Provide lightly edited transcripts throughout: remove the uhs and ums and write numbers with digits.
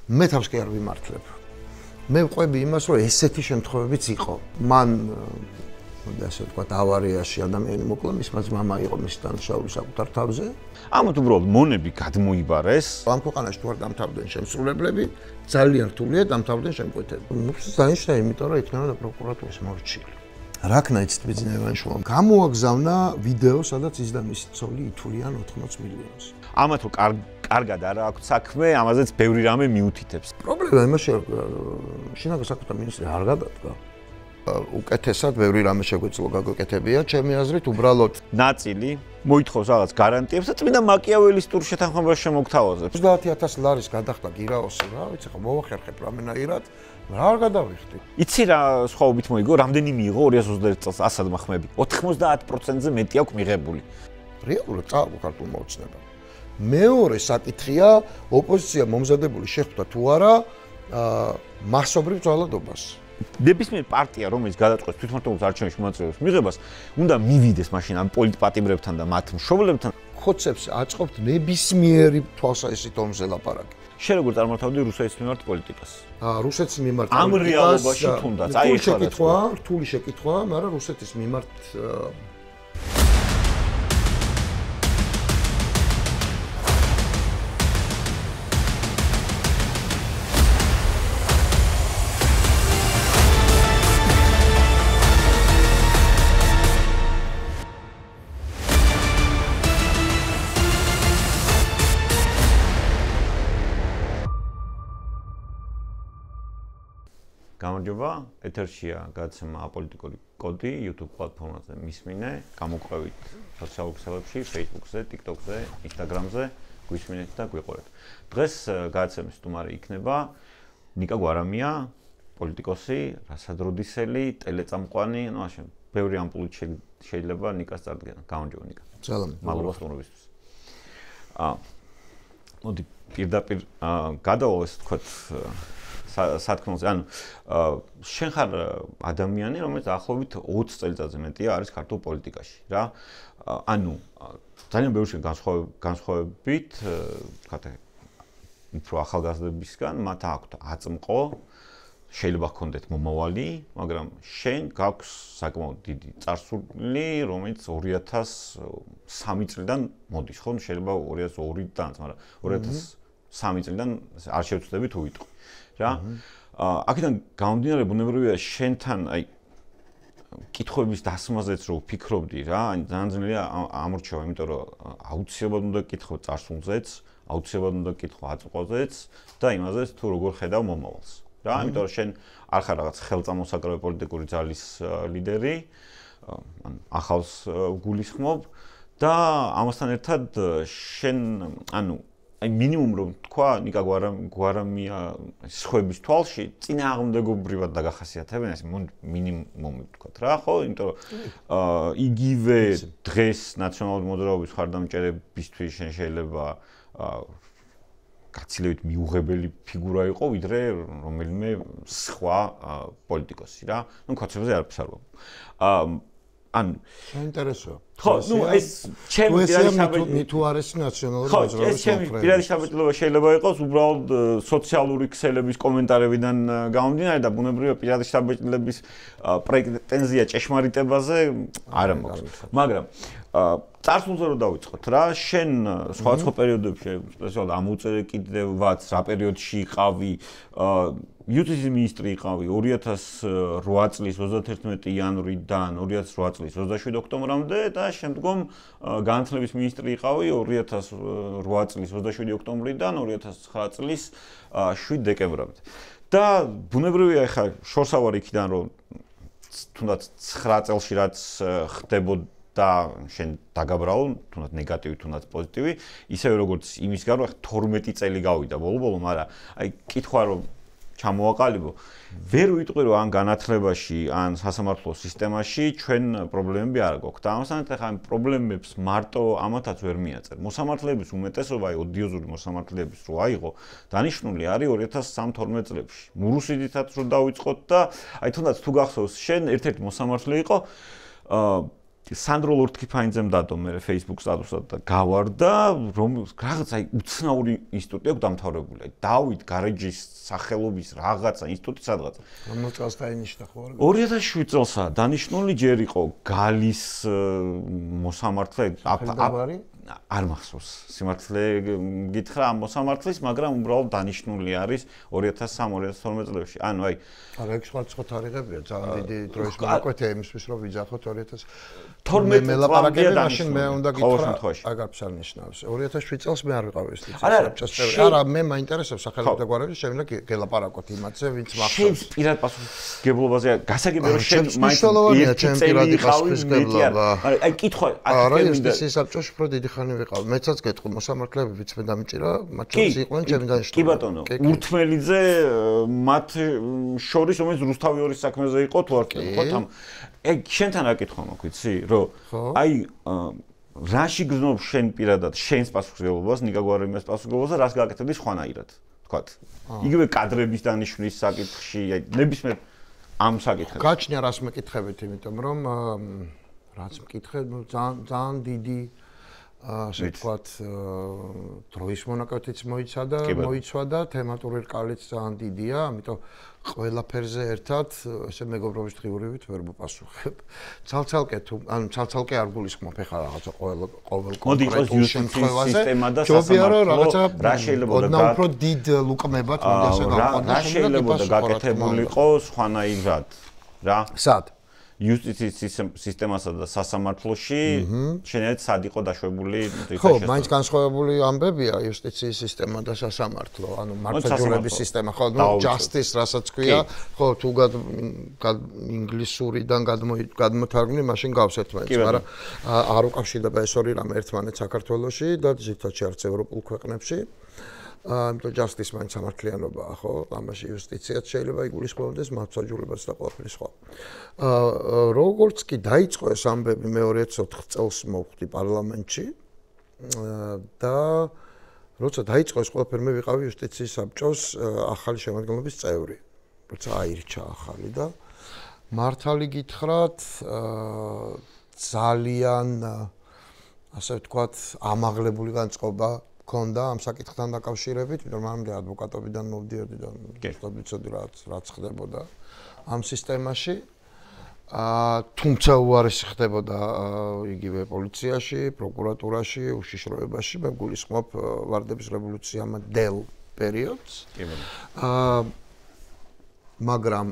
მე თავს კი არ ვიმართლებ. მე ვყვები იმას, რომ ესეთი შემთხვევებიც იყო. მან ასე ვთქვათ, ავარიაში ადამიანი მოკლა, მის მამა იყო მისთან შავი საკუთარ თავზე. ამათ უბრალოდ მონები გადმოიბარეს. ამ ქვეყანაში თუ არ დამთავრდნენ შემსრულებლები, ძალიან რთულია დამთავრდნენ შემკვეთები. დანიშნა, იმიტომ რომ იქნებოდა პროკურატურის მორჩილი. რაკნაიც ბიზნესმენმა გამოაგზავნა ვიდეო, სადაც ის და მისი ცოლი ითვლიან 80 მილიონს. ამათ რო კარგად არ აქვს საქმე, ამაზეც ბევრი რამე მიუთითებს. პრობლემა იმაში, შინაგან საქმეთა მინისტრი არ გადადგა. უკეთესად ბევრი რამე შეგვეძლო გაგეკეთებია, ჩემი აზრით, უბრალოდ ნაწილი მოითხოვს რაღაც გარანტიებს და წმინდა მაკიაველის ტურ შეთანხმებას შემოგთავაზებს. 30,000 ლარის გადახდა გირაოსი რა, ვიცი ხო, მოვახერხებ რამენაირად, რა არ გადავიხდი. იცი რა სხვაობით მოიგო, რამდენი მიიღო 2021 წელს ასადმა ხმები? 90%-ზე მეტი აქვს მიღებული. რეალურად წააგო ქართულმა ოცნებამ. მეორე საკითხია, ოპოზიცია მომზადებული შეხვდა თუ არა მასობრივ ძალადობას. ნებისმიერ პარტია, რომელიც გადაწყვეტს თვითმმართველობის არჩევნებში მონაწილეობის მიღებას, უნდა მივიდეს მაშინ ამ პოლიტპატიმრებთან და მათ მშობლებთან. ხოცებს აწყობთ ნებისმიერი თვალსაჩინო ომზე ლაპარაკი. შენ როგორ წარმართავდი რუსეთის მიმართ პოლიტიკას? რუსეთის მიმართ ამ რეალობაში თუნდაც აი ეხლა რთული შეკითხვაა, მაგრამ რუსეთის მიმართ გამარჯობა, ეთერშია გადაცემა აპოლიტიკური კოდი YouTube პლატფორმაზე მისმინე, გამოყვებით სოციალურ ქსელებში, Facebook-ზე, TikTok-ზე, Instagram-ზე, გვისმინეთ და გვიყურეთ. დღეს გადაცემის სტუმარი იქნება ნიკა გვარამია, პოლიტიკოსი, რასადროდისელი, ტელეწამყვანი, ну, așa, ბევრი ამპულით შეიძლება ნიკას წარდგენა. გამარჯობა ნიკა. სალამი. მადლობა სტუმრობისთვის. მოდი პირდაპირ გადავალ ეს თქვათ სათქმელზე, ანუ შენ ხარ ადამიანი, რომელიც ახლობით 20 წელიწადზე მეტია არის ქართულ პოლიტიკაში, რა. ანუ ძალიან ბევრი განსხვავებით, თქვათ, უფრო ახალგაზრდებისგან მათ აქვთ აწმყო, შეიძლება ჰქონდეთ მომავალი, მაგრამ შენ გაქვს საკმაოდ დიდი წარსული, რომელიც 2003 წლიდან მოდის, ხო? შეიძლება 2002-დანაც, მაგრამ 2003 წლიდან არ შევცდები თუ ვიტყვი. რა. აქედან გამომდინარე ბუნებრივია შენთან აი კითხვების დასმაზეც რო ვფიქრობდი რა, ძალიან ძნელია ამორჩევა, იმიტომ რომ აუცილებლად უნდა გკითხო წარსულზეც, აუცილებლად უნდა გკითხო აწმყოზეც და იმაზეც თუ როგორ ხედავ მომავალს. რა, იმიტომ რომ შენ არ ხარ რაღაც ხელწამოსაკრავი პოლიტიკური ძალის ლიდერი, ან ახალს გულისხმობ და ამასთან ერთად შენ ანუ აი მინიმუმ რომ თქვა ნიკა გვარამია სხვების თვალში წინააღმდეგობრივად დაგახასიათებენ ეს მინიმუმი თქვა რა ხო იმიტომ რომ იგივე დღეს ნაციონალური მოძრაობის ხარდამჭერებისთვის შენ შეიძლება გაცილებით მიუღებელი ფიგურა იყო ვიდრე რომელიმე სხვა პოლიტიკოსი რა ნუ კაცებზე არაფერს არ ვამბობ ან საინტერესოა. ხო, ну ეს ჩემი პირადი თუ არის ნაციონალური მოძრაობის ხო, ეს ჩემი პირადი შაბეთილობა შეიძლება იყოს უბრალოდ სოციალური ქსელების კომენტარებიდან გამომდინარე და ბუნებრივია პირადი შაბეთილების პრეტენზია ჭეშმარიტებაზე არ მაქვს. მაგრამ წარსულზე რო დავიწყოთ რა, შენ სხვადასხვა პერიოდებში, სპეციალურად ამოუწერე კიდევაც რა პერიოდში იყავი, იუსტიციის მინისტრი იყავი 2008 წლის 31 იანვრიდან 2008 წლის 27 ოქტომბრამდე და შემდგომ განათლების მინისტრი იყავი 2008 წლის 27 ოქტომბრიდან 2009 წლის 7 დეკემბრამდე. და ბუნებრივია ხა შორსავარ იქიდან რომ თუნდაც 9 წელში რაც ხდებოდა და შენ დაგაბრალო, თუნდაც ნეგატივი, თუნდაც პოზიტივი, ისევე როგორც იმის გარდა 12 წელი გავიდა ბოლო-ბოლო, მაგრამ აი კითხვა რომ ჩამოვაყალიბო, ვერ ვიტყვი რომ ან განათლებაში, ან სასამართლო სისტემაში ჩვენ პრობლემები არ გვაქვს. და ამასთან ერთად ამ პრობლემებს მარტო ამათაც ვერ მიაწერ. მოსამართლეების უმეტესობა, აი ოდიოზური მოსამართლეების რო აიღო, დანიშნული არის 2013-12 წლებში. მურუსიდითაც რო დავიწყოთ და აი თუნდაც თუ გახსოვს, შენ ერთ-ერთი მოსამართლე იყო სანდრო ლორთქიფაინძემ დადო მე Facebook სტატუსად და გავარდა რომ რაღაც აი უცნაური ინსტიტუტი აქვს დამთავრებული. აი დავით გარეჯის სახელობის რაღაცა ინსტიტუტი სადღაც. რომელ წელს დაინიშნა ხო? 2007 წელსა დანიშნული ჯერ იყო გალის მოსამართლე არ მახსოვს სიმართლე გითხრა ამ მოსამართლის, მაგრამ უბრალოდ დანიშნული არის 2003-2012 წლებში. ანუ აი არა ეგ სხვა თარიღებია, ძალიან დიდი დროის მოაკვეთია იმისთვის რომ ვიძახოთ 2012 მელაპარაკები მაშინ მე უნდა გითხრა აგარც არ ნიშნავს. 2007 წელს მე არ ვიყავ იუსტიციის საბჭოს წევრი. არა მე მაინტერესებს სახელმწიფო გვარები, შემიძლია გელაპარაკოთ იმათზე, ვინც მახსოვს. პირად პასუხისგებლობაზე გასაგებია რომ შენ მაინც ჩემ პირადი პასუხისგებლობა. აი კითხვა არა იუსტიციის საბჭოში უფრო დიდი ხანი ვიყავ. მეცაც გეტყვი მოსამართლეები ვიც მე დამიჭირა, მათ შორის იყვნენ ჩემი დანიშნულება. კი ბატონო, ურთმელიძე მათ შორის რომელიც რუსთავი ორის საქმეზე იყო თუ არ ხო თან ეგ შენთან რა კითხვა მაქვს ვიცი რომ აი რაში გზნობს შენ პირადად შენს პასუხისმგებლობას ნიკა გვარიმეს პასუხისმგებლობას და რას გააკეთებდი სხვანაირად თქვათ იგივე კადრების დანიშვნის საკითხში აი ნებისმიერ ამ საკითხებში გაჩნია რას მეკითხებით იმიტომ რომ რაც მკითხე ნუ ძალიან დიდი ასე ვთქვათ დროის მონაკვეთიც მოიცვა და თემატური რკალიც ძალიან დიდია, ამიტომ ყველაფერზე ერთად ესე მეგობრობის დღიურივით ვერ მოპასუხებ. ცალცალკე თუ ანუ ცალცალკე არ გულისხმობ ეხლა რაღაცა ყოველ კონკრეტულ შემთხვევაზე. რა შეიძლება და უფრო დიდ ლუკმებად მინდა ასე გავყო. რა შეიძლება და გაკეთებული იყოს სხვანაირად რა? სად? იუსტიციის სისტემასა და სასამართლოში შენერთ სად იყო დაშვებული ხო, მაინც განსხვავებული ამბებია იუსტიციის სისტემა და სასამართლო, ანუ მართლმსაჯულების სისტემა, ხო, ნუ justice რასაც ქვია, ხო, თუ ინგლისურიდან გადმოთარგმნი, მაშინ გავს ერთმანეთს, მაგრამ არ უკავშირდება ეს ორი რამე ერთმანეთს საქართველოში და ზოგადად არც ევროპულ ქვეყნებში. ამიტომ justice მაინც სამართლიანობაა, ხო? ამაში იუსტიციაც შეიძლება იგულისხმობდეს მართლმსაჯულებაც და ყველაფერი სხვა. როგორც კი დაიწყო ეს ამბები მე 2004 წელს მოვხდი პარლამენტში და როცა დაიწყო ეს ყველაფერი მე ვიყავი იუსტიციის საბჭოს ახალი შემადგენლობის წევრი. როცა აირჩა ახალი და მართალი გითხრათ ძალიან ასე ვთქვათ ამაღლებული განწყობა ქონდა ამ საკითხთან დაკავშირებით, იმიტომ რომ მანამდე ადვოკატობიდან მოვდიოდი და ვიცოდი რაც ხდებოდა ამ სისტემაში. თუმცა უარესი ხდებოდა იგივე პოლიციაში, პროკურატურაში, უშიშროებაში, მე გულისხმობ ვარდების რევოლუციამდელ პერიოდს. მაგრამ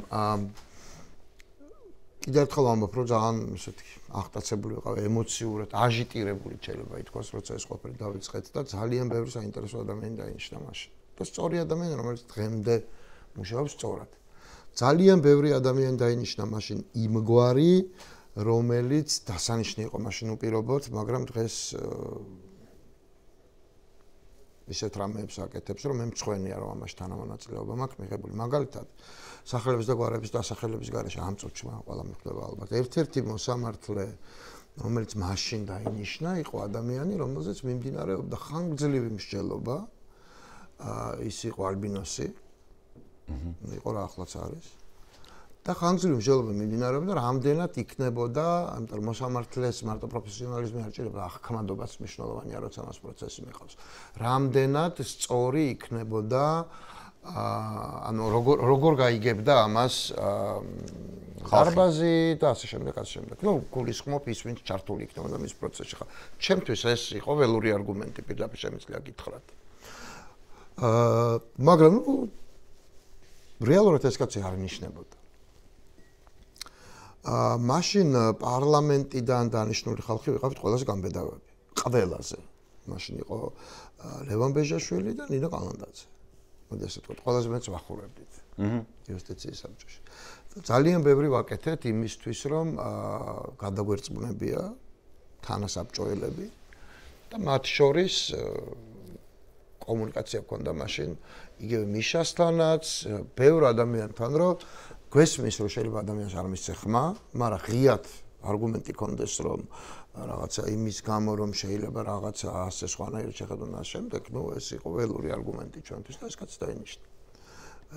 კიდევ ერთხელ ვამბობ, რომ ძალიან ესეთი აღტაცებული ვიყავ, ემოციურად, აჟიტირებული შეიძლება ითქვას, როცა ეს ყველაფერი დავიწყეთ და ძალიან ბევრი საინტერესო ადამიანი დაინიშნა მაშინ. და სწორი ადამიანი, რომელიც დღემდე მუშაობს სწორად. ძალიან ბევრი ადამიანი დაინიშნა მაშინ იმგვარი, რომელიც დასანიშნი იყო მაშინ უპირობოდ, მაგრამ დღეს ისეთ რამეებს აკეთებს, რომ მე მწვენია რომ ამაში თანამონაწილეობა მაქვს მიღებული. მაგალითად, სახელების და გვარების დასახელების გარეშე ამ წუთში მაგრამ ყველა მიხვდება ალბათ. ერთ-ერთი მოსამართლე, რომელიც მაშინ დაინიშნა, იყო ადამიანი, რომელზეც მიმდინარეობდა ხანგრძლივი მსჯელობა. ის იყო ალბინოსი. იყო რა ახლაც არის. და ხანგრძლივი მსჯელობა მიმდინარეობდა, რამდენად იქნებოდა, ამიტომ მოსამართლეს მარტო პროფესიონალიზმი არ ჭირდება, ახკმადობაც მნიშვნელოვანია, როცა მას პროცესი მიყავს. რამდენად სწორი იქნებოდა ანუ როგორ გაიგებდა ამას ხარბაზი და ასე შემდეგ, ასე შემდეგ. ნუ გულისხმობ ის ვინც ჩართული იქნებოდა მის პროცესში. ხა, ჩემთვის ეს იყო ველური არგუმენტი, პირდაპირ შემიძლია გითხრათ. მაგრამ ნუ რეალურად ეს კაცი არ ნიშნებოდა. მაშინ პარლამენტიდან დანიშნული ხალხი ვიყავით ყველაზე გამბედავები. ყველაზე. მაშინ იყო ლევან ბეჟაშვილი და ნინო ყალანდაძე. მოდი ასე ვთქვათ, ყველაზე მეც ვახურებდით. იუსტიციის საბჭოში. ძალიან ბევრი ვაკეთეთ იმისთვის, რომ გადაგვერწყმუნებია თანასაბჭოელები და მათ შორის კომუნიკაცია გქონდა მაშინ იგივე მიშასთანაც, ბევრ ადამიანთან, რომ გვესმის, რომ შეიძლება ადამიანს არ მისცე ხმა, მაგრამ ღიად არგუმენტი კონდეს, რომ რაღაცა იმის გამო, რომ შეიძლება რაღაცა ასე სხვანაირად შეხედონ ამ შემდეგ, ნუ ეს იყო ველური არგუმენტი ჩვენთვის და ეს კაცი დაინიშნა.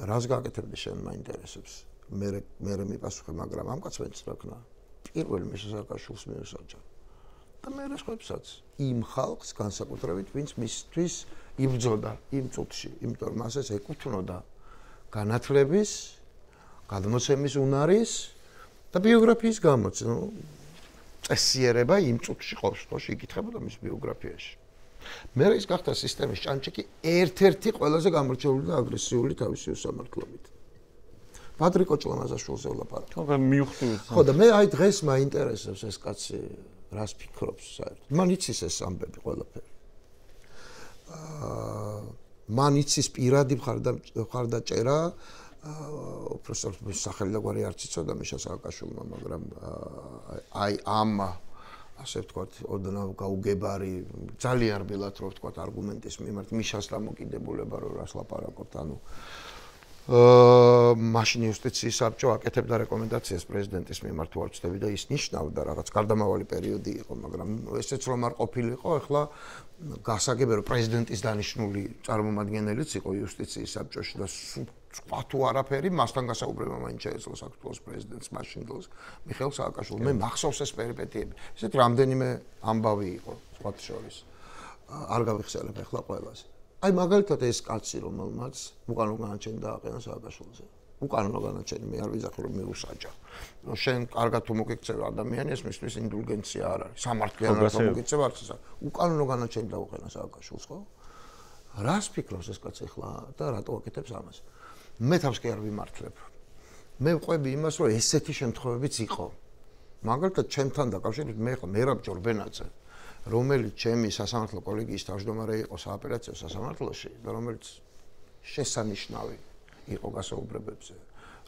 რას გააკეთებდი შენ მაინტერესებს? მე მიპასუხე, მაგრამ ამ კაცს მეც რა ქნა. პირველ მისასაკაშვილს მიუსაჯა. და მე რასხვებსაც იმ ხალხს განსაკუთრებით, ვინც მისთვის იბრძოდა იმ წუთში, იმიტომ რომ მასაც ეკუთვნოდა განათლების, გადმოცემის უნარის და ბიოგრაფიის გამოც, წესიერება იმ წუთში ყოველ შემთხვევაში იკითხებოდა მის ბიოგრაფიაში. მე ის გახდა სისტემის ჭანჭიკი ერთ-ერთი ყველაზე გამორჩეული და აგრესიული თავისი უსამართლობით. პატრიკ ჭლამაზაშვილზე ვლაპარაკობ. ხო, მივხვდი. ხო და მე აი დღეს მაინტერესებს ეს კაცი რას ფიქრობს საერთოდ. მან იცის ეს ამბები ყველაფერი. მან იცის პირადი მხარდაჭერა უბრალოდ მის სახელი და გვარი არც იცოდა მიშა სააკაშვილმა, მაგრამ აი ამ ასე ვთქვათ, ოდნავ გაუგებარი, ძალიან რბილად რო ვთქვათ, არგუმენტის მიმართ მიშას დამოკიდებულება რო რას ლაპარაკობთ, ანუ მაშინ იუსტიციის საბჭო აკეთებდა რეკომენდაციას პრეზიდენტის მიმართ თუ არ ვცდები და ის ნიშნავდა რაღაც გარდამავალი პერიოდი იყო, მაგრამ ესეც რომ არ ყოფილიყო, ახლა გასაგებია რომ პრეზიდენტის დანიშნული წარმომადგენელიც იყო იუსტიციის საბჭოში და სხვა თუ არაფერი მასთან გასაუბრება მაინც შეეძლო საქართველოს პრეზიდენტს მაშინ დროს მიხეილ სააკაშვილს. მე მახსოვს ეს პერიპეტიები. ესეთ რამდენიმე ამბავი იყო სხვა შორის. არ გავიხსენებ ახლა ყველას. აი მაგალითად ეს კაცი რომელმაც უკანონო განაჩენი დააყენა სააკაშვილზე. უკანონო განაჩენი მე არ ვიძახი რომ მიუსაჯა. შენ კარგად თუ მოგექცევა ადამიანი ეს მისთვის ინდულგენცია არ არის. სამართლიანად მოგექცევა არც ეს. უკანონო განაჩენი დაუყენა სააკაშვილს, ხო? რას ფიქრობს ეს კაცი ახლა და რატო აკეთებს ამას? მე თავს კი არ ვიმართლებ. მე ვყვები იმას, რომ ესეთი შემთხვევებიც იყო. მაგალითად, ჩემთან დაკავშირებით მე ხომ მერაბ ჯორბენაძე, რომელიც ჩემი სასამართლო კოლეგიის თავმჯდომარე იყო საოპერაციო სასამართლოში და რომელიც შესანიშნავი იყო გასაუბრებებზე,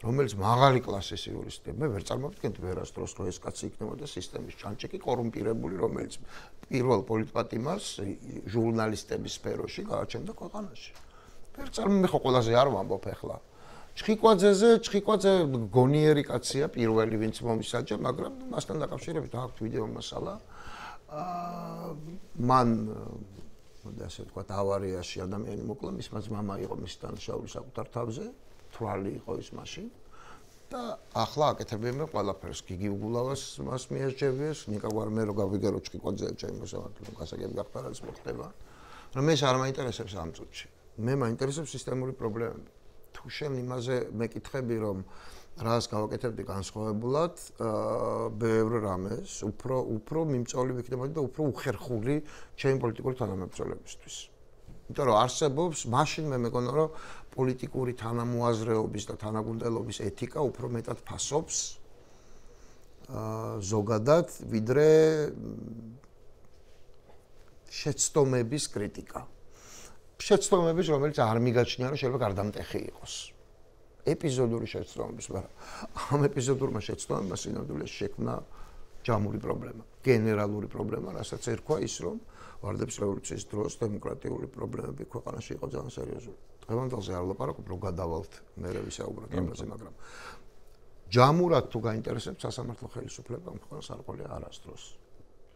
რომელიც მაღალი კლასის იურისტია. მე ვერ წარმოვიდგენთ ვერასდროს, რომ ეს კაცი იქნებოდა სისტემის ჭანჭიკი, კორუმპირებული, რომელიც პირველ პოლიტპატიმარს ჟურნალისტების სფეროში გააჩენდა ქვეყანაში. მე ხო ყველაზე არ ვამბობ ახლა. ჩხიკვაძე გონიერი კაცია, პირველი ვინც მომისაჯა, მაგრამ მასთან დაკავშირებით აქვს ვიდეო მასალა. მან ასე ვთქვათ, ავარიაში ადამიანი მოკლა, მის მამა იყო მის დანაშაული საკუთარ თავზე, თვალი იყო ის მაშინ. და ახლა აკეთებენ მე ყველაფერს, გიგი უგულავას მას მიაჩევიეს, ნიკა გვარმერო გავიგერო ჩხიკვაძე ჩემი მოსამართლე გასაგები გახდა რაც მოხდება. რომ ეს არ მაინტერესებს ამ წუთში. მე მაინტერესებს სისტემური პრობლემები. თუ შენ იმაზე მეკითხები, რომ რას გავაკეთებდი განსხვავებულად, ბევრ რამეს, უფრო მიმწოლი ვიქნებოდი და უფრო უხერხული ჩემი პოლიტიკური თანამებრძოლებისთვის. იმიტომ რომ არსებობს, მაშინ მე მეგონა, რომ პოლიტიკური თანამოაზრეობის და თანაგუნდელობის ეთიკა უფრო მეტად ფასობს ზოგადად, ვიდრე შეცდომების კრიტიკა. შეცდომების, რომელიც არ მიგაჩნია, რომ შეიძლება გარდამტეხი იყოს. ეპიზოდური შეცდომების, მაგრამ ამ ეპიზოდურმა შეცდომებმა სინამდვილეში შექმნა ჯამური პრობლემა, გენერალური პრობლემა, რასაც ერქვა ის, რომ ვარდების რევოლუციის დროს დემოკრატიული პრობლემები ქვეყანაში იყო ძალიან სერიოზული. დღევანდელზე არ ვლაპარაკობ, რომ გადავალთ მერე ვისაუბროთ ამაზე, მაგრამ ჯამურად თუ გაინტერესებს სასამართლო ხელისუფლება, ქვეყანას არ ყოლია არასდროს.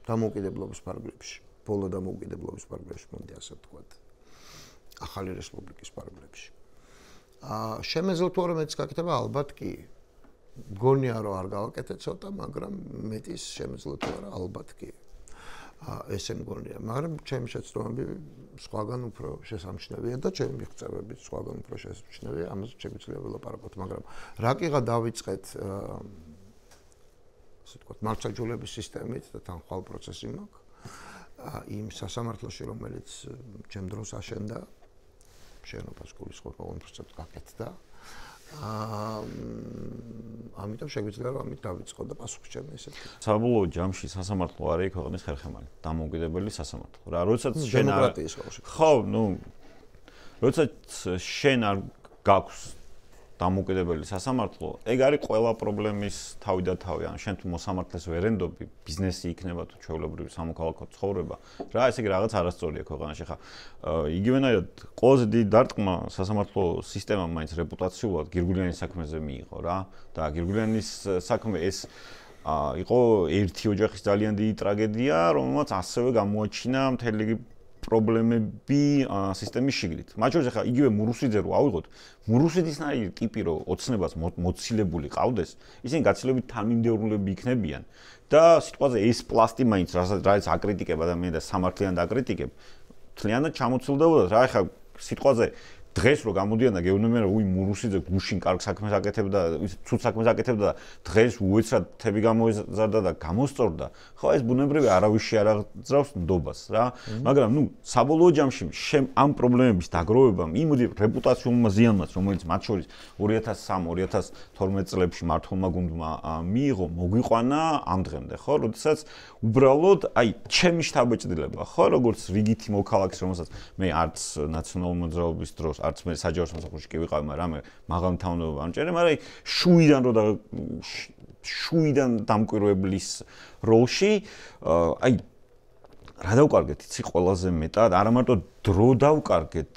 დამოუკიდებლობის ფარგლებში, ბოლო დამოუკიდებლობის ფარგლებში, მომდი ასე ვთქვათ. ახალი რესპუბლიკის ფარგლებში. შემეძლო თუ არა მეც გაკეთება, ალბათ კი. მგონია რომ არ გავაკეთე ცოტა, მაგრამ მეტის შემეძლო თუ არა, ალბათ კი. ესე მგონია, მაგრამ ჩემი შეცდომები სხვაგან უფრო შესამჩნევია და ჩემი მიღწევები სხვაგან უფრო შესამჩნევია, ამაზე შეგვიძლია ველაპარაკოთ, მაგრამ რა კიღა დავიწყეთ ასე ვთქვათ, მართლმსაჯულების სისტემით და თანხმოვან პროცესი მაქვს. იმ სასამართლოში, რომელიც ჩემ დროს აშენდა, შენობას გულისხმობა უნივერსიტეტს გაკეთდა. ამიტომ შეგვიძლია რომ ამით დავიწყო და პასუხი ესეთი. საბოლოო ჯამში სასამართლო არის ქვეყნის ხერხემალი, დამოუკიდებელი სასამართლო. რა, როდესაც შენ ხო, როდესაც შენ არ გაქვს დამოუკიდებელი სასამართლო, ეგ არის ყველა პრობლემის თავი და თავი. ან შენ თუ მოსამართლეს ვერ ენდობი, ბიზნესი იქნება თუ ჩვეულებრივი სამოქალაქო ცხოვრება, რა, ესე იგი რაღაც არასწორია ქვეყანაში. ხა, იგივენაირად ყველაზე დიდი დარტყმა სასამართლო სისტემამ მაინც რეპუტაციულად გირგულიანის საქმეზე მიიღო რა. და გირგულიანის საქმე ეს იყო ერთი ოჯახის ძალიან დიდი ტრაგედია, რომელმაც ასევე გამოაჩინა მთელი პრობლემები სისტემის შიგნით. მათ შორის ახლა იგივე მურუსიძე რო ავიღოთ, მურუსიძისნაირი ტიპი რო ოცნებას მოცილებული ყავდეს, ისინი გაცილებით თანმიმდევრულები იქნებიან და სიტყვაზე ეს პლასტი მაინც რაც აკრიტიკებ ადამიანს და სამართლიან დაკრიტიკებ, თლიანად ჩამოცილდებოდა რა ახლა სიტყვაზე დღეს რო გამოდიან და გეუბნებიან რომ უი მურუსიძე გუშინ კარგ საქმეს აკეთებდა, ცუდ საქმეს აკეთებდა და დღეს უეცრად თები გამოეზარდა და გამოსწორდა. ხო ეს ბუნებრივი არავის შეარაღწევს ნდობას რა. მაგრამ ნუ საბოლოო ჯამში ამ პრობლემების დაგროვებამ იმოდი რეპუტაციულმა ზიანმაც რომელიც მათ შორის 2003-2012 წლებში მართლმა გუნდმა მიიღო მოგვიყვანა ამ დღემდე ხო როდესაც უბრალოდ აი ჩემი შთაბეჭდილება ხო როგორც რიგითი მოქალაქის რომელსაც მე არც ნაციონალური მოძრაობის დროს არც მე საჯარო სამსახურში კი ვიყავი, მაგრამ მაღალ თავმჯდომარე ამჭერე, მაგრამ შუიდან დამკვირვებლის როლში აი რა დავკარგეთ იცი ყველაზე მეტად, არა მარტო დრო დავკარგეთ,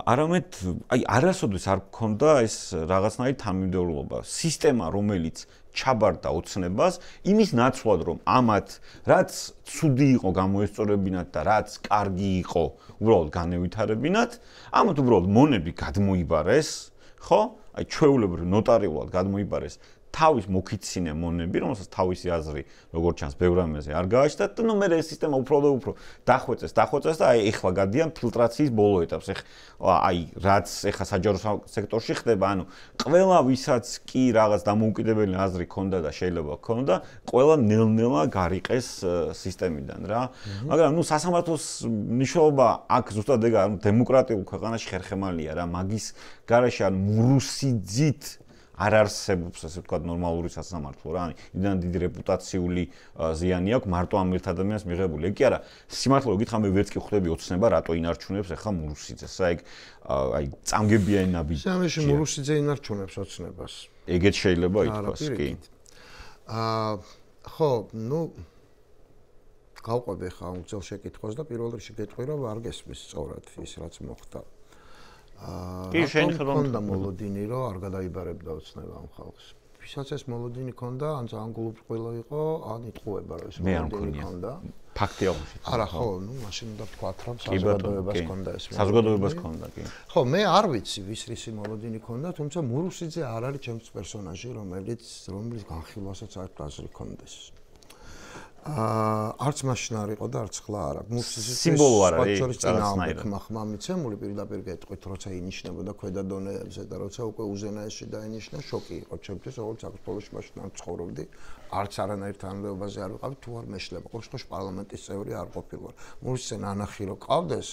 არამედ აი არასოდეს არ გქონდა ეს რაღაცნაირი თანმიმდევრულობა, სისტემა რომელიც ჩაბარდა ოცნებას, იმის ნაცვლად რომ ამათ რაც ცუდი იყო გამოესწორებინათ და რაც კარგი იყო, უბრალოდ განევითარებინათ, ამათ უბრალოდ მონები გადმოიბარეს, ხო? აი ჩვეულებრივ ნოტარიულად გადმოიბარეს თავის მოკიცინე მონები, რომელსაც თავისი აზრი, როგორც ჩანს, ბევრ რამეზე არ გააჩნდა და ნუ მე ეს სისტემა უფრო და უფრო დახვეწეს და აი ეხლა გადიან ფილტრაციის ბოლო ეტაპს. აი რაც ეხლა საჯარო სექტორში ხდება, ანუ ყველა ვისაც კი რაღაც დამოუკიდებელი აზრი ქონდა და შეიძლება ქონდა, ყველა ნელ-ნელა გარიყეს სისტემიდან რა. მაგრამ ნუ სასამართლოს მნიშვნელობა აქ ზუსტად ეგაა, ანუ დემოკრატიულ ქვეყანაში ხერხემალია რა, მაგის გარეშე ან მურუსიძით არ არსებობს ასე ვთქვათ ნორმალური სასამართლო რა. იმდან დიდი რეპუტაციული ზიანი აქვს მარტო ამ ერთ ადამიანს მიღებული. ეგ კი არა, სიმართლე გითხრა მე ვერც კი ხვდები ოცნება რატო ინარჩუნებს ახლა მურუსიძეს. აი წამგებია ნაბიჯი. სამეში მურუსიძე ინარჩუნებს ოცნებას. ეგეც შეიძლება ითქვას, კი. ხო, ნუ გავყვები ახლა ამ გზელ შეკითხვას და პირველ რიგში გეტყვი რომ არ გესმის სწორად ის რაც მოხდა. კი შენ ხედავ და მოლოდინი რომ არ გადაიბარებდა ოცნება ამ ხალხს. ვისაც ეს მოლოდინი ქონდა, ან ძალიან გულუბრყვილო იყო, ან იტყუება რომ ეს მოლოდინი ქონდა. ფაქტი აღნიშნე. არა ხო, ნუ მაშინ უნდა თქვათ რომ საზოგადოებას ქონდა ეს. საზოგადოებას ქონდა, კი. ხო, მე არ ვიცი ვის რისი მოლოდინი ქონდა, თუმცა მურუსიძე არ არის ჩემს პერსონაჟი, რომელიც განხილვასაც არ აზრი ქონდეს. არც მაშინ არ იყო და არც ხლა არა. მუსიკის სიმბოლო არ არის რაღაცნაირი ხმამიცემული პირდაპირ გეტყვით, როცა ინიშნებოდა ქვედა დონეებზე და როცა უკვე უზენაესში დაინიშნა, შოკი იყო ჩემთვის, როგორც საქართველოში მაშინ არ ცხოვრობდი, არც არანაირ თანამდებობაზე არ ვიყავი, თუ არ მეშლება. ყოველ შემთხვევაში პარლამენტის წევრი არ ყოფილვარ. მურუსიძე ნანახი რო ყავდეს,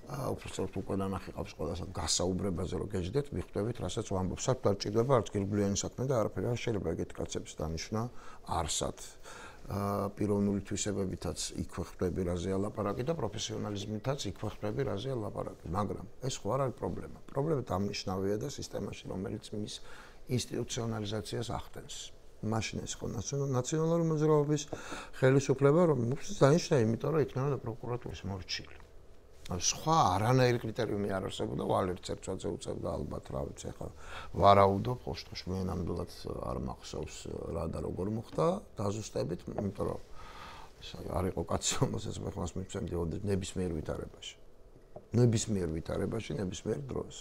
უბრალოდ უკვე ნანახი ყავს ყველასა გასაუბრებაზე რო გეჯდეთ, მიხვდებით, რასაც ვამბობ. საერთოდ არ ჭირდება არც გირგვლიანი საქმე და არაფერი არ შეიძლება ეგეთი კაცების დანიშვნა არსად. პიროვნული თვისებებითაც იქვე ხდები რაზეა ლაპარაკი და პროფესიონალიზმითაც იქვე ხდები რაზეა ლაპარაკი, მაგრამ ეს ხო არ არის პრობლემა. პრობლემა დამნიშნავია და სისტემაში, რომელიც მის ინსტიტუციონალიზაციას ახდენს. მაშინ ეს ხო ნაციონალური მოძრაობის ხელისუფლება, რომ დანიშნა, იმიტომ რომ იქნება პროკურატურის მორჩილი. სხვა არანაირი კრიტერიუმი არ არსებობდა, ვალერტ ცერცვაძე უწევდა ალბათ, რა ვიცი, ახლა ვარაუდობ, ხო შტოში მე ნამდვილად არ მახსოვს რა და როგორ მოხდა, დაზუსტებით, იმიტომ რომ არ იყო კაცი, რომელსაც მე ხმას მივცემდი ნებისმიერ ვითარებაში. ნებისმიერ დროს.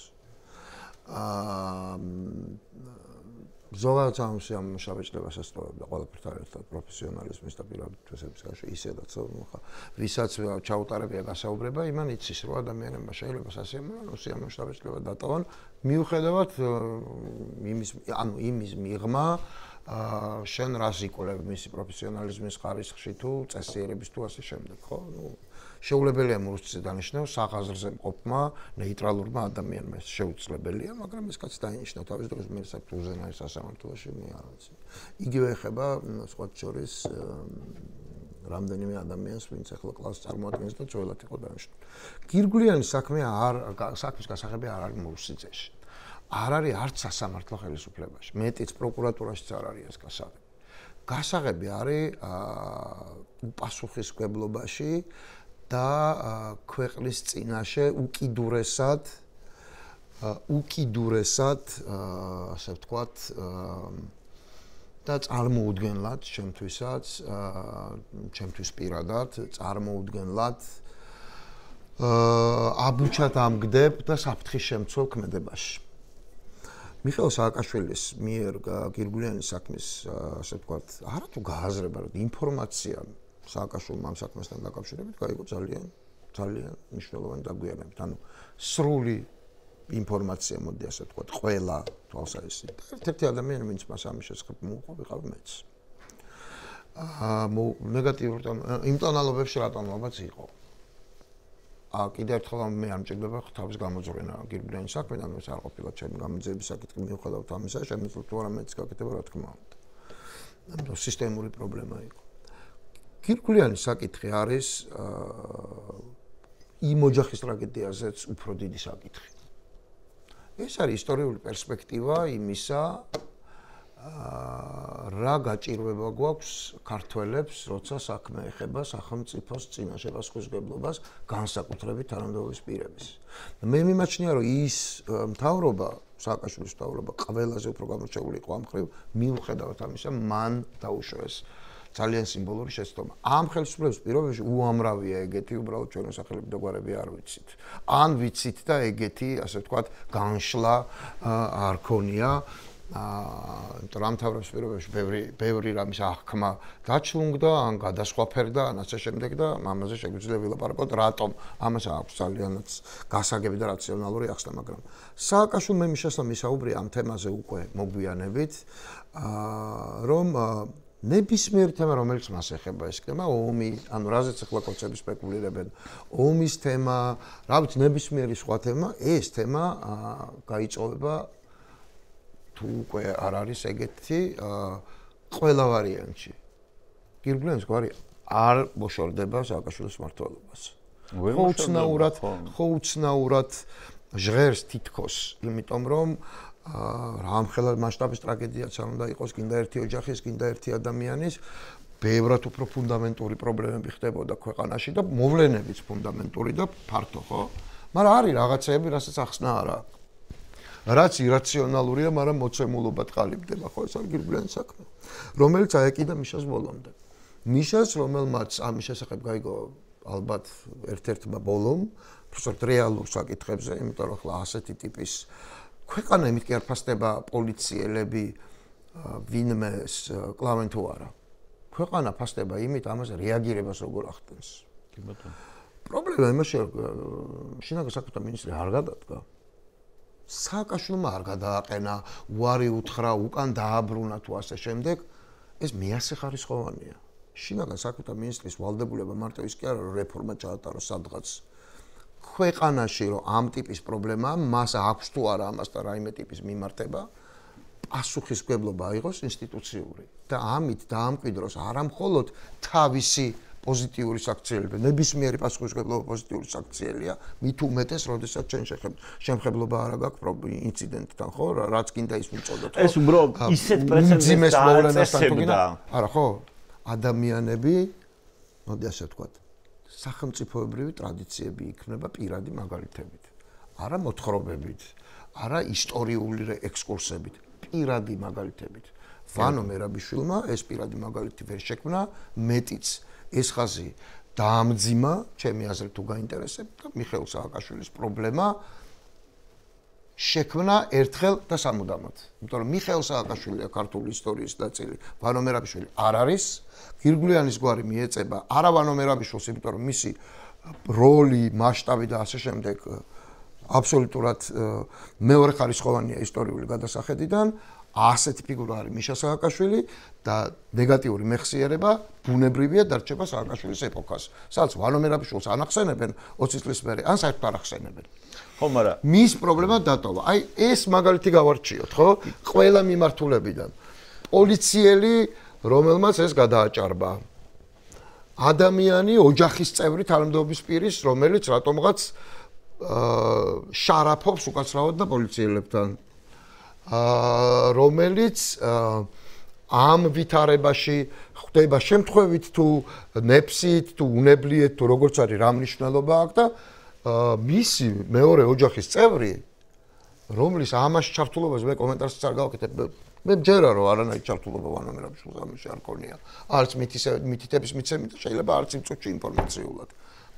ზოგადად ამ შაბეჭდებას ასწორებდა ყველაფერთან ერთად პროფესიონალიზმის და პირადი თვისების გაშე ისედაც ხა ვისაც ჩაუტარებია გასაუბრება იმან იცის რომ ადამიანებმა შეიძლება სასიამოვნო შაბეჭდება დატოვონ მიუხედავად იმის მიღმა შენ რას იკვლევ მისი პროფესიონალიზმის ხარისხში თუ წესიერების თუ ასე შემდეგ ხო შეუძლებელია მურუსიძე დანიშნოს სახაზრზე მყოფმა ნეიტრალურმა ადამიანმა ეს შეუძლებელია მაგრამ ეს კაცი დაინიშნა თავის დროს მე საერთოდ უზენაეს სასამართლოში მე არ ვიცი იგივე ეხება სხვა შორის რამდენიმე ადამიანს ვინც ახლა კლასს წარმოადგენს და ძველად იყო დანიშნული გირგვლიანი საქმის გასაღები არ არის მურუსიძეში არ არის არც სასამართლო ხელისუფლებაში მეტიც პროკურატურაშიც არ არის ეს გასაღები გასაღები არის უპასუხისმგებლობაში და ქვეყნის წინაშე უკიდურესად ასე ვთქვათ და წარმოუდგენლად ჩემთვისაც ჩემთვის პირადად წარმოუდგენლად აბუჩად ამგდებ და საფრთხის შემცველ ქმედებაში. მიხეილ სააკაშვილის მიერ გირგვლიანის საქმის ასე ვთქვათ, არათუ გააზრება, რომ ინფორმაცია სააკაშვილმა ამ საქმესთან დაკავშირებით გაიგო ძალიან მნიშვნელოვანი დაგვიანებით. ანუ სრული ინფორმაცია მოდი ასე ვთქვათ, ყველა თვალსაჩინო. ერთ-ერთი ადამიანი, ვინც მას ამის შესახებ მოუყვა, ვიყავ მეც. ნეგატიურ იმტონალობებში რატომღაც იყო. კიდევ ერთხელ მე არ მჭირდება თავის გამოძღვენა გირგვლიანის საქმედან, ეს არ ყოფილა ჩემი გამოძიების საკითხი, მიუხედავად ამისა, შემიძლია თუ არა მეც გაკეთება, რა თქმა უნდა. ამიტომ სისტემური პრობლემა იყო. გირგვლიანის საკითხი არის იმ ოჯახის ტრაგედიაზეც უფრო დიდი საკითხი. ეს არის ისტორიული პერსპექტივა იმისა, რა გაჭირვება გვაქვს ქართველებს, როცა საქმე ეხება სახელმწიფოს წინაშე პასუხისმგებლობას, განსაკუთრებით თანამდებობის პირების. მე მიმაჩნია, რომ ის მთავრობა, სააკაშვილის მთავრობა ყველაზე უფრო გამორჩეული იყო ამ მხრივ, მიუხედავად ამისა, მან დაუშვა ეს ძალიან სიმბოლური შეცდომა. ამ ხელისუფლების პირობებში უამრავია ეგეთი, უბრალოდ ჩვენ სახელმწიფო გვარები არ ვიცით. ან ვიცით და ეგეთი, ასე ვთქვათ, განშლა არ ქონია. იმიტომ რომ თავრობის პირობებში ბევრი რამის აღქმა დაჩლუნგდა, ან გადასხვაფერდა, ან ასე შემდეგ და ამაზე შეგვიძლია ვილაპარაკოთ, რატომ ამას აქვს ძალიანაც გასაგები და რაციონალური ახსნა, მაგრამ სააკაშვილმა იმის შესახებ ისაუბრია ამ თემაზე უკვე მოგვიანებით, რომ ნებისმიერი თემა, რომელიც მას ეხება, ეს თემა ომი, ანუ რაზეც ახლა კოცები სპეკულირებენ, ომის თემა, რა ვიცი, ნებისმიერი სხვა თემა, ეს თემა გაიწოვება თუ უკვე არ არის ეგეთი ყველა ვარიანტში. გირგვლიანის გვარი არ მოშორდება სააკაშვილის მმართველობას. ხო უცნაურად ჟღერს თითქოს, იმიტომ რომ რამხელა მასშტაბის ტრაგედიაც არ უნდა იყოს, გინდა ერთი ოჯახის, გინდა ერთი ადამიანის, ბევრად უფრო ფუნდამენტური პრობლემები ხდებოდა ქვეყანაში და მოვლენებიც ფუნდამენტური და ფართო, ხო? მაგრამ არის რაღაცეები, რასაც ახსნა არ აქვს. რაც ირაციონალურია, მაგრამ მოცემულობად ყალიბდება, ხო, ეს არის გირგვლიანის საქმე, რომელიც აეკიდა მიშას ბოლომდე. მიშას, რომელმაც ამის შესახებ გაიგო ალბათ ერთ-ერთმა ბოლომ, უბრალოდ რეალურ საკითხებზე, იმიტომ რომ ახლა ასეთი ტიპის ქვეყანა იმით კი არ ფასდება პოლიციელები ვინმეს კლავენ თუ არა. ქვეყანა ფასდება იმით, ამაზე რეაგირებას როგორ ახდენს. კი ბატონო. პრობლემა იმაშია, შინაგან საქმეთა მინისტრი არ გადადგა. სააკაშვილმა არ გადააყენა, უარი უთხრა, უკან დააბრუნა თუ ასე შემდეგ, ეს მეასეხარისხოვანია. შინაგან საქმეთა მინისტრის ვალდებულება მარტო ის კი არა, რომ რეფორმა ჩაატაროს სადღაც ქვეყანაში, რომ ამ ტიპის პრობლემაა, მას აქვს თუ არა ამასთან რაიმე ტიპის მიმართება, პასუხისმგებლობა აიღოს ინსტიტუციური და ამით დაამკვიდროს არა მხოლოდ თავისი პოზიტიური საქციელება, ნებისმიერი პასუხისმგებლობა პოზიტიური საქციელია, მით უმეტეს, როდესაც ჩვენ შემხებლობა არა გაქვს ინციდენტთან, ხო, რაც გინდა ის ვუწოდოთ. ეს უბრალოდ ისეთ პრეცედენტს დააწესებდა. არა, ხო, ადამიანები, მოდი ასე ვთქვათ, სახელმწიფოებრივი ტრადიციები იქნება პირადი მაგალითებით. არა მოთხრობებით, არა ისტორიული ექსკურსებით, პირადი მაგალითებით. ვანო მერაბიშვილმა ეს პირადი მაგალითი ვერ შექმნა, მეტიც ეს ხაზი დაამძიმა, ჩემი აზრით თუ გაინტერესებთ და მიხეილ სააკაშვილის პრობლემა შექმნა ერთხელ და სამუდამოდ. იმიტომ რომ მიხეილ სააკაშვილია ქართული ისტორიის ნაწილი, ვანო მერაბიშვილი არ არის, გირგვლიანის გვარი მიეწება არა ვანო მერაბიშვილს, იმიტომ რომ მისი როლი, მასშტაბი და ასე შემდეგ აბსოლუტურად მეორეხარისხოვანია ისტორიული გადასახედიდან. ასეთი ფიგურა არის მიშა სააკაშვილი და ნეგატიური მეხსიერება ბუნებრივია დარჩება სააკაშვილის ეპოქას. სადაც ვანო მერაბიშვილს ანახსენებენ 20 წლის მერე, ან საერთოდ არ ახსენებენ. ხო, მაგრამ მის პრობლემა დატოვა. აი ეს მაგალითი გავარჩიოთ, ხო? ყველა მიმართულებიდან. პოლიციელი, რომელმაც ეს გადააჭარბა. ადამიანი, ოჯახის წევრი, თანამდებობის პირის, რომელიც რატომღაც შარაფობს უკაცრავად და პოლიციელებთან. რომელიც ამ ვითარებაში ხდება შემთხვევით თუ ნეფსით თუ უნებლიეთ თუ როგორც არის რა მნიშვნელობა აქვს და მისი მეორე ოჯახის წევრი რომლის ამაში ჩართულობას მე კომენტარსაც არ გავაკეთებ მე მჯერა რომ არანაირი ჩართულობა ვანო მერაბიშვილს ამაში არ ქონია არც მითითების მიცემით და შეიძლება არც იმ წუთში ინფორმაციულად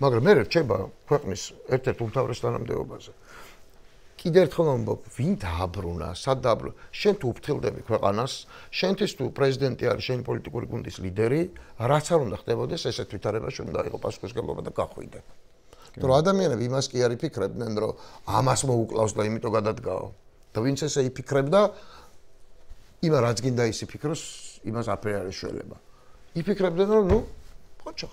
მაგრამ მე რჩება ქვეყნის ერთ-ერთ უმთავრეს თანამდებობაზე. კიდევ ერთხელ ვამბობ, ვინ დააბრუნა, სად დააბრუნა? შენ თუ უფრთხილდები ქვეყანას, შენთვის თუ პრეზიდენტი არის შენი პოლიტიკური გუნდის ლიდერი, რაც არ უნდა ხდებოდეს, ესეთ ვითარებაში უნდა იყოს პასუხისმგებლობა და გახვიდე. თორე ადამიანები იმას კი არ იფიქრებდნენ, რომ ამას მოუკლავს და იმიტომ გადადგაო. და ვინც ესე იფიქრებდა, იმა რაც გინდა ის იფიქროს, იმას არაფერი არ ეშველება. იფიქრებდნენ, რომ ნუ, ხოჭო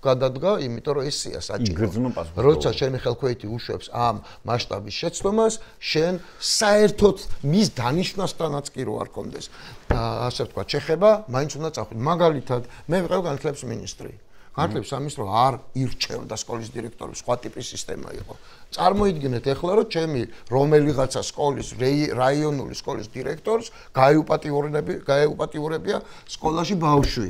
გადადგა, იმიტომ რომ ესია საჭირო. როცა შენი ხელქვეითი უშვებს ამ მასშტაბის შეცდომას, შენ საერთოდ მის დანიშვნასთანაც კი რო არ კონდეს. ასე ვთქვა, ჩეხება, მაინც უნდა წახვიდე. მაგალითად, მე ვიყავ განათლების მინისტრი. განათლების სამინისტრო არ ირჩევდა სკოლის დირექტორებს, სხვა ტიპის სისტემა იყო. წარმოიდგინეთ ახლა, რომ ჩემი რომელიღაცა სკოლის რაიონული სკოლის დირექტორს გაეუპატიურებია სკოლაში ბავშვი.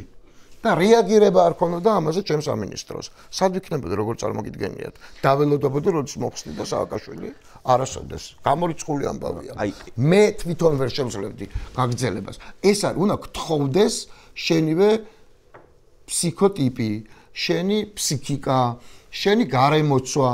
და რეაგირება არ ქონოდა ამაზე ჩემს სამინისტროს. სად ვიქნებოდი, როგორ წარმოგიდგენიათ? დაველოდებოდი, როდის მოხსნიდა სააკაშვილი? არასოდეს. გამორიცხული ამბავია. მე თვითონ ვერ შევძლებდი გაგრძელებას. ეს არ უნდა გთხოვდეს შენივე ფსიქოტიპი, შენი ფსიქიკა, შენი გარემოცვა,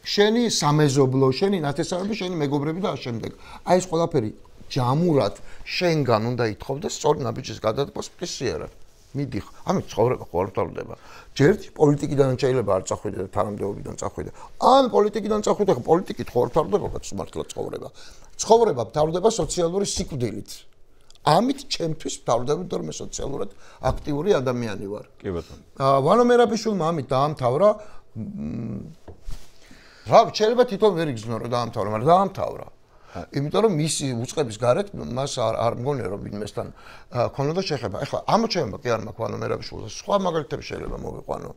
შენი სამეზობლო, შენი ნათესავები, შენი მეგობრები და ამავდროულად. აი ეს ყველაფერი ჯამურად შენგან უნდა ითხოვდეს სწორი ნაბიჯის გადადგმას მტკიციერად. მიდიხ, ამით ცხოვრება ხო არ მთავრდება. ჯერ პოლიტიკიდან შეიძლება არ წახვიდე და თანამდებობიდან წახვიდე. ან პოლიტიკიდან წახვიდე, ხო პოლიტიკით ხო არ მთავრდება, მართლა ცხოვრება. ცხოვრება მთავრდება სოციალური სიკვდილით. ამით ჩემთვის მთავრდება, რომ მე სოციალურად აქტიური ადამიანი ვარ. კი ბატონო. ვანო მერაბიშვილმა ამით დაამთავრა. რა, შეიძლება თვითონ ვერ იგრძნო რომ დაამთავრა, მაგრამ დაამთავრა. იმიტომ რომ მისი უწყების გარეთ მას არ მგონია რომ ვინმესთან ქონოდა შეხება. ეხლა ამოჩენება კი არ მაქვს ვანო მერაბიშვილს. სხვა მაგალითები შეიძლება მოვიყვანო.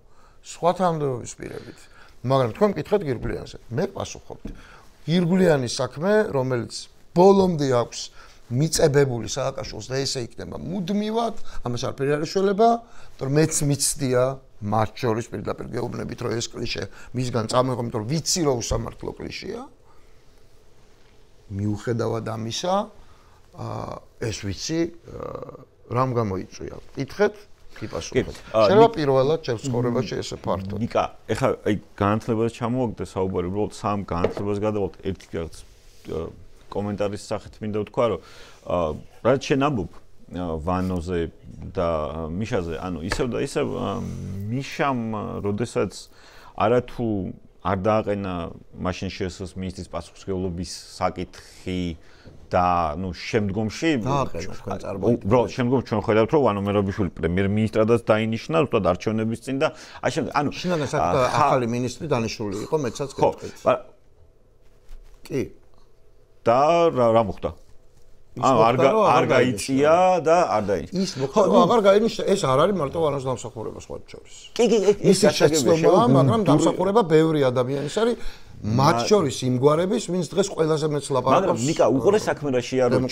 სხვა თანამდებობის პირებით. მაგრამ თქვენ მკითხეთ გირგვლიანზე. მე პასუხობთ. გირგვლიანის საქმე, რომელიც ბოლომდე აქვს მიწებებული სააკაშვილს და ესე იქნება მუდმივად, ამას არაფერი არ ეშველება, რომ მეც მიცდია მათ შორის პირდაპირ გეუბნებით რომ ეს კლიშე მისგან წამოიღო, იმიტომ რომ ვიცი რომ უსამართლო კლიშეა. მიუხედავად ამისა, ეს ვიცი, რამ გამოიწვია. კითხეთ, კი პასუხობთ. შეიძლება პირველად ჩემს ცხოვრებაში ესე ფართო. ნიკა, ეხლა აი განათლებას ჩამოვაგდე საუბარი, უბრალოდ სამ განათლებას გადავალთ ერთი რაღაც კომენტარის სახით მინდა ვთქვა, რომ რაც შენ ამბობ ვანოზე და მიშაზე, ანუ ისევ და ისევ მიშამ, როდესაც არათუ არ დააყენა მაშინ შეესოს მინისტრის პასუხისმგებლობის საკითხი და ნუ შემდგომში უბრალოდ შემდგომში ჩვენ ხედავთ რომ ვანო მერაბიშვილი პრემიერ-მინისტრადაც დაინიშნა უბრალოდ არჩევნების წინ და აი შემდეგ ანუ შინაგან საქმეთა ახალი მინისტრი დანიშნული იყო მეცაც გეტყვით. კი. და რა მოხდა? არ გაიწია და არ დაინიშნა. ის მოხდა, აღარ გაინიშნა, ეს არ არის მარტო ვანოს დამსახურება სხვა შორის. კი, ის შეცდომაა, მაგრამ დამსახურება ბევრი ადამიანის არის, მათ შორის იმ გვარების, ვინც დღეს ყველაზე მეც ლაპარაკობს. მაგრამ ნიკა, უყურე საქმე რაშია, რომ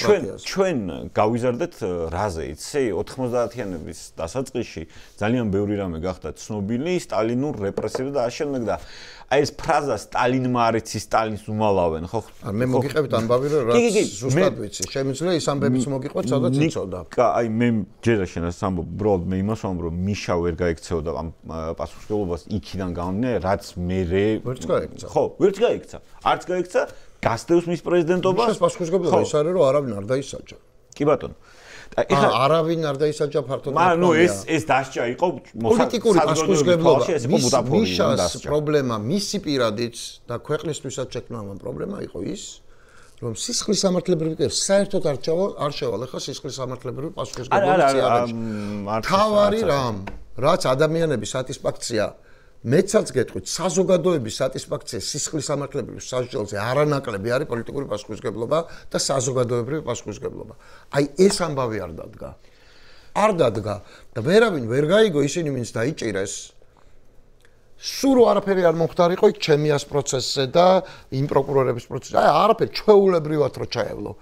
ჩვენ გავიზარდეთ რაზე, იცი, 90-იანების დასაწყისში ძალიან ბევრი რამე გახდა ცნობილი, სტალინურ რეპრესიები და ამავდროულად და აი ეს ფრაზა სტალინმა არიცი სტალინს უმალავენ, ხო? მე მოგიყევთ ამბავი რომ რაც ზუსტად ვიცი. შემიძლია ის ამბებიც მოგიყვეთ, სადაც იცოდა. აი მე ჯერა შენას ამბობ, უბრალოდ მე იმას ვამბობ, რომ მიშა ვერ გაიქცეოდა ამ პასუხისმგებლობას იქიდან გამომდინარე, რაც მე ვერც გაიქცა. ხო, ვერც გაიქცა. არც გაიქცა, გასდევს მის პრეზიდენტობას. მიშას პასუხისმგებლობა ის არის, რომ არავინ არ დაისაჯა. კი ბატონო. არავინ არ დაისაჯა ფართოდ. მაგრამ ნუ ეს დასჯა იყო პოლიტიკური პასუხისმგებლობა. მიშას პრობლემა, მისი პირადიც და ქვეყნისთვისაც შექმნა პრობლემა იყო ის, რომ სისხლის სამართლებრივი საერთოდ არ შევალ ახლა სისხლის სამართლებრივი პასუხისმგებლობის წიაღებში. თავარი რამ, რაც ადამიანების სატისფაქცია მეცაც გეტყვით, საზოგადოების სატისფაქცია სისხლის სამართლებრივი სასჯელზე არანაკლები არის პოლიტიკური პასუხისმგებლობა და საზოგადოებრივი პასუხისმგებლობა. აი ეს ამბავი არ დადგა. არ დადგა და ვერავინ ვერ გაიგო ისინი ვინც დაიჭირეს. სულ არაფერი არ მომხდარიყო იქ ჩემიას პროცესზე და იმ პროკურორების პროცესზე. აი არაფერი ჩვეულებრივად რო ჩაევლო.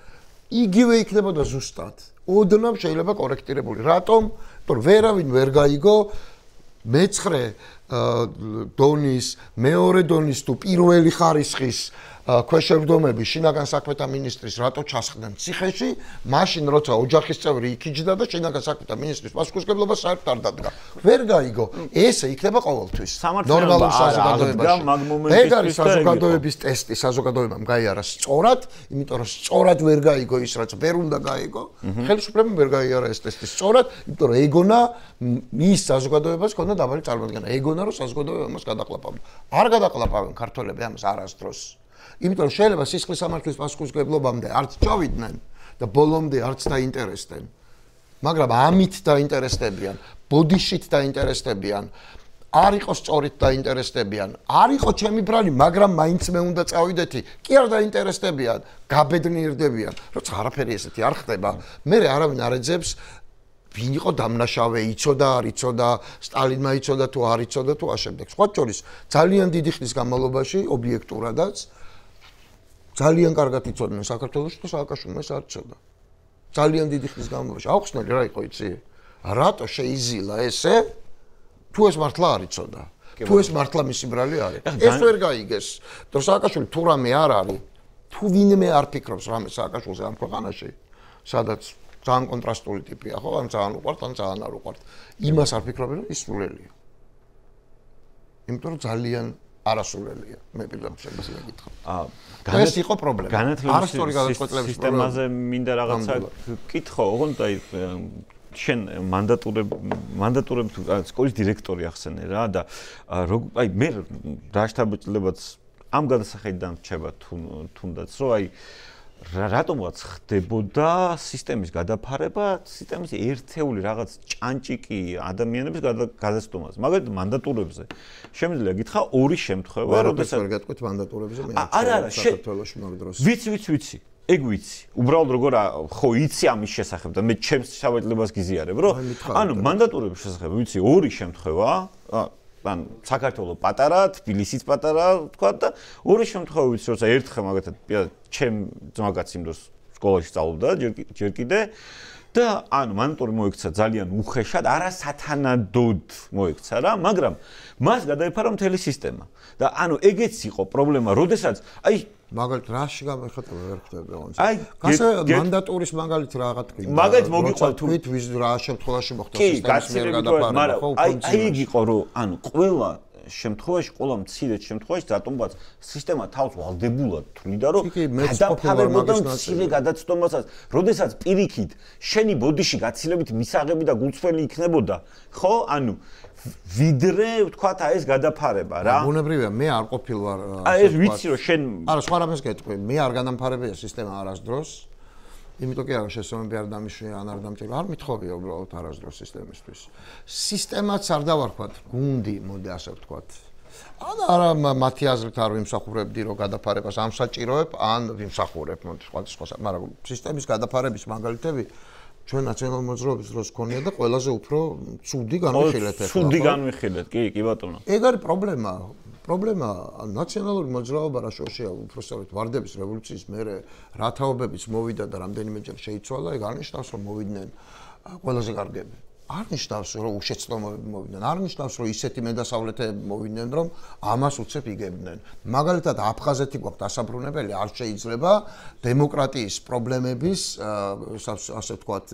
იგივე იქნებოდა ზუსტად. ოდნავ შეიძლება კორექტირებული. რატომ? იმიტომ რომ ვერავინ ვერ გაიგო მეცხრე დონის, მეორე დონის თუ პირველი ხარისხის ქვეშევრდომები შინაგან საქმეთა მინისტრის რატო ჩასხდნენ ციხეში, მაშინ როცა ოჯახის წევრი იქიჯდა და შინაგან საქმეთა მინისტრის პასუხისმგებლობა საერთოდ არ დადგა. ვერ გაიგო. ესე იქნება ყოველთვის. ნორმალურ საზოგადოებაში. ეგ არის საზოგადოების ტესტი, საზოგადოებამ გაიარა სწორად, იმიტომ რომ სწორად ვერ გაიგო ის, რაც ვერ უნდა გაიგო. ხელისუფლებამ ვერ გაიარა ეს ტესტი სწორად, იმიტომ რომ ეგონა მის საზოგადოებას ქონდა დაბალი წარმოდგენა. ეგონა რომ საზოგადოება მას გადაყლაპავდა. არ გადაყლაპავენ ქართველები ამას არასდროს. იმიტომ რომ შეიძლება სისხლის სამართლის პასუხისმგებლობამდე არც ჩავიდნენ და ბოლომდე არც დაინტერესდნენ. მაგრამ ამით დაინტერესდებიან, ბოდიშით დაინტერესდებიან, არ იყო სწორით დაინტერესდებიან, არ იყო ჩემი ბრალი, მაგრამ მაინც მე უნდა წავიდეთი, კი არ დაინტერესდებიან, გაბედნიერდებიან. როცა არაფერი ესეთი არ ხდება, მე არავინ არ ეძებს ვინ იყო დამნაშავე, იცოდა, არ იცოდა, სტალინმა იცოდა თუ არ იცოდა თუ ამავდროულად. სხვა შორის ძალიან დიდი ხნის განმავლობაში ობიექტურადაც ძალიან კარგად იცოდნენ საქართველოში და სააკაშვილმა ეს არ იცოდა. ძალიან დიდი ხნის განმავლობაში. აუხსნელი რა იყო იცი? რატო შეიზილა ესე? თუ ეს მართლა არ იცოდა. თუ ეს მართლა მისი ბრალი არის. ეს ვერ გაიგეს. რომ სააკაშვილი თუ რამე არ არის, თუ ვინმე არ ფიქრობს რამე სააკაშვილზე ამ ქვეყანაში, სადაც ძალიან კონტრასტული ტიპია, ხო? ან ძალიან უყვართ, ან ძალიან არ უყვართ. იმას არ ფიქრობენ, რომ ის სულელია. იმიტომ რომ ძალიან არასულელია. მე პირდაპირ შეიძლება გითხრა. ეს იყო პრობლემა. არასწორი გადაწყვეტილების სისტემაზე მინდა რაღაცა კითხო, ოღონდ აი შენ მანდატურები თუ სკოლის დირექტორი ახსენე რა და აი მე რა შთაბეჭდილებაც ამ გადასახედიდან რჩება თუნდაც რომ აი რატომღაც ხდებოდა სისტემის გადაფარება, სისტემის ერთეული რაღაც ჭანჭიკი ადამიანების გადაცდომაზე. მაგალითად მანდატურებზე შემიძლია გითხრა ორი შემთხვევა, როდესაც ვერ გეტყვით მანდატურებზე მე არ საქართველოში მაგ დროს. ვიცი. ეგ ვიცი. უბრალოდ როგორ ხო იცი ამის შესახებ და მე ჩემს შავედლებას გიზიარებ, რომ ანუ მანდატურების შესახებ ვიცი ორი შემთხვევა, ან საქართველოს პატარა, თბილისიც პატარა, თქვა და ორი შემთხვევა ვიცი, როცა ერთხელ მაგათად ჩემ ძმაკაც იმ დროს სკოლაში სწავლობდა ჯერ კიდე და ანუ მანდატური მოიქცა ძალიან უხეშად, არასათანადოდ მოიქცა რა, მაგრამ მას გადაიფარა მთელი სისტემა. და ანუ ეგეც იყო პრობლემა, როდესაც აი მაგალითად რაში გამეხატება ვერ ხდება ოღონდ. გასა მანდატურის მაგალითად რაღაც თქვი. მაგალითად მოგიყვანთ თუ ვის რა შემთხვევაში მოხდა სისტემის მიერ გადაფარება, ხო? აი ეგ იყო რომ ანუ ყველა შემთხვევაში, ყველა მცირედ შემთხვევაში რატომღაც სისტემა თავს ვალდებულად თვლიდა რომ გადაფარებოდა მცირე გადაცდომასაც, როდესაც პირიქით შენი ბოდიში გაცილებით მისაღები და გულწრფელი იქნებოდა, ხო? ანუ ვიდრე ვთქვათ აი ეს გადაფარება რა. ბუნებრივია, მე არ ყოფილ ვარ. აი ეს ვიცი რომ შენ არა, სხვა რამეს გეტყვი, მე არ განამფარებია სისტემა არასდროს. იმიტომ კი არა შესაძლებელი არ დამიშვია ან არ დამჭირდა. არ მithოვია უბრალოდ არასდროს სისტემისთვის. სისტემაც არ დავარქვათ, გუნდი, მოდი ასე ვთქვათ. ან არა მათი აზრით არ ვიმსახურებდი რომ გადაფარებას ამ საჭიროებ, ან ვიმსახურებ, მოდი სხვა, მაგრამ სისტემის გადაფარების მაგალითები ჩვენ ნაციონალურ მოძრაობის დროს ქონია და ყველაზე უფრო ცუდი განვიხილეთ ახლა. ცუდი განვიხილეთ, კი ბატონო. ეგ არის პრობლემა. პრობლემა ნაციონალური მოძრაობა რა შორშია უბრალოდ ვარდების რევოლუციის მერე რა თაობებიც მოვიდა და რამდენიმეჯერ შეიცვალა, ეგ არნიშნავს რომ მოვიდნენ ყველაზე კარგები. არ ნიშნავს რომ უშეცდომობები მოვიდნენ, არ ნიშნავს რომ ისეთი მედასავლეთები მოვიდნენ რომ ამას უცებ იგებდნენ. მაგალითად აფხაზეთი გვაქვს დასაბრუნებელი, არ შეიძლება დემოკრატიის პრობლემების ასე ვთქვათ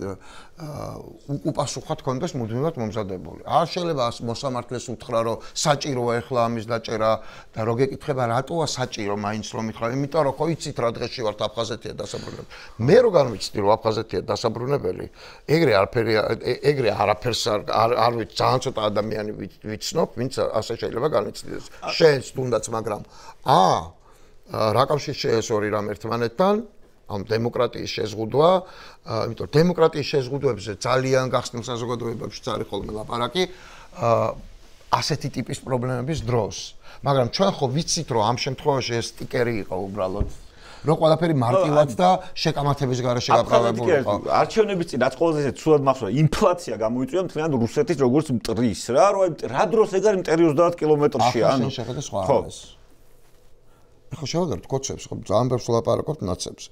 უკუპასუხად კონდეს მუდმივად მომზადებული. არ შეიძლება მოსამართლეს უთხრა რომ საჭიროა ახლა ამის დაჭერა და რო გეკითხება რატოა საჭირო მაინც რომ ითხრა, იმიტომ რომ ხო იცით რა დღეში ვართ აფხაზეთია დასაბრუნებელი. მე რო განვიცდი რომ აფხაზეთია დასაბრუნებელი, ეგრე არაფერს არ ვიცი, ძალიან ცოტა ადამიანი ვიცნობ, ვინც ასე შეიძლება განიცდიდეს. შენს თუნდაც, მაგრამ რა კავშირი შეეს ორი რამ ერთმანეთთან? ამ დემოკრატიის შეზღუდვა, იმიტომ დემოკრატიის შეზღუდვებზე ძალიან გახსნილ საზოგადოებებში არის ხოლმე ლაპარაკი ასეთი ტიპის პრობლემების დროს. მაგრამ ჩვენ ხო ვიცით, რომ ამ შემთხვევაში ეს სტიკერი იყო უბრალოდ რო ყველაფერი მარტივად და შეკამათების გარეშე გაправებული იყო. არჩევნების წინ რაც ყველაზე ისე ცუდად მახსოვს, ინფლაცია გამოიწვია მთლიანად რუსეთის როგორც მტრის რა, რომ რა დროს ეგ არის მტერი 30 კილომეტრში, ანუ შეხედე სხვა ამას. ხო შევადართ კოცებს, ხო ძალიან ბევრს ვლაპარაკობთ ნაცებზე.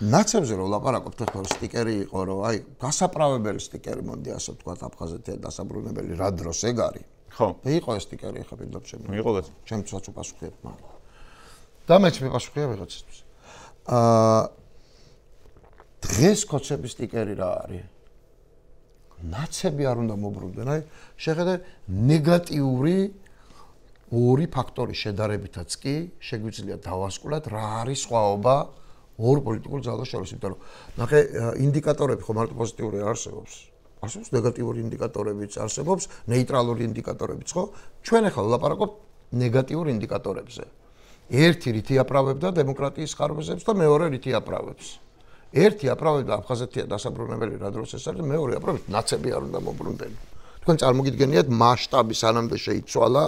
ნაცებზე რო ვლაპარაკობთ, ხო სტიკერი იყო, რომ აი გასაправებელი სტიკერი, მოდი ასე ვთქვათ, აფხაზეთია დასაბრუნებელი, რა დროს ეგ არის. ხო. იყო ეს სტიკერი ხა პირდაპირ შემო. იყო და ჩემცაც უპასუხებ მაგრამ. და მეც მიპასუხია ვიღაცისთვის. დღეს კოცების სტიკერი რა არის? ნაცები არ უნდა მოbrunდნენ. აი, შეხედე ნეგატიური ორი ფაქტორი შედარებითაც კი შეგვიძლია დავასკვლათ რა არის სხვაობა ორ პოლიტიკურ ძალას შორის, იმიტომ რომ ნახე ინდიკატორები ხო მარტო პოზიტიური არ არსებობს. არსებობს ნეგატიური ინდიკატორებიც, არსებობს ნეიტრალური ინდიკატორებიც, ხო? ჩვენ ახლა ვლაპარაკობთ ნეგატიურ ინდიკატორებზე. ერთი რითი აპრავებდა დემოკრატიის ხარბეზებს და მეორე რითი აპრავებს. ერთი აპრავებდა აფხაზეთია დასაბრუნებელი რა დროს ეს არის, მეორე აპრავებს ნაცები არ უნდა მოbrunდნენ. თქვენ წარმოგიდგენიათ მასშტაბი სანამდე შეიცვალა,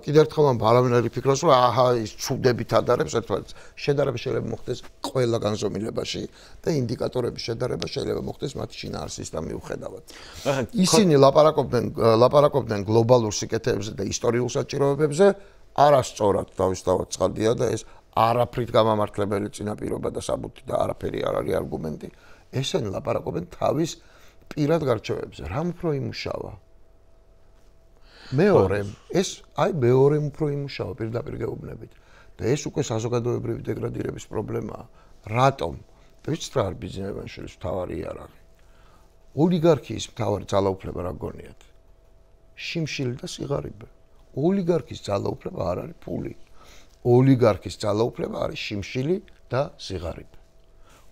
კიდევ ერთხელ არავინ არ იფიქროს, რომ აჰა ის ცუდებით ადარებს ერთმანეთს. შედარება შეიძლება მოხდეს ყველა განზომილებაში და ინდიკატორების შედარება შეიძლება მოხდეს მათი შინაარსის და მიუხედავად. ისინი ლაპარაკობდნენ გლობალურ სიკეთეებზე და ისტორიულ საჭიროებებზე, არასწორად დავისთავად ცხადია და ეს არაფრით გამამართლებელი წინაპირობა და საბუთი და არაფერი არ არის არგუმენტი. ესენი ლაპარაკობენ თავის პირად გარჩევებზე. რამ უფრო იმუშავა? მეორემ, ეს აი მეორემ უფრო იმუშავა პირდაპირ გეუბნებით. და ეს უკვე საზოგადოებრივი დეგრადირების პრობლემაა. რატომ? ვიცით რა არის ბიზნესმენშვილის მთავარი იარაღი? ოლიგარქიის მთავარი ძალაუფლება რა გონიათ? შიმშილი და სიღარიბე. ოლიგარქის ძალაუფლება არ არის ფული. ოლიგარქის ძალაუფლება არის შიმშილი და სიღარიბე.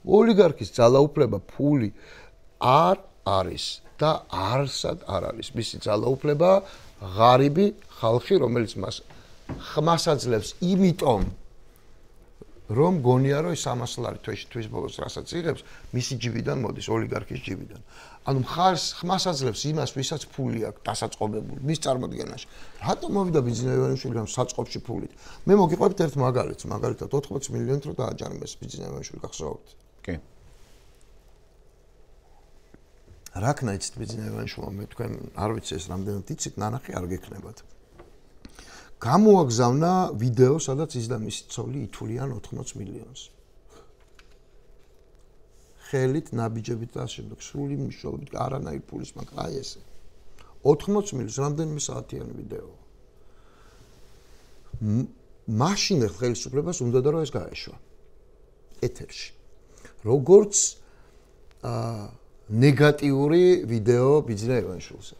ოლიგარქის ძალაუფლება ფული არ არის და არსად არ არის. მისი ძალაუფლება ღარიბი ხალხი, რომელიც მას ხმას აძლევს, იმიტომ რომ გონია რომ ის 300 ლარი თვის ბოლოს რასაც იღებს, მისი ჯიბიდან მოდის ოლიგარქის ჯიბიდან. ანუ ხმას აძლევს იმას, ვისაც ფული აქვს დასაწყობებული მის წარმოდგენაში. რატომ მოვიდა ბიძინა ივანიშვილი ამ საწყობში ფულით? მე მოგიყვებით ერთ მაგალითს, მაგალითად 80 მილიონით რო დააჯარიმეს ბიძინა ივანიშვილი გახსოვთ? კი. რაკნა იცით ბიძინა ივანიშვილმა, მე თქვენ არ ვიცი ეს რამდენად იცით, ნანახი არ გექნებათ. გამოაგზავნა ვიდეო, სადაც ის და მისი ცოლი ითვლიან 80 მილიონს. ხელით, ნაბიჯებით და შემდეგ სრული მნიშვნელობით არანაირ ფულის მაგრამ აი ესე. 80 მილიონს რამდენიმე საათიანი ვიდეო. მაშინ ხელისუფლებას უნდა და რომ ეს გაეშვა. ეთერში. როგორც ნეგატიური ვიდეო ბიძინა ივანიშვილზე.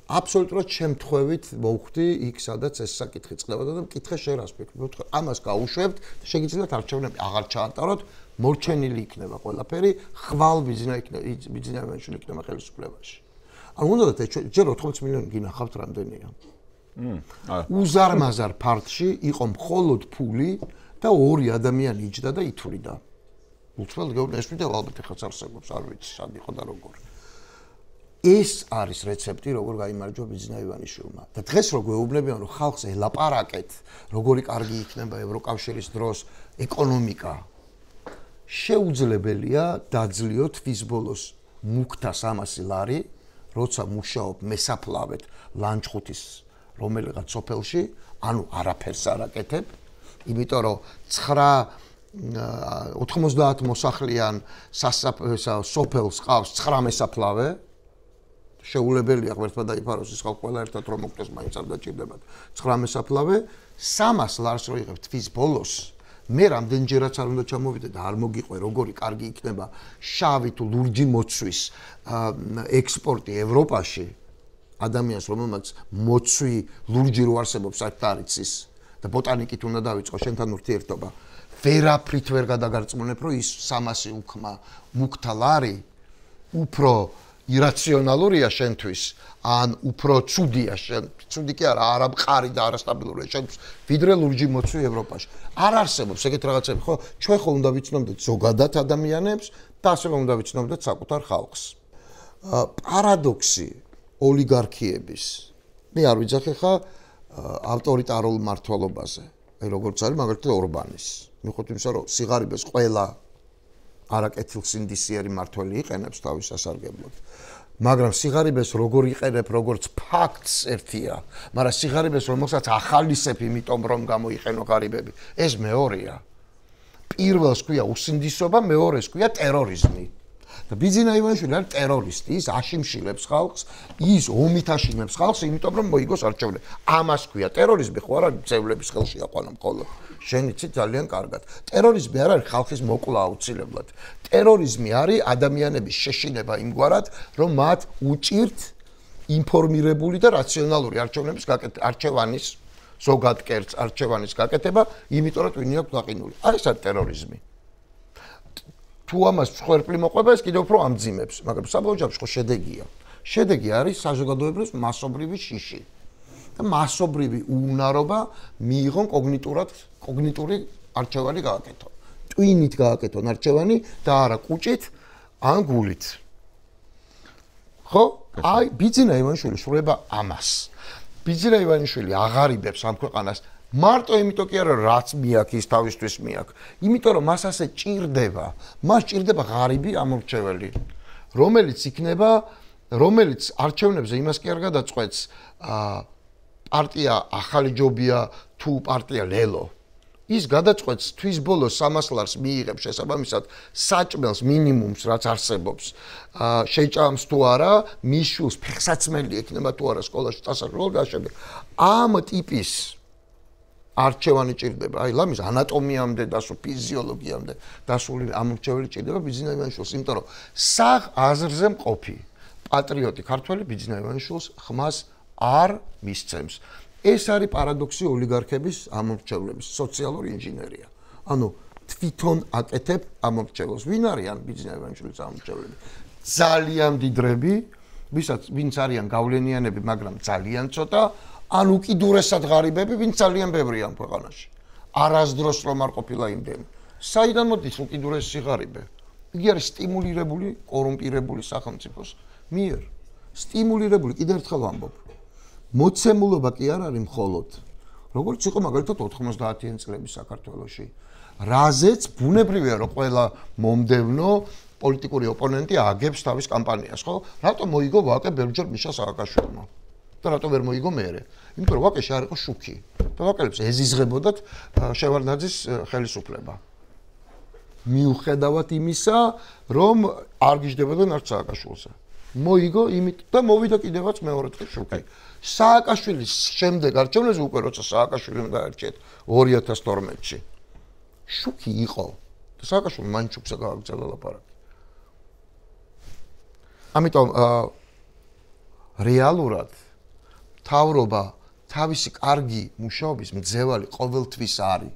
აბსოლუტურად შემთხვევით მოვხვდი იქ, სადაც ეს საკითხი წყდებოდა და მკითხე შენ რას ფიქრობ? ვთქვი, ამას გაუშვებთ, შეგიძლიათ არჩევნები აღარ ჩაატაროთ, მორჩენილი იქნება ყველაფერი, ხვალ ბიძინა ივანიშვილი იქნება ხელისუფლებაში. ანუ უნდათ ჯერ 80 მილიონი გინახავთ რამდენია? უზარმაზარ ფარტში იყო მხოლოდ ფული და ორი ადამიანი იჯდა და ითვლიდა. უცბად გეუბნე ეს ვიდეო ალბათ ეხაც არსებობს, არ ვიცი სად იყო და როგორ. ეს არის რეცეპტი, როგორ გაიმარჯვა ბიძინა ივანიშვილმა. და დღეს რო გვეუბნებიან, რომ ხალხს ელაპარაკეთ, როგორი კარგი იქნება ევროკავშირის დროს ეკონომიკა, შეუძლებელია დაძლიოთ თვის ბოლოს მუქთა 300 ლარი, როცა მუშაობ მესაფლავეთ ლანჩხუთის რომელიღაც სოფელში, ანუ არაფერს არ აკეთებ, იმიტომ რომ 90 მოსახლიან სოფელს ყავს 9 მესაფლავე, შეუძლებელია ღმერთმა დაიფაროს ის ხალხი ყველა ერთად რომ მოკდეს მაინც არ დაჭირდებათ 9 მესაფლავე 300 ლარს რო იღებ თვის ბოლოს მე რამდენჯერაც არ უნდა ჩამოვიდე და არ მოგიყვე როგორი კარგი იქნება შავი თუ ლურჯი მოცვის ექსპორტი ევროპაში ადამიანს რომელმაც მოცვი ლურჯი რო არსებობს არ არის და ბოტანიკით უნდა დავიწყო შენთან ურთიერთობა ვერაფრით ვერ გადაგარწმუნებ რომ ის 300 უქმა მუქთა ლარი უფრო ირაციონალურია შენთვის ან უფრო ცუდია ცუდი კი არა არამყარი და არასტაბილურია შენთვის ვიდრე ლურჯი მოცვი ევროპაში არ არსებობს ეგეთ რაღაცები ხო ჩვენ ხო უნდა ვიცნობდეთ ზოგადად ადამიანებს და ასე რომ უნდა ვიცნობდეთ საკუთარ ხალხს პარადოქსი ოლიგარქიების მე არ ვიძახე ხა ავტორიტარულ მმართველობაზე როგორც არის მაგალითად ორბანის მიხოთ იმისა რომ სიღარიბეს ყველა არაკეთილსინდისიერი მართველი იყენებს თავის სასარგებლოდ. მაგრამ სიღარიბეს როგორ იყენებ, როგორც ფაქტს ერთია, მაგრამ სიღარიბეს რომელსაც ახალისებ, იმიტომ რომ გამოიყენო ღარიბები, ეს მეორეა. პირველს ქვია უსინდისობა, მეორეს ქვია ტერორიზმი. და ბიძინა ივანიშვილი არის ტერორისტი, ის აშიმშილებს ხალხს, ის ომით აშიმებს ხალხს, იმიტომ რომ მოიგოს არჩევნები. ამას ქვია ტერორიზმი, ხო არა ძევლების ხელში აყვანა მხოლოდ. შენ იცი ძალიან კარგად. ტერორიზმი არ არის ხალხის მოკლა აუცილებლად. ტერორიზმი არის ადამიანების შეშინება იმგვარად, რომ მათ უჭირთ ინფორმირებული და რაციონალური არჩევანის ზოგად კერძ არჩევანის გაკეთება, იმიტომ რომ ვინი აქვს გაყინული. ეს არის ტერორიზმი. თუ ამას მსხვერპლი მოყვება, ეს კიდევ უფრო ამძიმებს, მაგრამ საბოლოო ჯამში ხო შედეგია. შედეგი არის საზოგადოებრივ მასობრივი შიში. და მასობრივი უნარობა მიიღონ კოგნიტური არჩევანი გააკეთონ. ტვინით გააკეთონ არჩევანი და არა კუჭით ან გულით. ხო? აი, ბიძინა ივანიშვილი შრება ამას. ბიძინა ივანიშვილი აღარიბებს ამ ქვეყანას მარტო იმიტომ კი არა რაც მიაქვს ის თავისთვის მიაქვს. იმიტომ რომ მას ასე ჭირდება, მას ჭირდება ღარიბი ამორჩეველი, რომელიც არჩევნებზე იმას კი არ გადაწყვეტს, პარტია ახალი ჯობია თუ პარტია ლელო. ის გადაწყვეტს თვის ბოლოს 300 ლარს მიიღებს შესაბამისად საჭმელს მინიმუმს რაც არსებობს. შეჭამს თუ არა, მის შულს ფეხსაცმელი ექნება თუ არა სკოლაში წასასვლელ გასაგებ. ამ ტიპის არჩევანი ჭირდება. აი, ლამის ანატომიამდე და ფიზიოლოგიამდე დასული ამორჩეველი ჭირდება ბიძინა ივანიშვილს, იმიტომ რომ საღ აზრზე მყოფი პატრიოტი ქართველი ბიძინა ივანიშვილს ხმას არ მისცემს. ეს არის პარადოქსი ოლიგარქების ამორჩევლების, სოციალური ინჟინერია. ანუ თვითონ აკეთებ ამორჩევლებს. ვინ არიან ბიძინა ივანიშვილის ამორჩევლები? ძალიან დიდრები, ვინც არიან გავლენიანები, მაგრამ ძალიან ცოტა, ან უკიდურესად ღარიბები, ვინც ძალიან ბევრია ამ ქვეყანაში. არასდროს რომ არ ყოფილა იმდენი. საიდან მოდის უკიდურესი ღარიბე? იგი არის სტიმულირებული, კორუმპირებული სახელმწიფოს მიერ. სტიმულირებული, კიდევ ერთხელ ვამბობ. მოცემულობა კი არ არის მხოლოდ, როგორც იყო მაგალითად 90-იან წლების საქართველოში. რაზეც ბუნებრივია, რომ ყველა მომდევნო პოლიტიკური ოპონენტი აგებს თავის კამპანიას, ხო? რატომ მოიგო ვაკე ბერჯერ მიშა სააკაშვილმა? და რატომ ვერ მოიგო მერე? იმიტომ რომ ვაკეში არ იყო შუქი. და ვაკელებს ეზიზღებოდათ შევარდნაძის ხელისუფლება. მიუხედავად იმისა, რომ არ გიждდებოდნენ არც სააკაშვილზე. მოიგო იმით და მოვიდა კიდევაც მეორე დღე შუქი. სააკაშვილის შემდეგ არჩევნებზე უკვე როცა სააკაშვილიმ დაერჩეთ 2012-ში. შუქი იყო და სააკაშვილი მან შუქსა გააგზავნა ლაპარაკი. ამიტომ რეალურად თავრობა თავისი კარგი მუშაობის მძევალი ყოველთვის არის.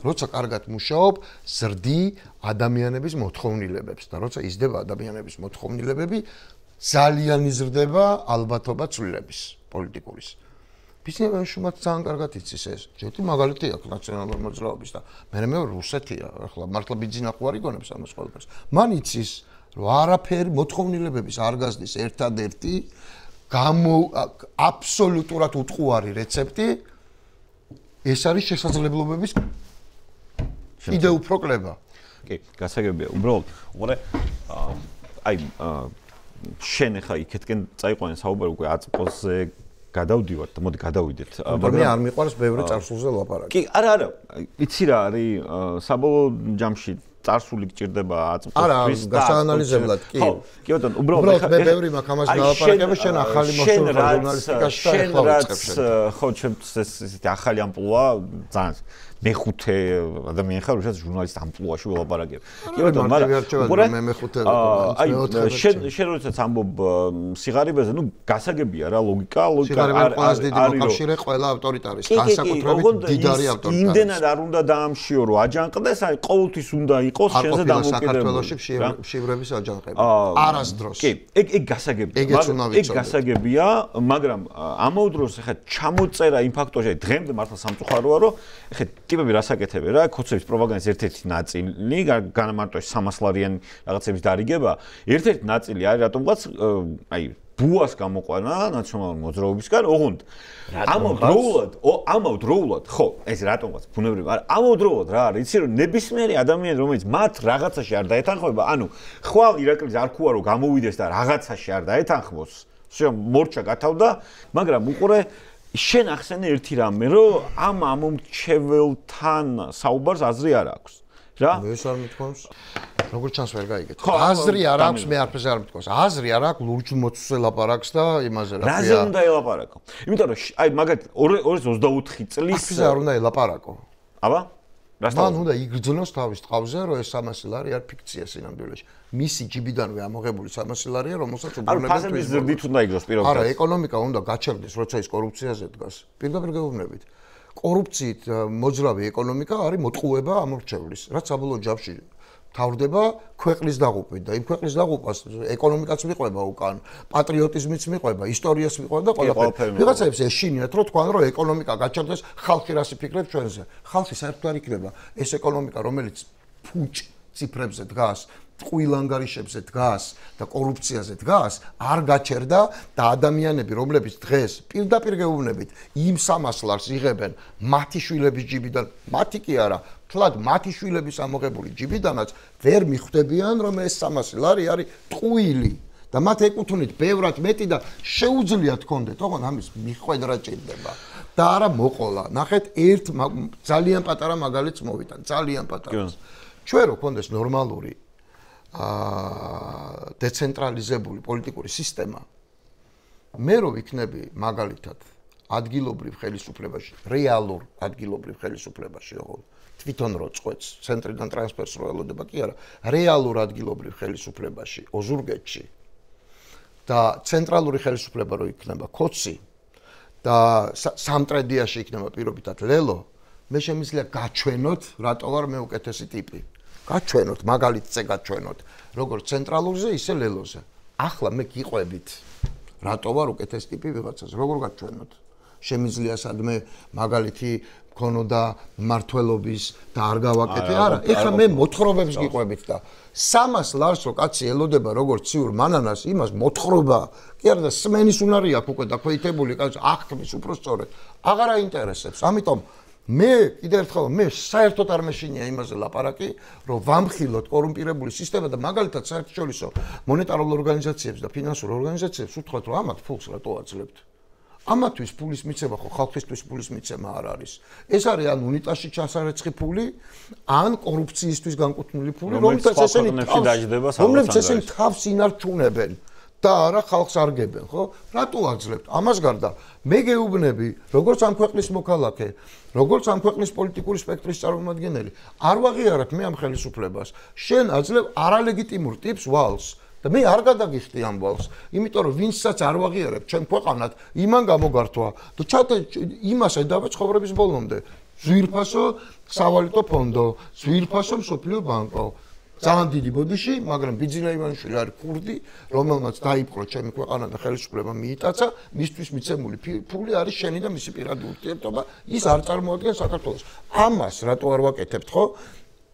როცა კარგად მუშაობ, ზრდი ადამიანების მოთხოვნილებებს და როცა იზრდება ადამიანების მოთხოვნილებები, ძალიან იზრდება ალბათობა ცვლილების პოლიტიკურის. ბიზნესმა შუმაც ძალიან კარგად იცის ეს. ჯერ მაგალითი აქვს ნაციონალური მოძრაობის და მე რუსეთია, ახლა მართლა ბიზნესმა ხო არ იგონებს ამას ყველაფერს. მან იცის, რომ არაფერი მოთხოვნილებების არ გაზდის ერთადერთი აბსოლუტურად უტყუარი რეცეპტი ეს არის შესაძლებლობების კიდევ უფრო კლება. კი, გასაგებია. უბრალოდ, უყურე აი შენ ხა იქეთკენ წაიყვანე საუბარი უკვე აწპოზე გადავდივართ და მოდი გადავიდეთ. მაგრამ არ მიყვარს ბევრი წარსულზე ლაპარაკი. კი, არა, იცი რა არის საბოლოო ჯამში წარსული გჭირდება აწმყოს თვის და გასაანალიზებლად კი. კი ბატონო, უბრალოდ მე ბევრი მაქვს ამას ნალაპარაკები, შენ ახალი მოსწავლე ჟურნალისტიკაში და ახლა ვიწყებ შენ. ხო, ჩემს ესეთი ახალი ამპლუა ძალიან მეხუთე ადამიანი ხარ, ვისაც ჟურნალისტ ამპლუაში ველაპარაკებ. კი ბატონო, მაგრამ მე მეხუთე აი შენ როდესაც ამბობ სიღარიბეზე, ნუ გასაგებია რა ლოგიკა არის დიდი მოკავშირე ყველა ავტორიტარის, განსაკუთრებით დიდარი ავტორიტარი. იმდენად არ უნდა დაამშიორო აჯანყდეს, აი ყოველთვის უნდა იყოს შენზე დამოკიდებული. საქართველოში შივრების აჯანყება. არასდროს. კი, ეგ გასაგებია. ეგ გასაგებია, მაგრამ ამავე დროს ხა ჩამოწერა იმ ფაქტორში, დღემდე მართლა სამწუხაროა, რომ ხა ტიპები რასაკეთებენ რა, ქოცების პროპაგანდის ერთ-ერთი ნაწილი, განამარტოს 300 ლარიანი რაღაცების დარიგება, ერთ-ერთი ნაწილი არის რატომღაც აი ბუას გამოყვანა ნაციონალური მოძრაობისგან, ოღონდ ამავდროულად, ხო, ეს რატომღაც ბუნებრივი, არა, ამავდროულად რა არის, იცი რომ ნებისმიერი ადამიანი, რომელიც მათ რაღაცაში არ დაეთანხმება, ანუ ხვალ ირაკლის არ ქუა რომ გამოვიდეს და რაღაცაში არ დაეთანხმოს, მორჩა გათავდა, მაგრამ უყურე შენ ახსენე ერთი რამე, რომ ამ ამომრჩეველთან საუბარს აზრი არ აქვს. რა? მე ეს არ მithქვამს. როგორც ჩანს ვერ გაიგეთ. აზრი არ აქვს, მე არაფერს არ მითქოს. აზრი არ აქვს, ლურჯ-მოცვს ელაპარაკს და იმაზე რა ქვია. რაზე უნდა ელაპარაკო? იმიტომ რომ აი მაგათ 2024 წლის აფიზე არ უნდა ელაპარაკო. აბა? მან უნდა იგრძნოს თავის ტყავზე, რომ ეს 300 ლარი არ ფიქცია სინამდვილეში. მისი ჯიბიდანვე ამოღებული 300 ლარია, რომელსაც უბრუნებენ თვითონ. ფასების ზრდით უნდა იგრძნოს პირობითად. არა, ეკონომიკა უნდა გაჩერდეს, როცა ის კორუფციაზე დგას. პირდაპირ გეუბნებით. კორუფციით მოძრავი ეკონომიკა არის მოტყუება ამორჩევლის, რაც საბოლოო ჯამში თავდება ქვეყნის დაღუპვით და იმ ქვეყნის დაღუპვას ეკონომიკაც მიყვება უკან, პატრიოტიზმიც მიყვება, ისტორიას მიყვება და ყველაფერი. ვიღაცებს ეშინიათ, რომ თქვენ რომ ეკონომიკა გაჩერდეს, ხალხი რას იფიქრებს ჩვენზე. ხალხი საერთოდ არ იქნება ეს ეკონომიკა, რომელიც ფუჭ ციფრებზე დგას, ტყუილ ანგარიშებზე დგას და კორუფციაზე დგას, არ გაჩერდა და ადამიანები, რომლებიც დღეს პირდაპირ გეუბნებით, იმ 300 ლარს იღებენ მათი შვილების ჯიბიდან, მათი კი არა, თლად მათი შვილების ამოღებული ჯიბიდანაც ვერ მიხვდებიან, რომ ეს 300 ლარი არის ტყუილი და მათ ეკუთვნით ბევრად მეტი და შეუძლიათ გქონდეთ, ოღონდ ამის მიხვედრა ჭირდება. და არა მოყოლა. ნახეთ, ერთ ძალიან პატარა მაგალითს მოვიტან, ძალიან პატარა. ჩვენ რო გქონდეს ნორმალური დეცენტრალიზებული პოლიტიკური სისტემა მე რო ვიქნები მაგალითად ადგილობრივ ხელისუფლებაში, რეალურ ადგილობრივ ხელისუფლებაში, ოღონდ თვითონ რო წყვეტს ცენტრიდან ტრანსფერს რო ელოდება კი არა, რეალურ ადგილობრივ ხელისუფლებაში, ოზურგეთში და ცენტრალური ხელისუფლება რო იქნება ქოცი და სამტრედიაში იქნება პირობითად ლელო, მე შემიძლია გაჩვენოთ, რატო ვარ მე უკეთესი ტიპი. გაჩვენოთ, მაგალითზე გაჩვენოთ, როგორც ცენტრალურზე, ისე ლელოზე. ახლა მე გიყვებით, რატო ვარ უკეთესი ტიპი ვიღაცას, როგორ გაჩვენოთ? შემიძლია სადმე მაგალითი მქონოდა მმართველობის და არ გავაკეთე, არა, ეხლა მე მოთხრობებს გიყვებით და 300 ლარს რო კაცი ელოდება როგორც ციურ მანანას, იმას მოთხრობა, კი არა და სმენის უნარი აქვს უკვე დაქვეითებული, კაცი აღქმის უпростоრე, აღარ აინტერესებს. ამიტომ მე კიდევ ერთხელ მე საერთოდ არ მეშინია იმაზე ლაპარაკი, რომ ვამხილოთ კორუმპირებული სისტემა და მაგალითად საერთაშორისო მონეტარულ ორგანიზაციებს და ფინანსურ ორგანიზაციებს უთხრათ, რომ ამათ ფულს რატო აძლევთ? ამათვის ფულის მიცემა ხო ხალხისთვის ფულის მიცემა არ არის. ეს არის ან უნიტაში ჩასარეცხი ფული, ან კორუფციისთვის განკუთვნილი ფული, რომლითაც ესენი თავს ინარჩუნებენ. და არა ხალხს არგებენ, ხო? რატო აძლევთ? ამას გარდა მე გეუბნები, როგორც ამ ქვეყნის მოქალაქე, როგორც ამ ქვეყნის პოლიტიკური სპექტრის წარმომადგენელი, არ ვაღიარებ მე ამ ხელისუფლებას. შენ აძლევ არალეგიტიმურ ტიპს ვალს და მე არ გადაგიხდი ამ ვალს, იმიტომ რომ ვინცაც არ ვაღიარებ ჩვენ ქვეყანად, იმან გამოგართვა და ჩათე იმას ედავე ცხოვრების ბოლომდე. ძვირფასო სავალუტო ფონდო, ძვირფასო მსოფლიო ბანკო. ძალიან დიდი ბოდიში, მაგრამ ბიძინა ივანიშვილი არის ქურდი, რომელმაც დაიპყრო ჩემი ქვეყანა და ხელისუფლება მიიტაცა, მისთვის მიცემული ფული არის შენი და მისი პირადი ურთიერთობა, ის არ წარმოადგენს საქართველოს. ამას რატო არ ვაკეთებთ, ხო?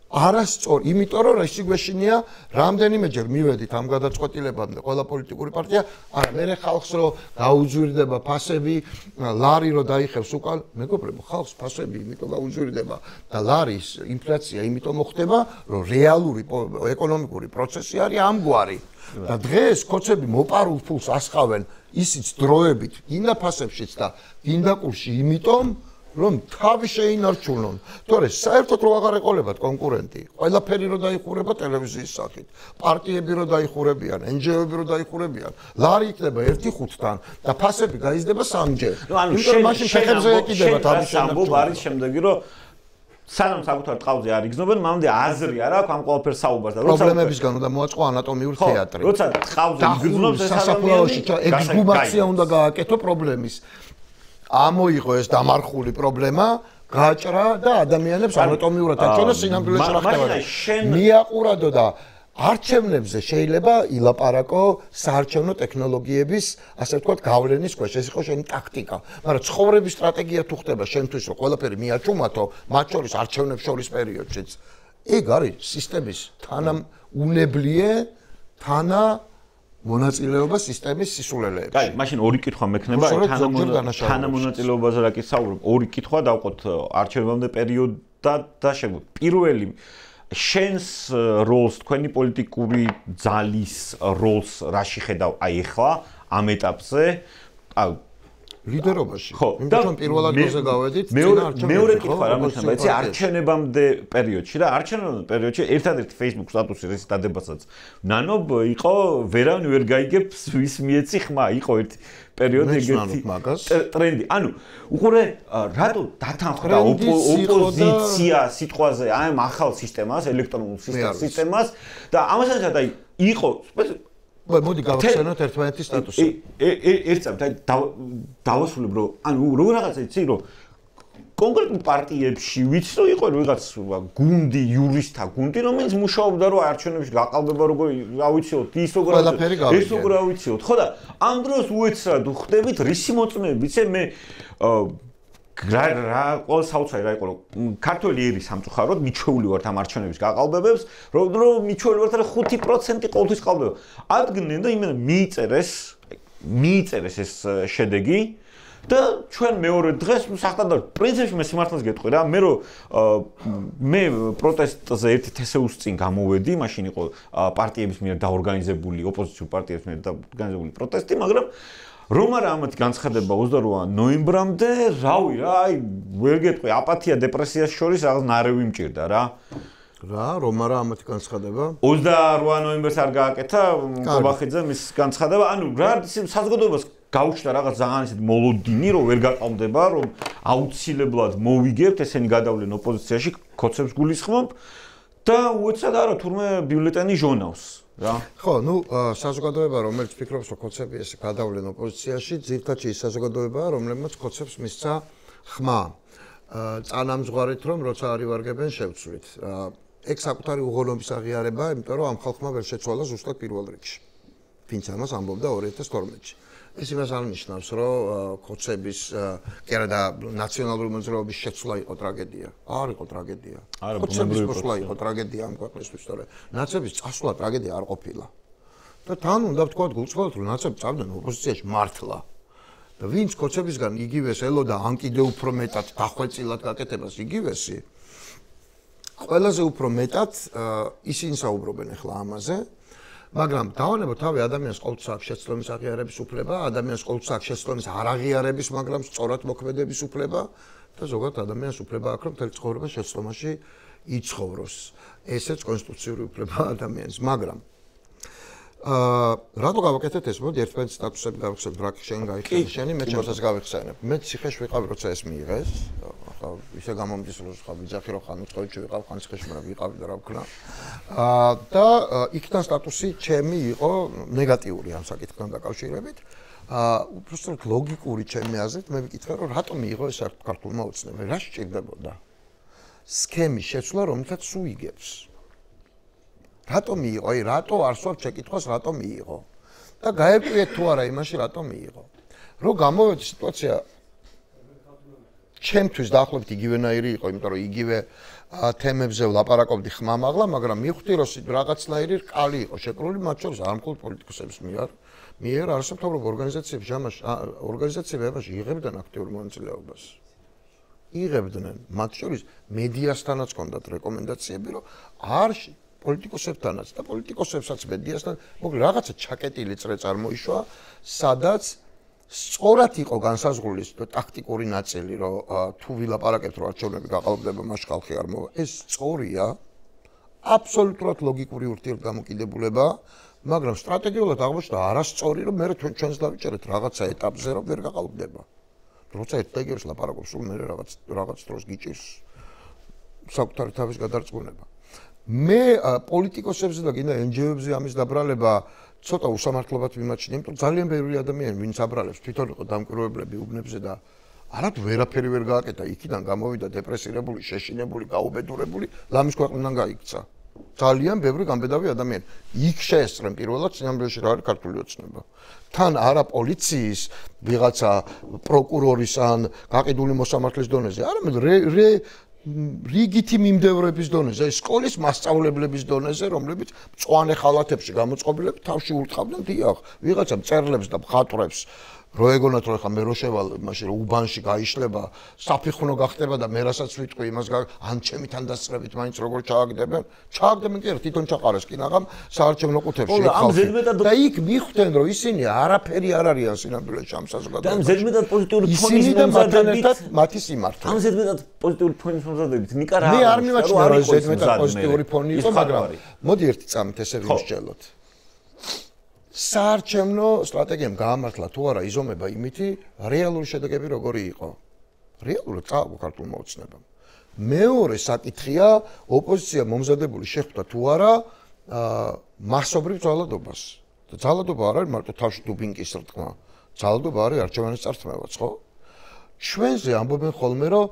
არასწორი, იმიტომ რომ ეს გვეშინია, რამდენიმეჯერ მივედით ამ გადაწყვეტილებამდე ყველა პოლიტიკური პარტია, არა, მე ხალხს რო გაუძვირდება ფასები, ლარი რო დაიხევს უკან, მეგობრებო, ხალხს ფასები იმიტომ გაუძვირდება და ლარის ინფლაცია იმიტომ მოხდება, რომ რეალური ეკონომიკური პროცესი არის ამგვარი. და დღეს კოცები მოპარულ ფულს ასხავენ ისიც დროებით, გინდა ფასებშიც და გინდა კურსში, იმიტომ რომ თავი შეინარჩუნონ. თორე საერთოდ რო აღარ ეყოლებათ კონკურენტი. ყველაფერი რო დაიხურება ტელევიზიის სახით. პარტიები რო დაიხურებიან, NGO-ები რო დაიხურებიან. ლარი იქნება 1/5-თან და ფასები გაიზრდება 3-ჯერ. იმიტომ რომ მაშინ შეხებზე ეკიდება თავის ამბობ არის შემდეგი რომ სანამ საკუთარ ტყავზე არ იგზნობენ, მანამდე აზრი არ აქვს ამ ყველაფერს საუბარს და პრობლემებისგან უნდა მოაწყო ანატომიური თეატრი. როცა ტყავზე იგზნობს ეს სასაფლაოში ექსგუმაცია უნდა გააკეთო პრობლემის. ამოიღო ეს დამარხული პრობლემა, გააჭრა და ადამიანებს ანატომიურად აჩვენა სინამდვილეში რა ხდება. მიაყურადო და არჩევნებზე შეიძლება ილაპარაკო საარჩევნო ტექნოლოგიების, ასე ვთქვათ, გავლენის ქვეშ. ეს იყო შენი ტაქტიკა. მაგრამ ცხოვრების სტრატეგია თუ ხდება შენთვის, რომ ყველაფერი მიაჩუმათო, მათ შორის არჩევნებს შორის პერიოდშიც. ეგ არის სისტემის თანაუნებლიე, მონაწილეობა სისტემის სისულელეებში. კაი, მაშინ ორი კითხვა მექნება, თანამონაწილეობაზე რა კითხავ, ორი კითხვა დავყოთ არჩევნებამდე პერიოდად და შეგვიძლია. პირველი შენს როლს, თქვენი პოლიტიკური ძალის როლს რაში ხედავ აი ახლა ამ ეტაპზე? ლიდერობაში. იმიტომ რომ პირველ ადგილზე გავედით, მეორე კითხვა რა მოხდება, იცი არჩევნებამდე პერიოდში და არჩევნებამდე პერიოდში ერთადერთი Facebook სტატუსი რის დადებასაც ნანობ იყო ვერავინ ვერ გაიგებს ვის მიეცი ხმა, იყო ერთი პერიოდი ეგეთი ტრენდი. ანუ უყურე რატო დათანხმდა ოპოზიცია სიტყვაზე აი ამ ახალ სისტემას, ელექტრონულ სისტემას და ამასაც აი იყო მოდი გავხსენოთ ერთმანეთის სტატუსი. ერთად დავასრულებ რომ ანუ როგორ რაღაცა იცი რომ კონკრეტულ პარტიებში ვიცი რომ იყო რაღაც გუნდი, იურისტთა გუნდი, რომელიც მუშაობდა რომ არჩევნებში გაყალბება როგორ ავიციოთ, ის როგორ ავიციოთ. ხო და ამ დროს უეცრად ვხდებით რისი მოწმეებით, მე რა ყოველ საოცარი რა იყო რომ ქართველი ერის სამწუხაროდ მიჩვეული ვართ ამ არჩევნების გაყალბებებს, რომ მიჩვეული ვართ რომ 5% ყოველთვის ყალბება. ადგენენ და იმენა მიიწერეს ეს შედეგი და ჩვენ მეორე დღეს საერთოდ პრინციპში მე სიმართლეს გეტყვი რა, მე პროტესტზე ერთი თესეულის წინ გამოვედი, მაშინ იყო პარტიების მიერ დაორგანიზებული, ოპოზიციურ პარტიების მიერ დაორგანიზებული პროტესტი, მაგრამ რომ არა ამათი განცხადება 28 ნოემბრამდე, რავი რა, აი ვერ გეტყვი, აპათია, დეპრესიას შორის რაღაც ნარევი მჭირდა რა. რომ არა ამათი განცხადება? 28 ნოემბერს არ გააკეთა კობახიძემ ის განცხადება, ანუ რა საზოგადოებას გაუჩნდა რაღაც ძალიან ისეთი მოლოდინი, რომ ვერ გაყავდება, რომ აუცილებლად მოვიგებთ, ესენი გადავლენ ოპოზიციაში, კოცებს გულისხმობ და უეცრად არა თურმე ბიულეტენი ჟონავს. ხო, საზოგადოება, რომელიც ფიქრობს, რომ კოცები ეს გადავლენ ოპოზიციაში, ძირითადად ის საზოგადოებაა, რომლებმაც კოცებს მისცა ხმა. წანამძღვარით, რომ როცა არივარგებენ შევცვლით. ეგ საკუთარი უღონობის აღიარება, იმიტომ რომ ამ ხალხმა ვერ შეცვალა ზუსტად პირველ რიგში. ვინც ამას ამბობდა 2012-ში. ეს იმას არნიშნავს, რომ კოცების კი არა და ნაციონალური მოძრაობის შეცვლა იყო ტრაგედია. არ იყო ტრაგედია. კოცების მოსვლა იყო ტრაგედია ამ ქვეყნისთვის, თორე ნაცების წასვლა ტრაგედია არ ყოფილა. და თან უნდა ვთქვათ გულწრფელად, რომ ნაცები წავდნენ ოპოზიციაში მართლა. და ვინც კოცებისგან იგივეს ელოდა ან კიდევ უფრო მეტად დახვეწილად გაკეთებას იგივესი, ყველაზე უფრო მეტად ისინი საუბრობენ ახლა ამაზე. მაგრამ დავანებო თავი ადამიანს ყოველთვის აქვს შეცდომის აღიარების უფლება, ადამიანს ყოველთვის აქვს შეცდომის არ აღიარების, მაგრამ სწორად მოქმედების უფლება და ზოგადად ადამიანს უფლება აქვს რომ მთელი ცხოვრება შეცდომაში იცხოვროს. ესეც კონსტიტუციური უფლებაა ადამიანის, მაგრამ რატო გავაკეთეთ ეს? მოდი ერთმანეთის სტატუსები გავიხსენებ, რა შენ გაიხსენე, შენი მე ჩემსაც გავიხსენებ. მე ციხეში ვიყავ, როცა ეს მიიღეს. ახლა ისე გამომდის რომ ხა ვიძახი რომ ხან უწყოეთში ვიყავ, ხან ციხეში მაგრამ ვიყავი და რა ვქნა. და იქთან სტატუსი ჩემი იყო ნეგატიური ამ საკითხთან დაკავშირებით. უბრალოდ ლოგიკური ჩემი აზრით მე ვიკითხე რომ რატომ მიიღო ეს ქართულმა ოცნებამ? რა სჭირდებოდა? სქემის შეცვლა, რომელსაც სულ იგებს. რატომ მიიღო? აი რატო არ სვავთ შეკითხვას რატომ მიიღო? და გაეკვიეთ თუ არა იმაში რატომ მიიღო? რომ გამოვედი სიტუაცია ჩემთვის დაახლოებით იგივენაირი იყო, იმიტომ რომ იგივე თემებზე ვლაპარაკობდი ხმამაღლა, მაგრამ მივხვდი რომ რაღაცნაირი რკალი იყო შეკრული მათ შორის არ მხოლოდ პოლიტიკოსების მიერ არასდროს მთავრობ ორგანიზაციებს ჟამაში ორგანიზაციები ამაში იღებდნენ აქტიურ მონაწილეობას. იღებდნენ მათ შორის მედიასთანაც ჰქონდათ რეკომენდაციები, რომ არ პოლიტიკოსებთანაც და პოლიტიკოსებსაც მედიასთან მოკლედ რაღაცა ჩაკეტილი წრე წარმოიშვა, სადაც სწორად იყო განსაზღვრული ტაქტიკური ნაწილი, რომ თუ ვილაპარაკებთ რომ არჩევნები გაყალბდება, მას ხალხი არ მოვა. ეს სწორია, აბსოლუტურად ლოგიკური ურთიერთგამოკიდებულება, მაგრამ სტრატეგიულად აღმოჩნდა არასწორი, რომ მე ჩვენს დავიჭერეთ რაღაცა ეტაპზე, რომ ვერ გაყალბდება. როცა ერთ ეგერს ლაპარაკობს, სულ მე რაღაც დროს გიჭირს საკუთარი თავის გადარწმუნება. მე პოლიტიკოსებზე და კიდე NGO-ებზე ამის დაბრალება ცოტა უსამართლობად ვიმაჩნია, იმიტომ რომ ძალიან ბევრი ადამიანი, ვინც აბრალებს, თვითონ იყო დამკვირვებლები უბნებზე და არათუ ვერაფერი ვერ გააკეთა, იქიდან გამოვიდა დეპრესირებული, შეშინებული, გაუბედურებული, ლამის ქვეყნიდან გაიქცა. ძალიან ბევრი გამბედავი ადამიანი. იქ შეესწრენ პირველად სინამდვილეში რა არის ქართული ოცნება. თან არა პოლიციის, ვიღაცა პროკურორის ან გაყიდული მოსამართლის დონეზე, არამედ რიგითი მიმდევრების დონეზე, სკოლის მასწავლებლების დონეზე, რომლებიც მწვანე ხალათებში გამოწყობილები თავში ურტყავდნენ, დიახ, ვიღაცა მწერლებს და მხატვრებს რო ეგონათ რომ ეხა მე რო შევალ მაშინ უბანში გაიშლება საფიხვნო გახდება და მე რასაც ვიტყვი იმას ან ჩემი თანდასწრებით მაინც როგორ ჩააგდებენ კი თვითონ ჩაყარეს კი ნაღამ საარჩევნო ყუთებში და იქ მიხვდნენ რომ ისინი არაფერი არ არიან სინამდვილეში ამ საზოგადოებაში და ზედმეტად პოზიტიური ფონის მომზადებით მათი სიმართლე ამ ზედმეტად პოზიტიური ფონის მომზადებით ნიკა რა მე არ მივაჩნია რომ ზედმეტად პოზიტიური ფონი იყო მაგრამ მოდი ერთი წამით ესე ვიმსჯელოთ საარჩევნო სტრატეგიამ გაამართლა თუ არა იზომება იმითი რეალური შედეგები როგორი იყო რეალურად წააგო ქართულმა ოცნებამ მეორე საკითხია ოპოზიცია მომზადებული შეხვდა თუ არა მასობრივ ძალადობას და ძალადობა არ არის მარტო თავში დუბინკის რტყმა ძალადობა არის არჩევანის წარსწმევაც ხო ჩვენზე ამბობენ ხოლმე რომ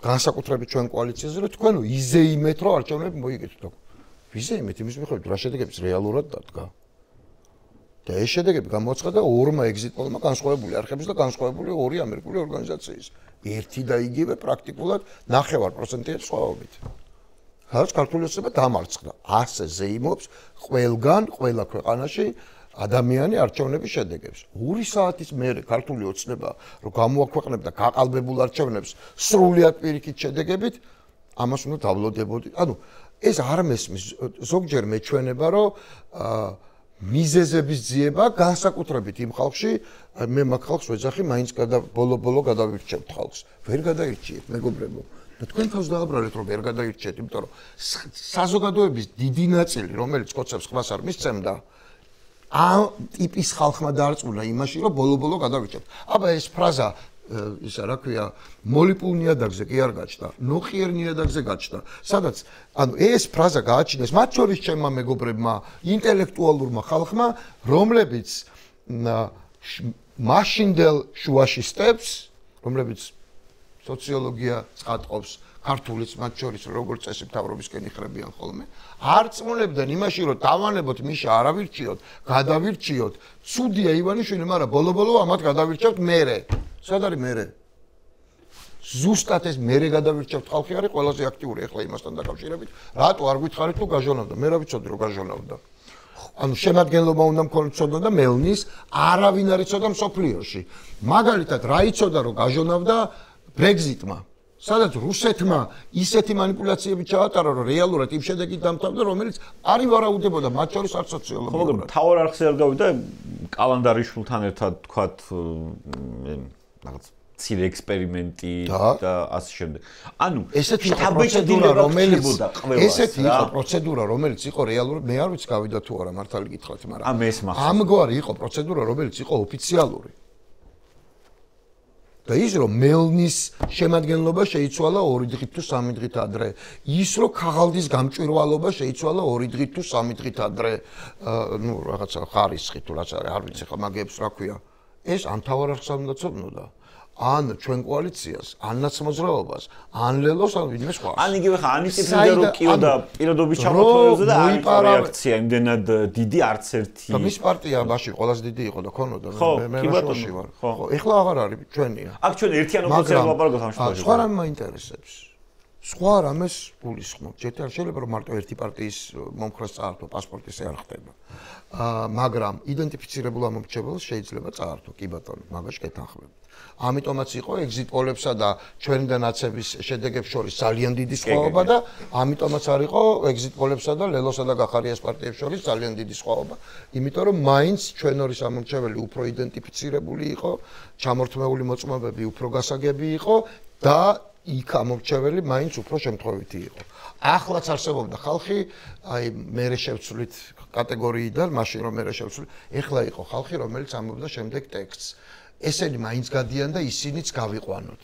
განსაკუთრებით ჩვენ კოალიციაზე რომ თქვენ იზეიმეთ რომ არჩევნები მოიგეთ ვიზეიმეთ იმის მიხედვით რა შედეგებიც რეალურად დადგა და ეს შედეგები გამოაცხადა ორმა ეგზიტ პოლმა განსხვავებული არხების და განსხვავებული ორი ამერიკული ორგანიზაციის. ერთი და იგივე პრაქტიკულად 9% სხვაობით. რაც ქართული ოცნება დამარცხდა. ასე ზეიმობს ყველა ქვეყანაში ადამიანი არჩევნების შედეგებს. 2 საათის მერე ქართული ოცნება რომ გამოაქვეყნებდა გაყალბებულ არჩევნებს სრულიად პირიქით შედეგებით, ამას უნდა დავლოდებოდი. ანუ ეს არ მესმის ზოგჯერ მეჩვენება რომ მიზეზების ძიება განსაკუთრებით იმ ხალხში მე მაგ ხალხს ვეძახი მაინც ბოლო გადავირჩევთ ხალხს ვერ გადაირჩიეთ მეგობრებო და თქვენ თავს დააბრალეთ რომ ვერ გადაირჩიეთ იმიტომ რომ საზოგადოების დიდი ნაწილი რომელიც კოცებს ხმას არ მისცემდა ამ ტიპის ხალხმა დაარწმუნა იმაში რომ ბოლო გადავირჩევთ აბა ეს ფრაზა ისა რა ქვია მოლიპულ ნიადაგზე კი არ გაჩნდა ნოყიერ ნიადაგზე გაჩნდა სადაც ანუ ეს ფრაზა გააჩინეს მათ შორის ჩემმა მეგობრებმა ინტელექტუალურმა ხალხმა რომლებიც მაშინდელ შუაში სტეპს რომლებიც სოციოლოგია წყატყობს ქართულიც მათ შორის როგორც წესი მთავრობისკენ იხრებიან ხოლმე არ წმოლებდნენ იმაში რომ დავანებოთ მიშა არავირჩიოთ გადავირჩიოთ ცუდია ივანიშვილი მაგრამ ბოლო ამათ გადავირჩევთ მერე სად არის მერე ზუსტად ეს მერე გადავირჩევთ ხალხი არის ყველაზე აქტიური ახლა იმასთან დაკავშირებით რატო არ გითხარით თუ გაჟონავდა მე რა ვიცოდი რომ გაჟონავდა ანუ შემადგენლობა უნდა მქონოდა და მელნის არავინ არ იცოდა მსოფლიოში მაგალითად რა იცოდა რომ გაჟონავდა ბრეგზიტმა სადაც რუსეთმა ისეთი манипуляციები ჩაატარა რომ რეალურად იმ შედეგით დამთავრდა რომელიც არ ვარაუდებოდა მათ შორის არც სოციოლოგია ხო მაგრამ თავარ არხზე არ გავიდა კალანდარიშვილთან ერთად თქვათ რაღაც ცირე ექსპერიმენტი და ასე შემდეგ. ანუ ესეთი პროცედურა რომელიც იყო რეალურად მე არ ვიცი გავიდა თუ არა მართალი გითხრათ მაგრამ ამგვარი იყო პროცედურა რომელიც იყო ოფიციალური. და ის რომ მელნის შემადგენლობა შეიცვალა 2 დღით თუ 3 დღით ადრე ის რომ ქაღალდის გამჭვირვალობა შეიცვალა 2 დღით თუ 3 დღით ადრე ნუ რაღაცა ხარისხი თუ რაც არის არ ვიცი ხა მაგებს რა ქვია ეს ან თავარახს უნდა ცოდნოდა ან ჩვენ კოალიციას ან ნაცმოძრაობას ან ლელოს ან ვინმე სხვა ან იგივე ხა ანიციფინდა რომ კიო და პირადობის ჩამოთვალებზე და არ იყო რეაქცია იმდენად დიდი არც ერთი და მის პარტია მაშინ ყველაზე დიდი იყო და ქონოდა მე მაშინ ვარ ხო ეხლა აღარ არის ჩვენია აქ ჩვენ ერთიან ოპოზიციას ვლაპარაკობთ ამ შემთხვევაში სხვა რამ მაინტერესებს სხვა რამეს გულისხმობ ჯერ არ შეიძლება რომ მარტო ერთი პარტიის მომხრეს წაართო პასპორტის არ ხდება მაგრამ იდენტიფიცირებულ ამორჩეველს შეიძლება წაართო კი ბატონო მაგაში გეთანხმებით ამიტომაც იყო ეგზიტ პოლებსა და ჩვენი და ნაცების შედეგებს შორის ძალიან დიდი სხვაობა და ამიტომაც არ იყო ეგზიტ პოლებსა და ლელოსა და გახარიას პარტიებს შორის ძალიან დიდი სხვაობა იმიტომ რომ მაინც ჩვენ ორი ამორჩეველი უფრო იდენტიფიცირებული იყო ჩამორთმეული მოწმობები უფრო გასაგები იყო და იქ ამორჩეველი მაინც უფრო შემთხვევითი იყო. ახლაც არსებობდა ხალხი, აი მერე შევცვლით კატეგორიიდან, მაშინ რომ მერე შევცვლით, ეხლა იყო ხალხი, რომელიც ამბობდა შემდეგ ტექსტს. ესენი მაინც გადიან და ისინიც გავიყვანოთ.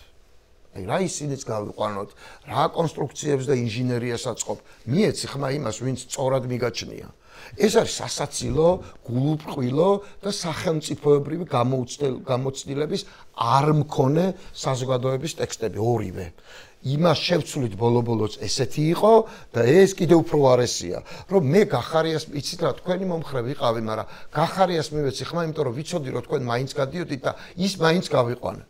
აი რა ისინიც გავიყვანოთ, რა კონსტრუქციებს და ინჟინერიას აწყობ. მიეცი ხმა იმას, ვინც სწორად მიგაჩნია. ეს არის სასაცილო, გულუბრყვილო და სახელმწიფოებრივი გამოცდილების არ მქონე საზოგადოების ტექსტები ორივე. იმას შევცვლით ბოლო-ბოლოს ესეთი იყო და ეს კიდევ უფრო არესია, რომ მე გახარიას იცით რა თქვენი მომხრე ვიყავი, მაგრამ გახარიას მივეცი ხმა, იმიტომ რომ ვიცოდი რომ თქვენ მაინც გადიოდით და ის მაინც გავიყვანე.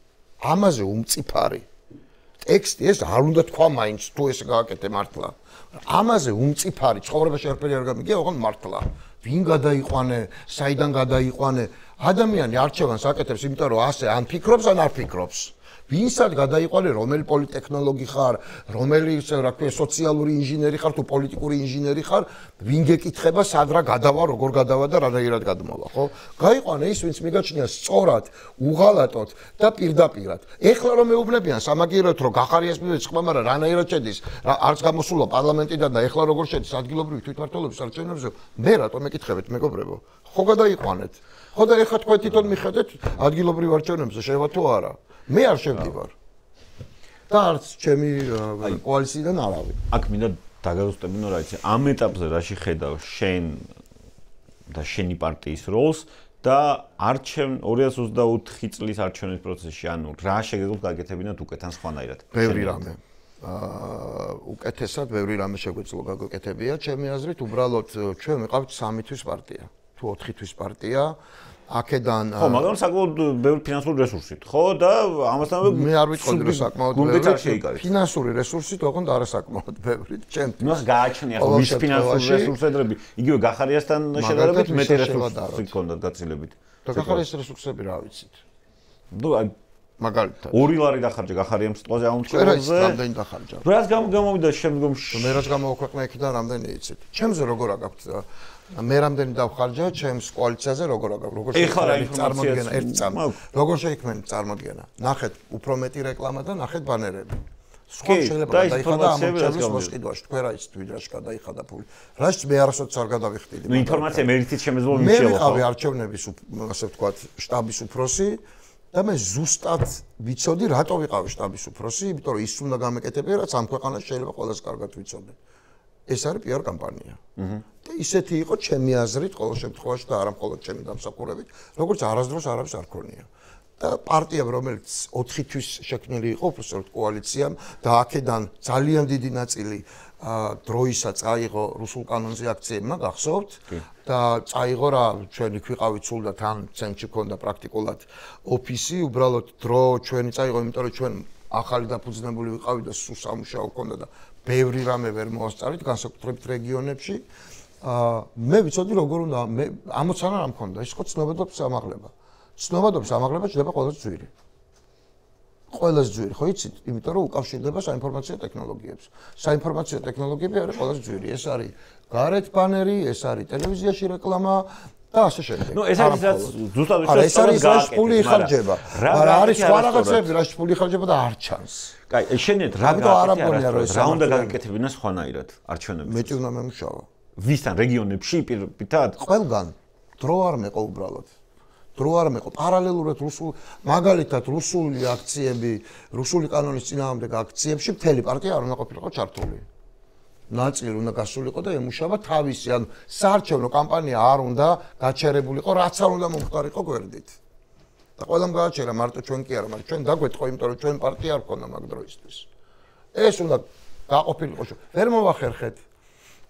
ამაზე უმწიფარი ტექსტი ეს არ უნდა თქვა მაინც თუ ესე გააკეთე მართლა. ამაზე უმწიფარი ცხოვრებაში არაფერი არ გამიგია, ოღონდ მართლა. ვინ გადაიყვანე, საიდან გადაიყვანე, ადამიანი არჩევანს აკეთებს, იმიტომ რომ ასე ან ფიქრობს, ან არ ფიქრობს. ვინსად გადაიყვანე, რომელი პოლიტექნოლოგი ხარ, რომელი რა ქვია სოციალური ინჟინერი ხარ თუ პოლიტიკური ინჟინერი ხარ, ვინ გეკითხება სად რა გადავა, როგორ გადავა და რანაირად გადმოვა, ხო? გაიყვანე ის, ვინც მიგაჩნია სწორად, უღალატოდ და პირდაპირად. ეხლა რომ მეუბნებიან სამაგიეროდ რომ გახარიას მივეც ხმა, მაგრამ რანაირად შედის, არც გამოსულა პარლამენტიდან და ეხლა როგორ შედის ადგილობრივი თვითმმართველობის არჩევნებზე, მე რატომ მეკითხებით, მეგობრებო? ხო გადაიყვანეთ. ხო და ეხლა თქვენ თვითონ მიხედეთ ადგილობრივ არჩევნებზე შევა თუ არა? მე არ შევდივარ. და არც ჩემი კოალიციიდან არავინ. აქ მინდა დაგაზუსტებინო რა იცი, ამ ეტაპზე რაში ხედავ შენ და შენი პარტიის როლს და 2024 წლის არჩევნების პროცესში, ანუ რა შეგეძლოთ გაკეთებინათ უკეთ ან სხვანაირად? ბევრი რამე. უკეთესად ბევრი რამე შეგვეძლო გაკეთებია, ჩემი აზრით, უბრალოდ ჩვენ ვიყავთ 3 თვის პარტია, თუ 4 თვის პარტია. აქედან ხო, მაგრამ საკმაოდ ბევრი ფინანსური რესურსით, ხო და ამასთანავე მე არ ვიტყოდი რომ საკმაოდ ბევრი ფინანსური რესურსით, ოღონდ არასაკმაოდ ბევრი ჩემთვის. ნუ გააჩნია ხო მის ფინანსური რესურსები, იგივე გახარიასთან შედარებით მეტი რესურსი გქონდათ გაცილებით. და გახარიას რესურსები რა ვიცით? ნუ აი მაგალითად 2 ლარი დახარჯა გახარიამ სიტყვაზე ამ მწვერვალზე. რამდენი დახარჯა? რაც გამოვიდა შემდგომში. მე რაც გამოვაქვეყნა იქიდან რამდენი იცით? ჩემზე როგორ აგაქვთ? მე რამდენი დავხარჯა ჩემს კოალიციაზე როგორ აგაქვთ? როგორ წარმოდგენა ერთი წამი. როგორ შეიქმნა წარმოდგენა? ნახეთ უფრო მეტი რეკლამა და ნახეთ ბანერები. სხვა შეიძლება გადაიხადა ამ ჩემს მოსყიდვაში. თქვენ რა იცით ვიდრაში გადაიხადა ფული. რაც მე არასოდეს არ გადავიხდიდი. ნუ ინფორმაცია მერითით შემეძლო მე ვიყავი არჩევნების ასე ვთქვათ შტაბის უფროსი და მე ზუსტად ვიცოდი რატო ვიყავი შტაბის უფროსი, იმიტომ რომ ის უნდა გამეკეთებინა, რაც ამ ქვეყანაში შეიძლება ყველაზე კარგად ვიცოდე. ეს არის PR კამპანია. და ისეთი იყო ჩემი აზრით ყოველ შემთხვევაში და არა მხოლოდ ჩემი დამსახურებით, როგორც არასდროს არავის არ ქონია. და პარტიამ, რომელიც 4 თვის შექმნილი იყო, უბრალოდ კოალიციამ და აქედან ძალიან დიდი ნაწილი დროისა წაიღო რუსულ კანონზე აქციებმა, გახსოვთ? და წაიღო რა, ჩვენი ქვიყავით სულ და თან ცენტრში ქონდა პრაქტიკულად ოფისი, უბრალოდ დრო ჩვენი წაიღო, იმიტომ რომ ჩვენ ახალი დაფუძნებული ვიყავით და სულ სამუშაო ქონდა და ბევრი რამე ვერ მოასწავლით, განსაკუთრებით რეგიონებში. მე ვიცოდი როგორ უნდა მე ამოცანა რა მქონდა, ის ხო ცნობადობის ამაღლება. ცნობადობის ამაღლება შეიძლება ყველაზე ძვირი. ყველაზე ძვირი, ხო იცით? იმიტომ რომ უკავშირდება საინფორმაციო ტექნოლოგიებს. საინფორმაციო ტექნოლოგიები არის ყველაზე ძვირი. ეს არის გარეთ ბანერი, ეს არის ტელევიზიაში რეკლამა და ასე შემდეგ. ნუ ეს არის რაც ზუსტად ეს არის რაც ფული იხარჯება. მაგრამ არის სხვა რაღაცები, რაც ფული იხარჯება და არ ჩანს. კაი, შენით რა გაკეთებინა, რა უნდა გაკეთებინა სხვანაირად არჩევნებში? მეტი უნდა მემუშავა. ვისთან რეგიონებში პირდაპირად? ყველგან. დრო არ მეყო უბრალოდ. დრო არ მეყო. პარალელურად მაგალითად რუსული აქციები, რუსული კანონის წინააღმდეგ აქციებში მთელი პარტია არ უნდა ყოფილიყო ჩართული. ნაწილი უნდა გასულიყო და ემუშავა თავისი, ანუ საარჩევნო კამპანია არ უნდა გაჩერებულიყო, რაც არ უნდა მომხდარიყო გვერდით. და ყველამ გააჩერა, მარტო ჩვენ კი არა, მაგრამ ჩვენ დაგვეთყო, იმიტომ რომ ჩვენ პარტია არ ქონდა მაგ დროისთვის. ეს უნდა გაყოფილიყო. ვერ მოვახერხეთ.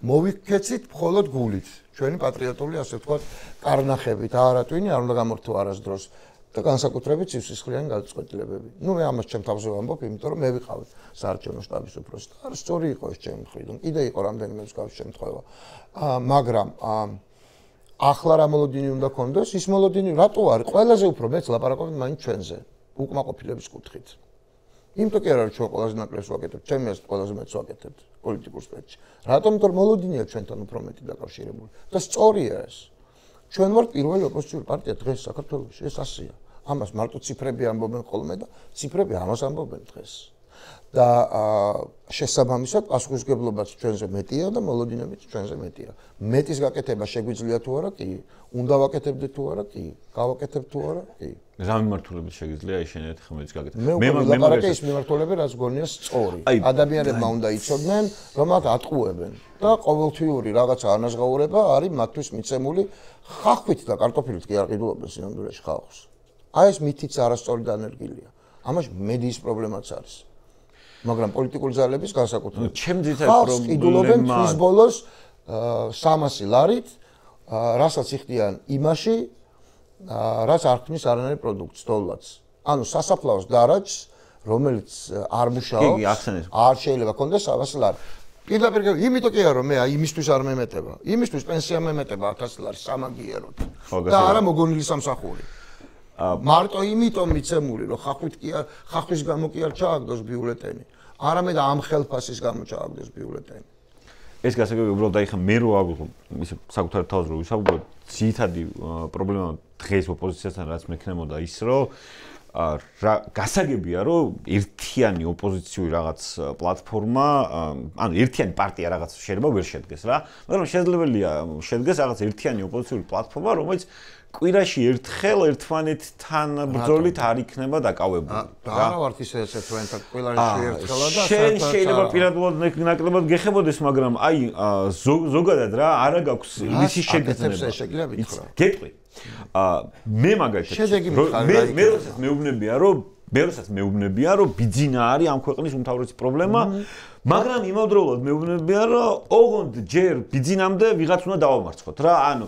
მოვიქეცით მხოლოდ გულით. ჩვენი პატრიოტული, ასე ვთქვათ, კარნახებით, არატვინი არ უნდა გამორთო არასდროს და განსაკუთრებით სისხლიანი გადაწყვეტილებები. ნუ მე ამას ჩემ თავზე ვამბობ, იმიტომ რომ მე ვიყავი საარჩევნო შტაბის უფროსი. არ სწორი იყო ეს ჩემი მხრიდან. კიდე იყო რამდენიმე მსგავსი შემთხვევა. მაგრამ ახლა რა მოლოდინი უნდა კონდეს? ის მოლოდინი რატო არის? ყველაზე უფრო მეც ლაპარაკობთ მაინც ჩვენზე, უკმაყოფილების კუთხით. იმიტომ კი არა, რომ ჩვენ ყველაზე ნაკლებს ვაკეთებთ, ჩემი აზრით ყველაზე მეტს ვაკეთებთ პოლიტიკურ სპექტრში. რატომ? იმიტომ რომ მოლოდინია ჩვენთან უფრო მეტი დაკავშირებული. და სწორია ეს. ჩვენ ვართ პირველი ოპოზიციური პარტია დღეს საქართველოში, ეს ასეა. ამას მარტო ციფრები ამბობენ ხოლმე და ციფრები ამას ამბობენ დღეს. და შესაბამისად პასუხისმგებლობაც ჩვენზე მეტია და მოლოდინებიც ჩვენზე მეტია. მეტის გაკეთება შეგვიძლია თუ არა? კი. უნდა ვაკეთებდეთ თუ არა? კი. გავაკეთებთ თუ არა? კი. რა მიმართულებით შეგიძლია შენეთ ხმების გაკეთება? მე ვაპარაკე ის მიმართულები, რაც გონია სწორი. ადამიანებმა უნდა იცოდნენ, რომ მათ ატყუებენ და ყოველთვიური რაღაცა ანაზღაურება არის მათთვის მიცემული ხახვით და კარტოფილით კი არ ყიდულობენ სინამდვილეში ხალხს. აი ეს მითიც არასწორი დანერგილია. ამაში მედიის პრობლემაც არის. მაგრამ პოლიტიკური ძალების განსაკუთრებით. ჩემ ძირითად პრობლემა ის ბოლოს 300 ლარით, რასაც იხდიან იმაში, რაც არ ქმნის არანაირ პროდუქტს, დოლარს. ანუ სასაფლაოს დარაჯს, რომელიც არ მუშაობს, არ შეიძლება კონდეს 300 ლარი. პირდაპირ იმიტომ კი არა რომ მე იმისთვის არ მემეტება. იმისთვის პენსია მემეტება 1000 ლარი სამაგიეროდ. და არა მოგონილი სამსახური. მარტო იმიტომ მიცემული რომ ხახვის გამო კი არ ჩააგდოს ბიულეტენი. არამედ ამ ხელფასის გამო ჩააგდოს ბიულეტენი. ეს გასაგები უბრალოდ აი ხა მე რო აღვიღო ისე საკუთარ თავს რო ვისაუბროთ ძირითადი პრობლემა დღეს ოპოზიციასთან რაც მექნებოდა ის რომ გასაგებია რომ ერთიანი ოპოზიციური რაღაც პლატფორმა ანუ ერთიანი პარტია რაღაც შეიძლება ვერ შედგეს რა მაგრამ შესაძლებელია შედგეს რაღაც ერთიანი ოპოზიციური პლატფორმა რომელიც კვირაში ერთხელ ერთმანეთთან ბრძოლით არ იქნება დაკავებული. არა ვართ ისე ერთმანეთთან კვირაში ერთხელა და შენ შეიძლება პირადულად ნაკლებად გეხებოდეს, მაგრამ აი ზოგადად რა არა გაქვს ისი შეგრძნება. გეტყვი. მე მაგალითად მე როდესაც მეუბნებია რომ ბიძინა არის ამ ქვეყნის უმთავრესი პრობლემა, მაგრამ იმავდროულად მეუბნებია რომ ოღონდ ჯერ ბიძინამდე ვიღაც უნდა დავამარცხოთ რა, ანუ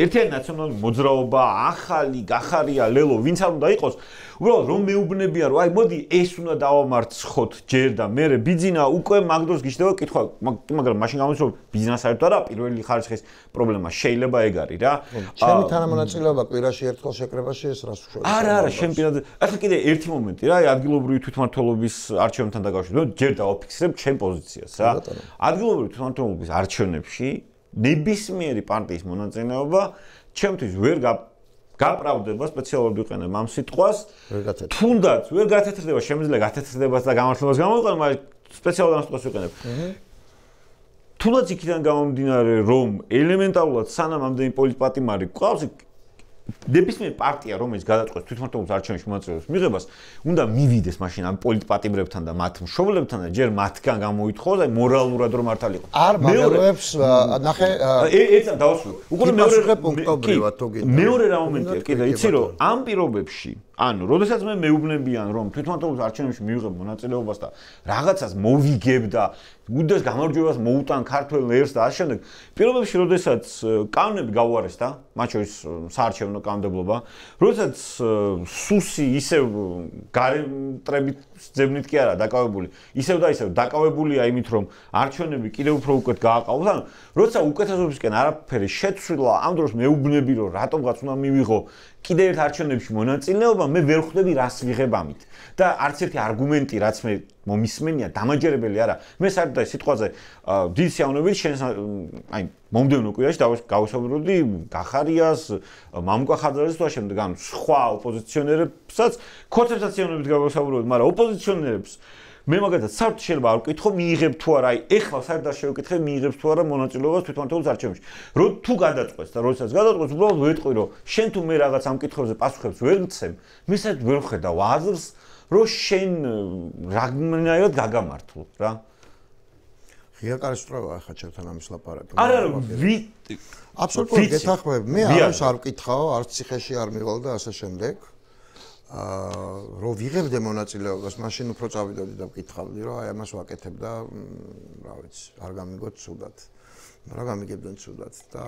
ერთიანი ნაციონალური მოძრაობა, ახალი, გახარია, ლელო, ვინც არ უნდა იყოს, უბრალოდ რომ მეუბნებია რომ აი მოდი ეს უნდა დავამარცხოთ ჯერ და მერე ბიძინა უკვე მაგდროს გიშდება კითხვა, მაგრამ მაშინ გამოდის რომ ბიძინა საერთოდ არა პირველი ხარისხის პრობლემა, შეიძლება ეგ არის რა. ჩემი თანამონაწილეობა კვირაში ერთხელ შეკრებაში ეს რას უშუალოდ. არა, შენ პირადად. ახლა კიდე ერთი მომენტი რა, აი ადგილობრივი თვითმმართველობის არჩევნებთან დაკავშირებით ჯერ დავაფიქსირებ ჩემ პოზიციას რა. ადგილობრივი თვითმმართველობის არჩევნებში ნებისმიერი პარტიის მონაწილეობა ჩემთვის ვერ გაპრავდება, სპეციალურად ვიყენებ ამ სიტყვას. თუნდაც ვერ გათეთრდება, შემიძლია გათეთრდებას და გამართლებას გამოვიყენო, მაგრამ სპეციალურად ამ სიტყვას ვიყენებ. თუნდაც იქიდან გამომდინარე, რომ ელემენტარულად სანამ ამდენი პოლიტპატიმარი გვყავს, ნებისმიერ პარტია, რომელიც გადაწყვეტს თვითმმართველობის არჩევნებში მონაწილეობის მიღებას, უნდა მივიდეს მაშინ ამ პოლიტპატიმრებთან და მათ მშობლებთან და ჯერ მათგან გამოითხოვოს, აი მორალურად რომ მართალიყო. არ მაგალითებს ნახე ერთად დავასრულე. უკვე მეორე პუნქტობრივად თუ გინდა. მეორე რა მომენტია, კიდე იცი რომ ამ პირობებში ანუ, როდესაც მე მეუბნებიან, რომ თვითმმართველობის არჩევნებში მივიღებ მონაწილეობას და რაღაცას მოვიგებ და უდას გამარჯვებას მოუტან ქართველ ერს და ამ შემდეგ, პირობებში, როდესაც კანონები გაუარეს და მათ შორის საარჩევნო კანონმდებლობა, როდესაც სუსი ისევ გარემტრებით ძებნით კი არა დაკავებული, ისევ და ისევ დაკავებულია იმით, რომ არჩევნები კიდევ უფრო უკეთ გააყალოს, ანუ, როცა უკეთესობისკენ არაფერი შეცვლილა, ამ დროს მეუბნები, რომ რატომღაც უნდა მივიღო კიდევ ერთ არჩევნებში მონაწილეობა, მე ვერ ხვდები რას ვიღებ ამით. და არც ერთი არგუმენტი, რაც მე მომისმენია, დამაჯერებელი არა. მე საერთოდ სიტყვაზე დიდი სიამოვნებით შენ აი მომდევნო კვირაში გავესაუბრებოდი გახარიას, მამუკა ხარდაძეს და შემდეგ ანუ სხვა ოპოზიციონერებსაც კონცეფციას სიამოვნებით გავესაუბრებოდი, მაგრამ ოპოზიციონერებს მე მაგალითად საერთოდ შეიძლება არ ვკითხო მიიღებ თუ არა, აი ეხლა საერთოდ შევკითხე მიიღებს თუ არა მონაწილეობას თვითმმართველობის არჩევნებში. თუ გადაწყვეტს და როდესაც გადაწყვეტს, უბრალოდ ვეტყვი რომ შენ თუ მე რაღაც ამ კითხვებზე პასუხებს ვერ მცემ, მე საერთოდ ვერ ვხედავ აზრს, რომ შენ რაღაცნაირად გაგამართლო რა. ღია კარისტროა ახლა ჩემთან ამის ლაპარაკი. არა აბსოლუტურად გეთანხმებ, მე არც არ ვკითხავ, არც ციხეში არ მივალ და ასე შემდეგ. რომ ვიღებდე მონაწილეობას, მაშინ უფრო წავიდოდი და ვკითხავდი, რომ აი ამას ვაკეთებ და რა ვიცი, არ გამიგოთ ცუდად. რა გამიგებდნენ ცუდად და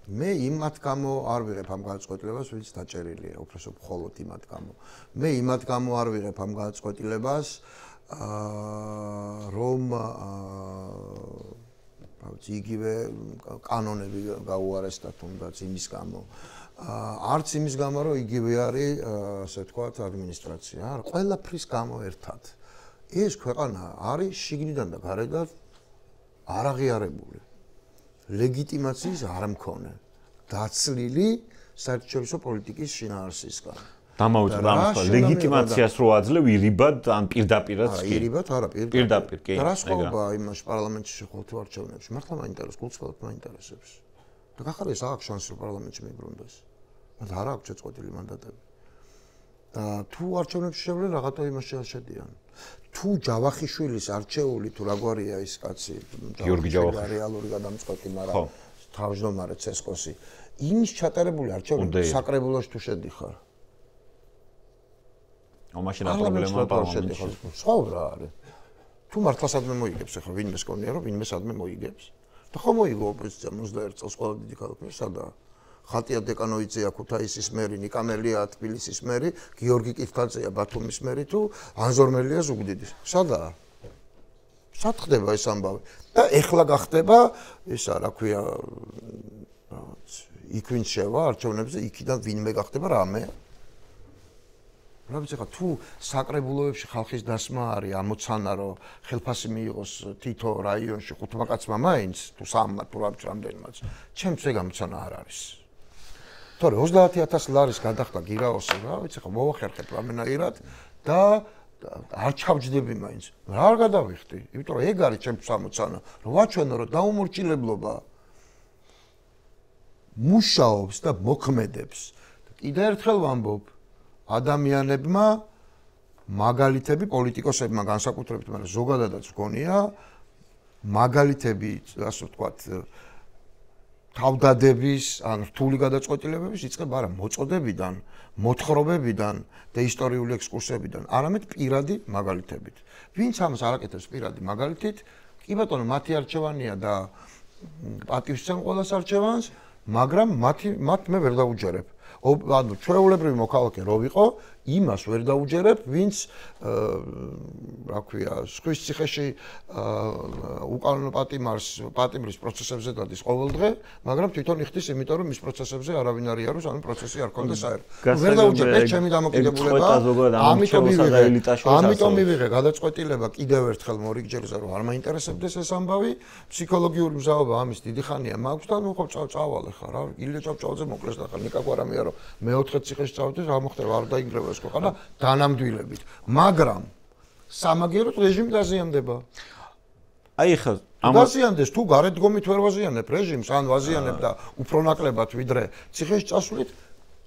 მე იმათ გამო არ ვიღებ ამ გადაწყვეტილებას, ვინც დაჭერილია, უბრალოდ მხოლოდ იმათ გამო. მე იმათ გამო არ ვიღებ ამ გადაწყვეტილებას, რომ რა ვიცი, იგივე კანონები გაუარესდა თუნდაც იმის გამო. არც იმის გამო, რომ იგივე არის, ასე ვთქვათ, ადმინისტრაცია, არა, ყველაფრის გამო ერთად. ეს ქვეყანა არის შიგნიდან და გარედან არაღიარებული. ლეგიტიმაციის არ მქონე. დაცლილი საერთაშორისო პოლიტიკის შინაარსისგან. დამოუწდა ამას ლეგიტიმაციას რო აძლევ ირიბად ან პირდაპირაც კი. ირიბად არა, პირდაპირ კი. და რა სხვაობა იმაში პარლამენტში შეხვდით არჩევნებში? მართლა მაინტერესებს, გულწრფელად მაინტერესებს. და გახარეს აქვს შანსი რომ პარლამენტში მიბრუნდეს. მაგრამ არ აქვს შეწყვეტილი მანდატები. და თუ არჩევნებში შევლენ, რაღაცა იმაში შედიან. თუ ჯავახიშვილის არჩეული თუ რაგვარია ის კაცი, გიორგი ჯავახიშვილი რეალური გადამწყვეტი, მაგრამ თავმჯდომარე ცესკოსი, იმის ჩატარებული არჩევნები საკრებულოში თუ შედიხარ. მაშინ რა პრობლემაა პარლამენტში? სხვა რა არის? თუ მართლა სადმე მოიგებს, ახლა ვინმე სკონია, რომ ვინმე სადმე მოიგებს. და ხო მოიგო ოპოზიცია 21 წელს ყველა დიდი ქალაქი სადაა. ხატია დეკანოვიძეა ქუთაისის მერი, ნიკამელია თბილისის მერი, გიორგი კითხაძეა ბათუმის მერი თუ ანზორმელია ზუგდიდის. სადაა? სად ხდება ეს ამბავი? და ეხლა გახდება ესა, რა ქვია, იქ ვინც შევა არჩევნებზე, იქიდან ვინმე გახდება რამე. რა ვიცი ხა თუ საკრებულოებში ხალხის დასმა არის ამოცანა რომ ხელფასი მიიღოს თითო რაიონში 5 კაცმა მაინც თუ 3 თუ რა ვიცი რამდენმაც ჩემს ეგ ამოცანა არ არის თორე 30000 ლარის გადახდა გირაოსი რა ვიცი ხა მოვახერხებ რამენაირად და არ ჩავჯდები მაინც რა არ გადავიხდი იმიტომ რომ ეგ არის ჩემს ამოცანა რომ ვაჩვენო რომ დაუმორჩილებლობა მუშაობს და მოქმედებს კიდე ერთხელ ვამბობ ადამიანებმა მაგალითები პოლიტიკოსებმა განსაკუთრებით, მაგრამ ზოგადადაც გონია მაგალითები, ასე ვთქვათ, თავდადების, ან რთული გადაწყვეტილებების იწყება არა მოწოდებიდან, მოთხრობებიდან და ისტორიული ექსკურსებიდან, არამედ პირადი მაგალითებით. ვინც ამას არ აკეთებს პირადი მაგალითით, კი ბატონო, მათი არჩევანია და პატივსცემ ყველას არჩევანს, მაგრამ მათ მე ვერ დაუჯერებ. ანუ ჩვეულებრივი მოქალაქე რო ვიყო, იმას ვერ დაუჯერებ, ვინც რა ქვია, სხვის ციხეში უკანონო პატიმრის პროცესებზე დადის ყოველდღე, მაგრამ თვითონ იხდის, იმიტომ რომ მის პროცესებზე არავინ არ იაროს, ანუ პროცესი არ ქონდეს აერ. ვერ დაუჯერებ, ეს ჩემი დამოკიდებულება. ამიტომ მივიღე გადაწყვეტილება კიდევ ერთხელ მორიგჯერზე, რომ არ მაინტერესებდეს ეს ამბავი, ფსიქოლოგიური მზაობა ამის დიდი ხანია მაქვს და ნუ ხო წავალე ხარ, რა, ილია ჭავჭავაძე მოკლეს და ხარ, ნიკა გვარამია რომ მეოთხე ციხეში წავედეს, რა მოხდება, არ დაინგრევა ეს ქვეყანა დანამდვილებით. მაგრამ სამაგიეროდ რეჟიმი დაზიანდება. აი ხა დაზიანდეს თუ გარეთდგომით ვერ ვაზიანებ რეჟიმს, ან ვაზიანებ და უფრო ნაკლებად ვიდრე ციხეში წასვლით,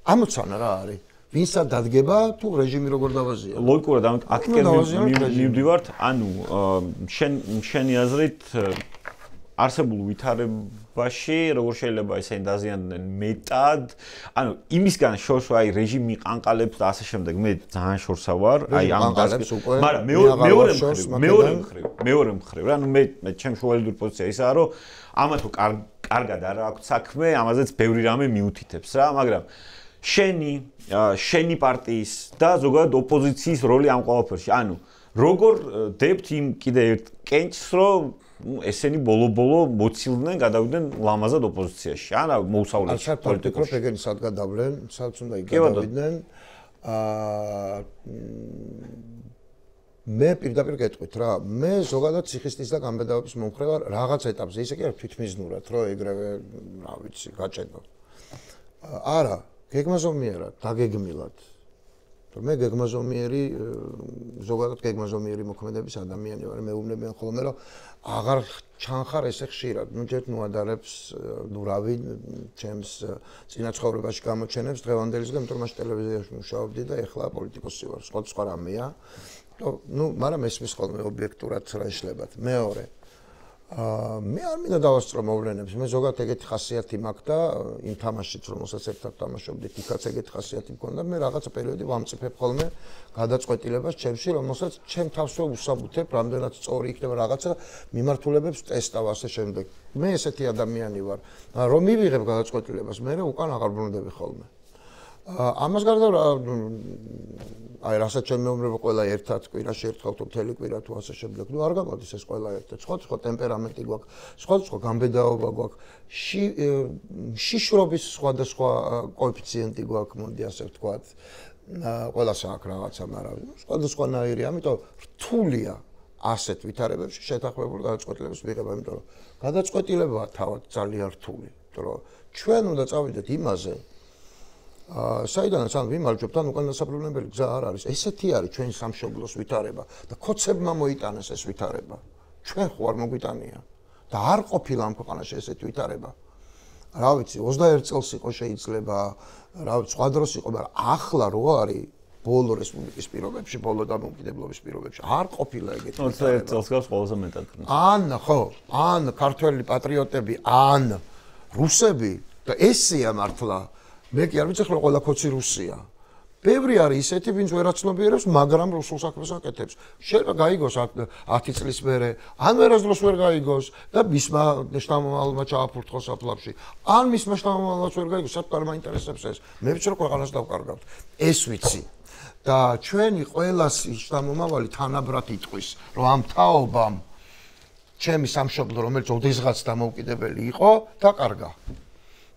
ამოცანა რა არის? ვინსა დადგება თუ რეჟიმი როგორ დავაზიანო? ლოგიკურად აქტიურად მივდივართ, ანუ შენი აზრით არსებულ ვითარებაში როგორ შეიძლება ისინი დაზიანდნენ მეტად, ანუ იმისგან შორს აი რეჟიმი ყანყალებს და ასე შემდეგ, მე ძალიან შორსა ვარ, აი ამ დაზიანებს უკვე, მაგრამ მეორე მხრივ, რა, ანუ მე ჩემ შუალედურ პოზიცია ისაა, რომ ამათო კარგად არ აქვს საქმე, ამაზეც ბევრი რამე მიუთითებს რა, მაგრამ შენი პარტიის და ზოგადად ოპოზიციის როლი ამ ყველაფერში, ანუ როგორ დებთ იმ კიდე ერთ კენჭს, რომ ესენი ბოლო-ბოლო მოცილდნენ, გადავიდნენ ლამაზად ოპოზიციაში. არა, მოუსავლელს პოლიტიკოს ეგენი სად გადავლენ, სადაც უნდა იგადავიდნენ. მე პირდაპირ გეტყვით რა, მე ზოგადად ციხისტის და გამბედაობის მომხრე ვარ რაღაც ეტაპზე, ისე კი არა თვითმიზნურად, რომ ეგრევე, რა ვიცი, გაჭედო. არა, გეგმაზომიერად, დაგეგმილად. მე გეგმაზომიერი ზოგადად გეგმაზომიერი მოქმედების ადამიანი ვარ, მეუბნებიან ხოლმე რომ აღარ ჩანხარ ესე ხშირად, ნუ ჯერ ნუადარებს, ნუ რავი, ჩემს წინაცხოვრებაში გამოჩენებს დღევანდელისგან, იმიტომ რომ მაშინ ტელევიზიაში მუშაობდი და ეხლა პოლიტიკოსი ვარ, სხვა რამეა. ნუ, მაგრამ ესმის ხოლმე ობიექტურად რა იშლებათ. მეორე მე არ მინდა დავასწრო მოვლენებს. მე ზოგადად ეგეთი ხასიათი მაქვს და იმ თამაშიც რომელსაც ერთად თამაშობდით, იქაც ეგეთი ხასიათი მქონდა. მე რაღაცა პერიოდი ვამწიფებ ხოლმე გადაწყვეტილებას ჩემში, რომელსაც ჩემ თავსვე უსაბუთებ, რამდენად სწორი იქნება რაღაცა მიმართულებებს ტესტავ ასე შემდეგ. მე ესეთი ადამიანი ვარ, რომ მივიღებ გადაწყვეტილებას, მე უკან აღარ ბრუნდები ხოლმე. ამას გარდა აი რასაც ჩემ მეუბნებო ყველა ერთად კვირაში ერთხელ თუ მთელი კვირა თუ ასე შემდეგ. ნუ არ გამოდის ეს ყველა ერთად. სხვა ტემპერამენტი გვაქვს, სხვა გამბედაობა გვაქვს, შიშრობის სხვადასხვა კოეფიციენტი გვაქვს, მოდი ასე ვთქვათ. ყველას აქვს რაღაცა, მაგრამ სხვადასხვანაირი, ამიტომ რთულია ასეთ ვითარებებში შეთანხმებული გადაწყვეტილების მიღება, იმიტომ რომ გადაწყვეტილება თავად ძალიან რთული, იმიტომ რომ ჩვენ უნდა წავიდეთ იმაზე საიდანაც ან ვიმარჯვებთ, ან უკან დასაბრუნებელი გზა არ არის. ესეთი არის ჩვენი სამშობლოს ვითარება და ქოცებმა მოიტანეს ეს ვითარება. ჩვენ ხო არ მოგვიტანია და არ ყოფილა ამ ქვეყანაში ესეთი ვითარება. რა ვიცი, 21 წელს იყო შეიძლება, რა ვიცი, სხვა დროს იყო, მაგრამ ახლა რო არის ბოლო რესპუბლიკის პირობებში, ბოლო დამოუკიდებლობის პირობებში არ ყოფილა ეგეთი. 21 წელს გავს ყველაზე მეტად. ან ქართველი პატრიოტები, ან რუსები და ესეა მართლა მე კი არ ვიცი ხო ყველა ქოცი რუსია. ბევრი არის ისეთი, ვინც ვერ აცნობიერებს, მაგრამ რუსულ საქმეს აკეთებს. შეიძლება გაიგოს 10 წლის მერე, ან ვერასდროს ვერ გაიგოს და მისმა შთამომავალმა ჩააფურთხოს საფლავში. ან მისმა შთამომავალს ვერ გაიგოს, საერთოდ არ მაინტერესებს ეს. მე ვიცი რომ ქვეყანას დავკარგავთ. ეს ვიცი. და ჩვენი ყველას შთამომავალი თანაბრად იტყვის, რომ ამ თაობამ ჩემი სამშობლო, რომელიც ოდესღაც დამოუკიდებელი იყო და კარგა.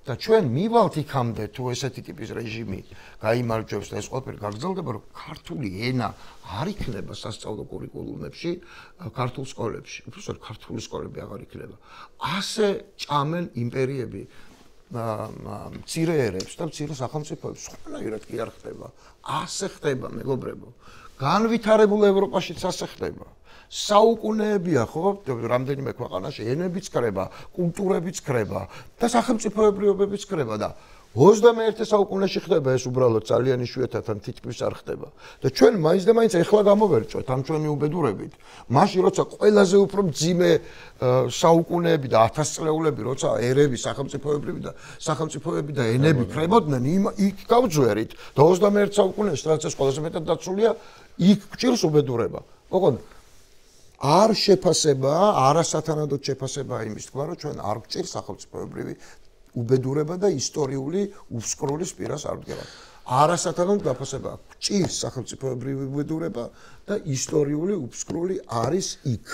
და ჩვენ მივალთ იქამდე თუ ესეთი ტიპის რეჟიმი გაიმარჯვებს და ეს ყველაფერი გაგრძელდება, რომ ქართული ენა არ იქნება სასწავლო კურიკულუმებში, ქართულ სკოლებში, უბრალოდ ქართული სკოლები აღარ იქნება. ასე ჭამენ იმპერიები მცირე ერებს და მცირე სახელმწიფოებს, სხვანაირად კი არ ხდება. ასე ხდება, მეგობრებო. განვითარებულ ევროპაშიც ასე ხდება. საუკუნეებია ხო, რამდენიმე ქვეყანაში ენებიც ქრება, კულტურებიც ქრება და სახელმწიფოებრიობებიც ქრება და 21 საუკუნეში ხდება ეს უბრალოდ ძალიან იშვიათად ან თითქმის არ ხდება. და ჩვენ მაინც და მაინც ეხლა გამოვერწვეთ ამ ჩვენი უბედურებით. მაშინ როცა ყველაზე უფრო მძიმე საუკუნეები და ათასწლეულები, როცა ერები, სახელმწიფოები და ენები ქრებოდნენ, იქ გავძვერით და 21 საუკუნეში, რაც ეს ყველაზე მეტად დაცულია, იქ გჭირს უბედურება. ოღონდ არ შეფასება, არასათანადოდ შეფასება იმის თქვა, რომ ჩვენ არ გჭირს სახელმწიფოებრივი უბედურება და ისტორიული უსკროლის პირას არ ვდგება. არასათანადოდ დაფასება გჭირს სახელმწიფოებრივი უბედურება და ისტორიული უსკროლი არის იქ.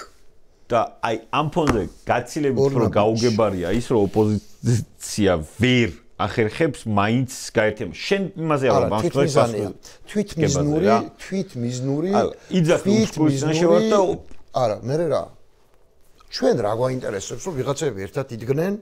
და აი ამ ფონზე გაცილებით რომ გაუგებარია ის რომ ოპოზიცია ვერ ახერხებს მაინც გაერთიანება. შენ იმაზე არ ვამსხვერპლებ. თვითმიზნური და არა, მე რა. ჩვენ რა გვაინტერესებს, რომ ვიღაცები ერთად იდგნენ,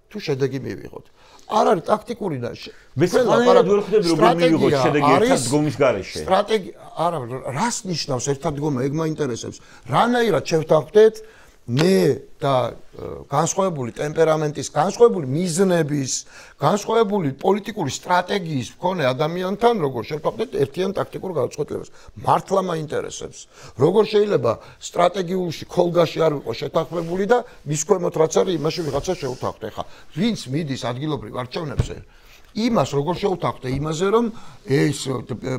თუ შედეგი მივიღოთ. არ არის ტაქტიკური და მე სხვანაირად ვერ ხვდები როგორ მივიღოთ შედეგი ერთად დგომის გარეშე. სტრატეგია, არა, რას ნიშნავს ერთად დგომა, ეგ მაინტერესებს. რანაირად შევთანხმდეთ მე და განსხვავებული ტემპერამენტის, განსხვავებული მიზნების, განსხვავებული პოლიტიკური სტრატეგიის მქონე ადამიანთან, როგორ შევთანხმდეთ ერთიან ტაქტიკურ გადაწყვეტილებას. მართლა მაინტერესებს. როგორ შეიძლება სტრატეგიულში ქოლგაში არ ვიყო შეთანხმებული და მის ქვემოთ რაც არის, იმაში ვიღაცა შევთანხმდე. ხა, ვინც მიდის ადგილობრივ არჩევნებზე, იმას როგორ შევთანხმდე იმაზე, რომ ეს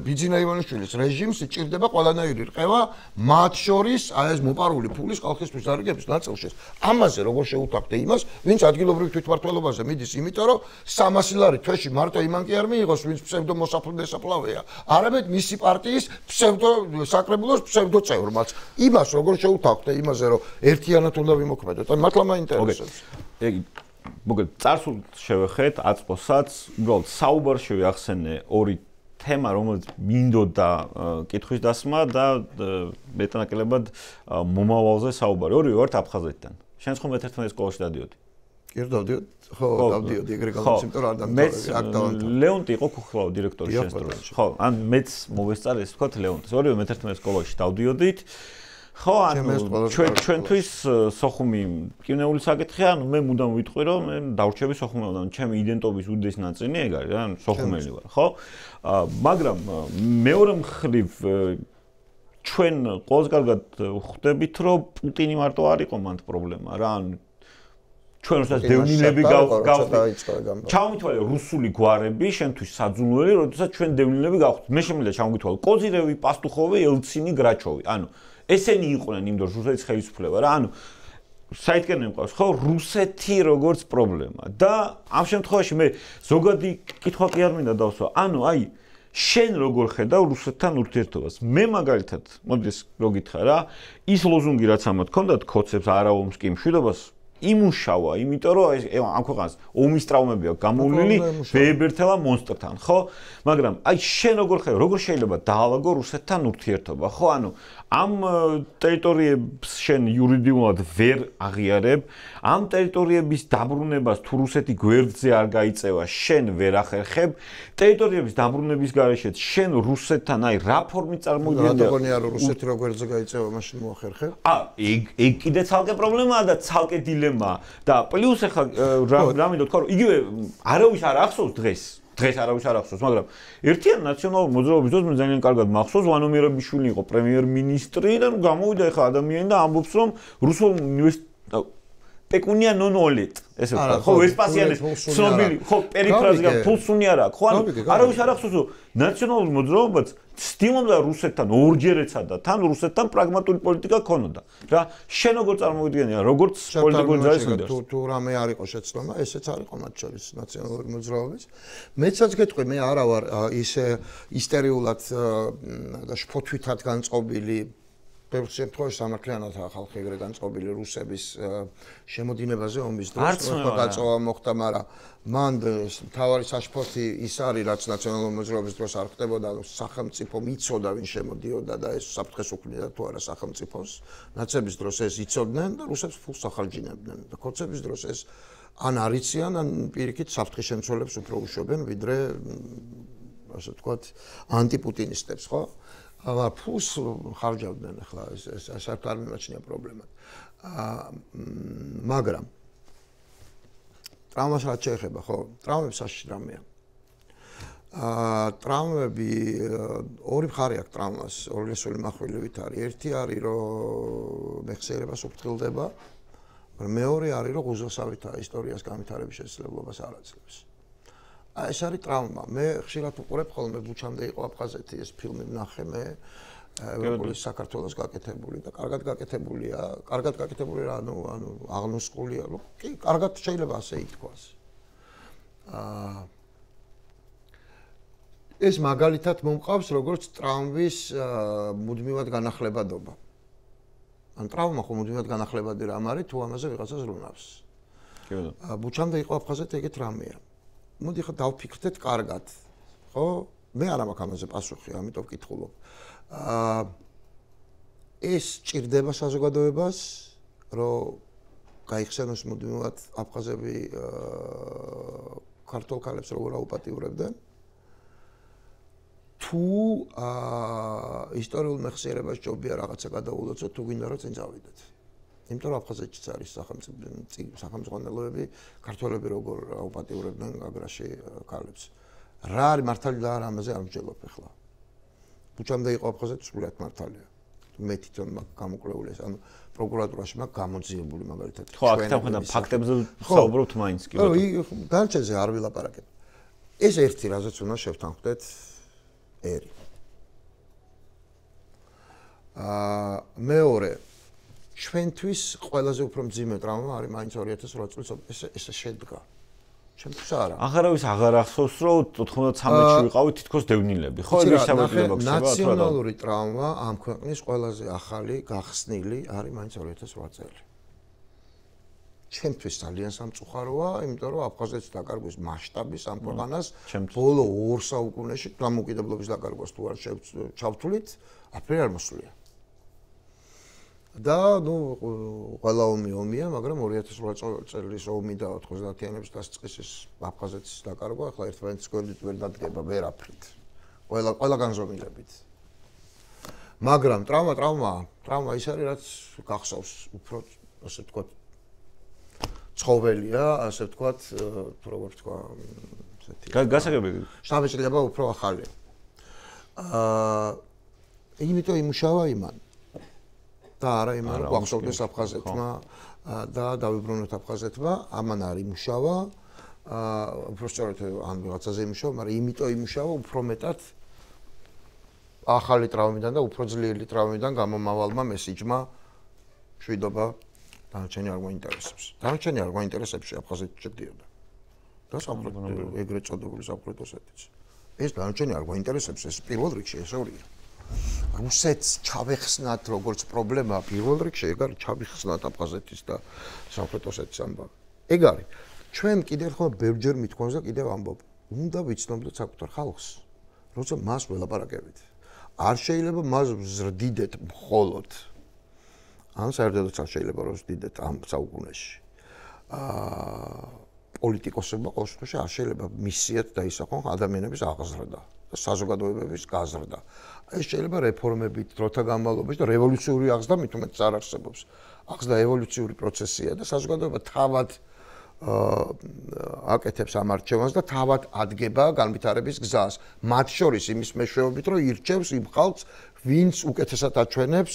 ბიძინა ივანიშვილის რეჟიმს ჭირდება ყველანაირი რყევა, მათ შორის აი ეს მოპარული ფულის ხალხისთვის დარიგების ნაწილში. ამაზე როგორ შევთანხმდე იმას, ვინც ადგილობრივ თვითმმართველობაზე მიდის, იმიტომ რომ 300 ლარი თვეში მარტო იმან კი არ მიიღოს, ვინც ფსევდო მოსაფლავეა, არამედ მისი პარტიის ფსევდო საკრებულოს ფსევდო წევრმაც. იმას როგორ შევთანხმდე იმაზე, რომ ერთიანად უნდა ვიმოქმედოთ. აი მართლა მაინტერესებს. მოგეთ წარსულ შევეხეთ აწყოსაც, უბრალოდ საუბარში ვახსენე ორი თემა, რომელიც მინდოდა კითხვის დასმა და მეტანაკლებად მომავალზე საუბარი. ორივე ვართ აფხაზეთიდან. შენ ხომ მე-11 სკოლაში დადიოდი? კი, დავდიოდი. ხო, დავდიოდი, ეგრე გამოსცემ, იმიტომ რომ არ დამთავრებია, აქ დავამთავრე. ლეონტი იყო ქუხლავ დირექტორი შენს დროს. ხო, ან მეც მოვესწარე ეს თქვა ლეონტის. ორივე მე-11 სკოლაში დავდიოდით. ხო, ანუ ჩვენთვის სოხუმი კინეული საკითხია, ანუ მე მუდამ ვიტყვი, რომ მე დავრჩები სოხუმელიდან, ჩემი იდენტობის უდიდესი ნაწილი ეგ არის, ანუ სოხუმელი ვარ, ხო? მაგრამ მეორე მხრივ ჩვენ ყველს კარგად ხვდებით, რომ პუტინი მარტო არ იყო მანდ პრობლემა რა, ანუ ჩვენ როდესაც დევნილები გავხდით. ჩავმითვალე რუსული გვარები, შენთვის საძულველი, როდესაც ჩვენ დევნილები გავხდით. მე შემიძლია ჩავმითვალე კოზირევი, პასტუხოვი, ელცინი, გრაჩოვი. ანუ ესენი იყვნენ იმ დროს რუსეთის ხელისუფლება რა, ანუ საითკენ მყავს ხო რუსეთი როგორც პრობლემა და ამ შემთხვევაში მე ზოგადი კითხვა კი არ მინდა დავსვა, ანუ აი შენ როგორ ხედავ რუსეთთან ურთიერთობას? მე მაგალითად, მოდი რო გითხრა რა, ის ლოზუნგი რაც ამათ ჰქონდათ ქოცებს არაომს კი მშვიდობას იმუშავა, იმიტომ რომ ამ ქვეყანას ომის ტრავმები აქვს გამოვლილი ვეებერთელა მონსტრთან, ხო? მაგრამ აი შენ როგორ ხედავ, როგორ შეიძლება დაალაგო რუსეთთან ურთიერთობა, ხო? ანუ ამ ტერიტორიებს შენ იურიდიულად ვერ აღიარებ, ამ ტერიტორიების დაბრუნებას თუ რუსეთი გვერდზე არ გაიწევა, შენ ვერ ახერხებ, ტერიტორიების დაბრუნების გარეშეც შენ რუსეთთან აი რა ფორმით წარმოიდგენია? რა თქმა უნდა, რუსეთი რო გვერდზე გაიწევა, მაშინ მოახერხებ? ეგ კიდე ცალკე პრობლემაა და ცალკე დილემაა და პლუს ახლა რა მინდა თქვა, რომ იგივე არავის არ ახსოვს დღეს არავის არ ახსოვს, მაგრამ ერთიან ნაციონალურ მოძრაობის დროს მე ძალიან კარგად მახსოვს, ვანომირაბიშვილი იყო პრემიერ-მინისტრი და გამოვიდა ახლა ადამიანი და ამბობს, რომ რუსულ პეკუნია ნონოლეტ, ესე ვთქვა, ხო, ვესპასიანის ცნობილი, ხო, პერიფრაზია, ფულსუნი არა, ხო, ანუ არავის არ ახსოვს, რომ ნაციონალური მოძრაობაც ცდილობდა რუსეთთან ორჯერეცა და თან რუსეთთან პრაგმატული პოლიტიკა ქონოდა. რა, შენ როგორ წარმოვიდგენია, როგორც პოლიტიკური ძალის ლიდერს? თუ რამე არ იყო შეცდომა, ესეც არ იყო მათ შორის ნაციონალური მოძრაობის. მეცაც გეტყვი, მე არა ვარ ისე ისტერიულად და შფოთვითად განწყობილი ბევრ შემთხვევაში სამართლიანადაა ხალხი ეგრე განწყობილი რუსების შემოდინებაზე ომის დროს გაწოვა მოხდა, მაგრამ მან თავარი საშფოთი ის არის, რაც ნაციონალური მოძრაობის დროს არ ხდებოდა, სახელმწიფო მიცოდა ვინ შემოდიოდა და ეს საფრთხეს უქმნიდა თუ არა სახელმწიფოს. ნაცების დროს ეს იცოდნენ და რუსებს ფულს ახარჯინებდნენ. და კოცების დროს ეს ან არიციან, ან პირიქით საფრთხის შემცველებს უფრო უშვებენ, ვიდრე ასე ვთქვათ, ანტიპუტინისტებს, ხო? αλλά ფულს ხარჯავდნენ ახლა ეს არ მიმაჩნია პრობლემა. მაგრამ ტრავმას რაც შეეხება, ხო? ტრავმები საშიში რამეა. ტრავმები ორი მხარე აქვს ტრავმას, ორგანიზებული מחვილებით არის. ერთი არის, რომ მეხსიერებას უფრთხილდება, მეორე არის, რომ ღუზოსავითაა ისტორიას განვითარების შესაძლებლობას არ აძლევს. ეს არის ტრავმა. მე ხშირად უყურებ ხოლმე ბუჩამდე იყო აფხაზეთი ეს ფილმი ვნახე მე ევროპის საქართველოს გაკეთებული და კარგად გაკეთებულია. კარგად გაკეთებული რა, ანუ აღნუსყულია. კი, კარგად შეიძლება ასე ითქვას. ეს მაგალითად მომყავს როგორც ტრავმის მუდმივად განახლებადობა. ან ტრავმა ხო მუდმივად განახლებადი რამ არის, თუ ამაზე ვიღაცა ზრუნავს. კი ბატონო. ბუჩამდე იყო აფხაზეთი ეგეთ რამეა. მოდი ხა დავფიქრდეთ კარგად, ხო? მე არ მაქვს ამაზე პასუხი, ამიტომ ვკითხულობ. ეს ჭირდება საზოგადოებას, რომ გაიხსენოს მუდმივად აფხაზები ქართულ ქალებს როგორ აუპატიურებდნენ? თუ ისტორიულ მეხსიერებას ჯობია რაღაცა გადაულოცოთ, თუ გინდა რომ წინ წავიდეთ. იმიტომ რომ აფხაზეთშიც არის სახელმწიფოები, ქართველები როგორ აუპატიურებდნენ გაგრაში ქალებს. რა არის მართალი და არა ამაზე არ ვჯელობ ახლა. ბუჩამდე იყო აფხაზეთი სულად მართალია. მე თვითონ მაქვს გამოკვლეული ეს, ანუ პროკურატურაში მაქვს გამოძიებული მაგალითად. ხო, აქ ფაქტებზე საუბრობთ მაინც კი ბატონო. ხო, განჩენზე არ ვილაპარაკებ. ეს ერთი რაზეც უნდა შევთანხმდეთ ერი. მეორე ჩვენთვის ყველაზე უფრო მძიმე ტრავმა არის მაინც 2008 წელს ესე შედგა. ჩემთვის არა. აღარავის აღარ ახსოვს, რომ 93-ში ვიყავით თითქოს დევნილები. ხო, ეს საბოლოო ხდება. ნაციონალური ტრავმა ამ ქვეყნის ყველაზე ახალი გახსნილი არის მაინც 2008 წელი. ჩემთვის ძალიან სამწუხაროა, იმიტომ რომ აფხაზეთის დაკარგვის მასშტაბის ამ ქვეყანას ბოლო 2 საუკუნეში დამოუკიდებლობის დაკარგვას თუ არ ჩავთვლით, აფერი არ მოსულია. და ყველა ომია, მაგრამ 2008 წლის ომი და 90-იანების დასაწყისის აფხაზეთის დაკარგვა ახლა ერთმანეთის გვერდით ვერ დადგება ვერაფრით. ყველა განზომილებით. მაგრამ ტრავმა ის არის, რაც გახსოვს უფრო ასე ვთქვათ ცხოველია, ასე ვთქვათ, როგორ ვთქვა, ესეთი. გასაგებია. სამეცნიერება უფრო ახალი. იმიტომ იმუშავა იმან. და არა იმან, რომ გვახსოვდეს აფხაზეთმა და დავიბრუნოთ აფხაზეთმა, ამან არ იმუშავა, უფრო სწორედ ან ვიღაცაზე იმუშავა, მაგრამ იმიტომ იმუშავა უფრო მეტად ახალი ტრავმიდან და უფრო ძლიერი ტრავმიდან გამომავალმა მესიჯმა შვიდობა დანარჩენი არ გვაინტერესებს. დანარჩენი არ გვაინტერესებს აფხაზეთი შედიოდა. და სამხრეთ ეგრეთ წოდებული სამხრეთ ოსეთიც. ეს დანარჩენი არ გვაინტერესებს, ეს პირველ რიგში ეს ორია. რუსეთს ჩავეხსნათ როგორც პრობლემა პირველ რიგში, ეგ არის ჩავეხსნათ აფხაზეთის და სამხრეთ ოსეთის ამბავი. ეგ არის. ჩვენ კიდევ ხო ბევრჯერ მithქვამს და კიდევ ამბობ. უნდა ვიცნობდეთ საკუთარ ხალხს, როცა მას ველაპარაკებით. არ შეიძლება მას ვზრდიდეთ მხოლოდ. ან საერთოდ არ შეიძლება რომ ვზრდიდეთ ამ საუკუნეში. პოლიტიკოსებმა ყოველ შემთხვევაში არ შეიძლება მისიათ დაისახონ ადამიანების აღზრდა და საზოგადოებების გაზრდა. ეს შეიძლება რეფორმებით, დროთა განმავლობაში და რევოლუციური აღზრდა მით უმეტეს არ არსებობს. აღზრდა ევოლუციური პროცესია და საზოგადოება თავად აკეთებს ამ არჩევანს და თავად ადგება განვითარების გზას. მათ შორის იმის მეშვეობით, რომ ირჩევს იმ ხალხს, ვინც უკეთესად აჩვენებს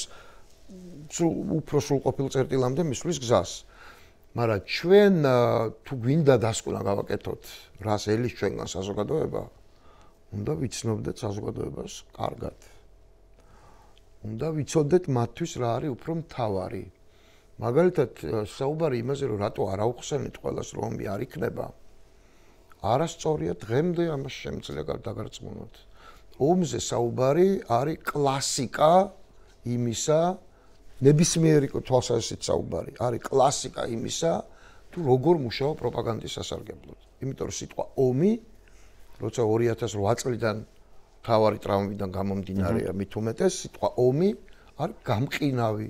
უფრო სრულყოფილ წერტილამდე მისვლის გზას. მაგრამ ჩვენ თუ გვინდა დასკვნა გავაკეთოთ, რას ელის ჩვენგან საზოგადოება, უნდა ვიცნობდეთ საზოგადოებას კარგად. უნდა ვიცოდეთ მათთვის რა არის უფრო მთავარი. მაგალითად, საუბარი იმაზე, რომ რატო არ აუხსენით ყველას, რომ ომი არ იქნება, არასწორია, დღემდე ამას შემიძლია დაგარწმუნოთ. ომზე საუბარი არის კლასიკა იმისა, ნებისმიერი თვალსაზრისით საუბარი, არის კლასიკა იმისა, თუ როგორ მუშაობ პროპაგანდის სასარგებლოდ. იმიტომ რომ სიტყვა ომი, როცა 2008 წლიდან თავარი ტრავმიდან გამომდინარეა მით უმეტეს, სიტყვა ომი არის გამყინავი.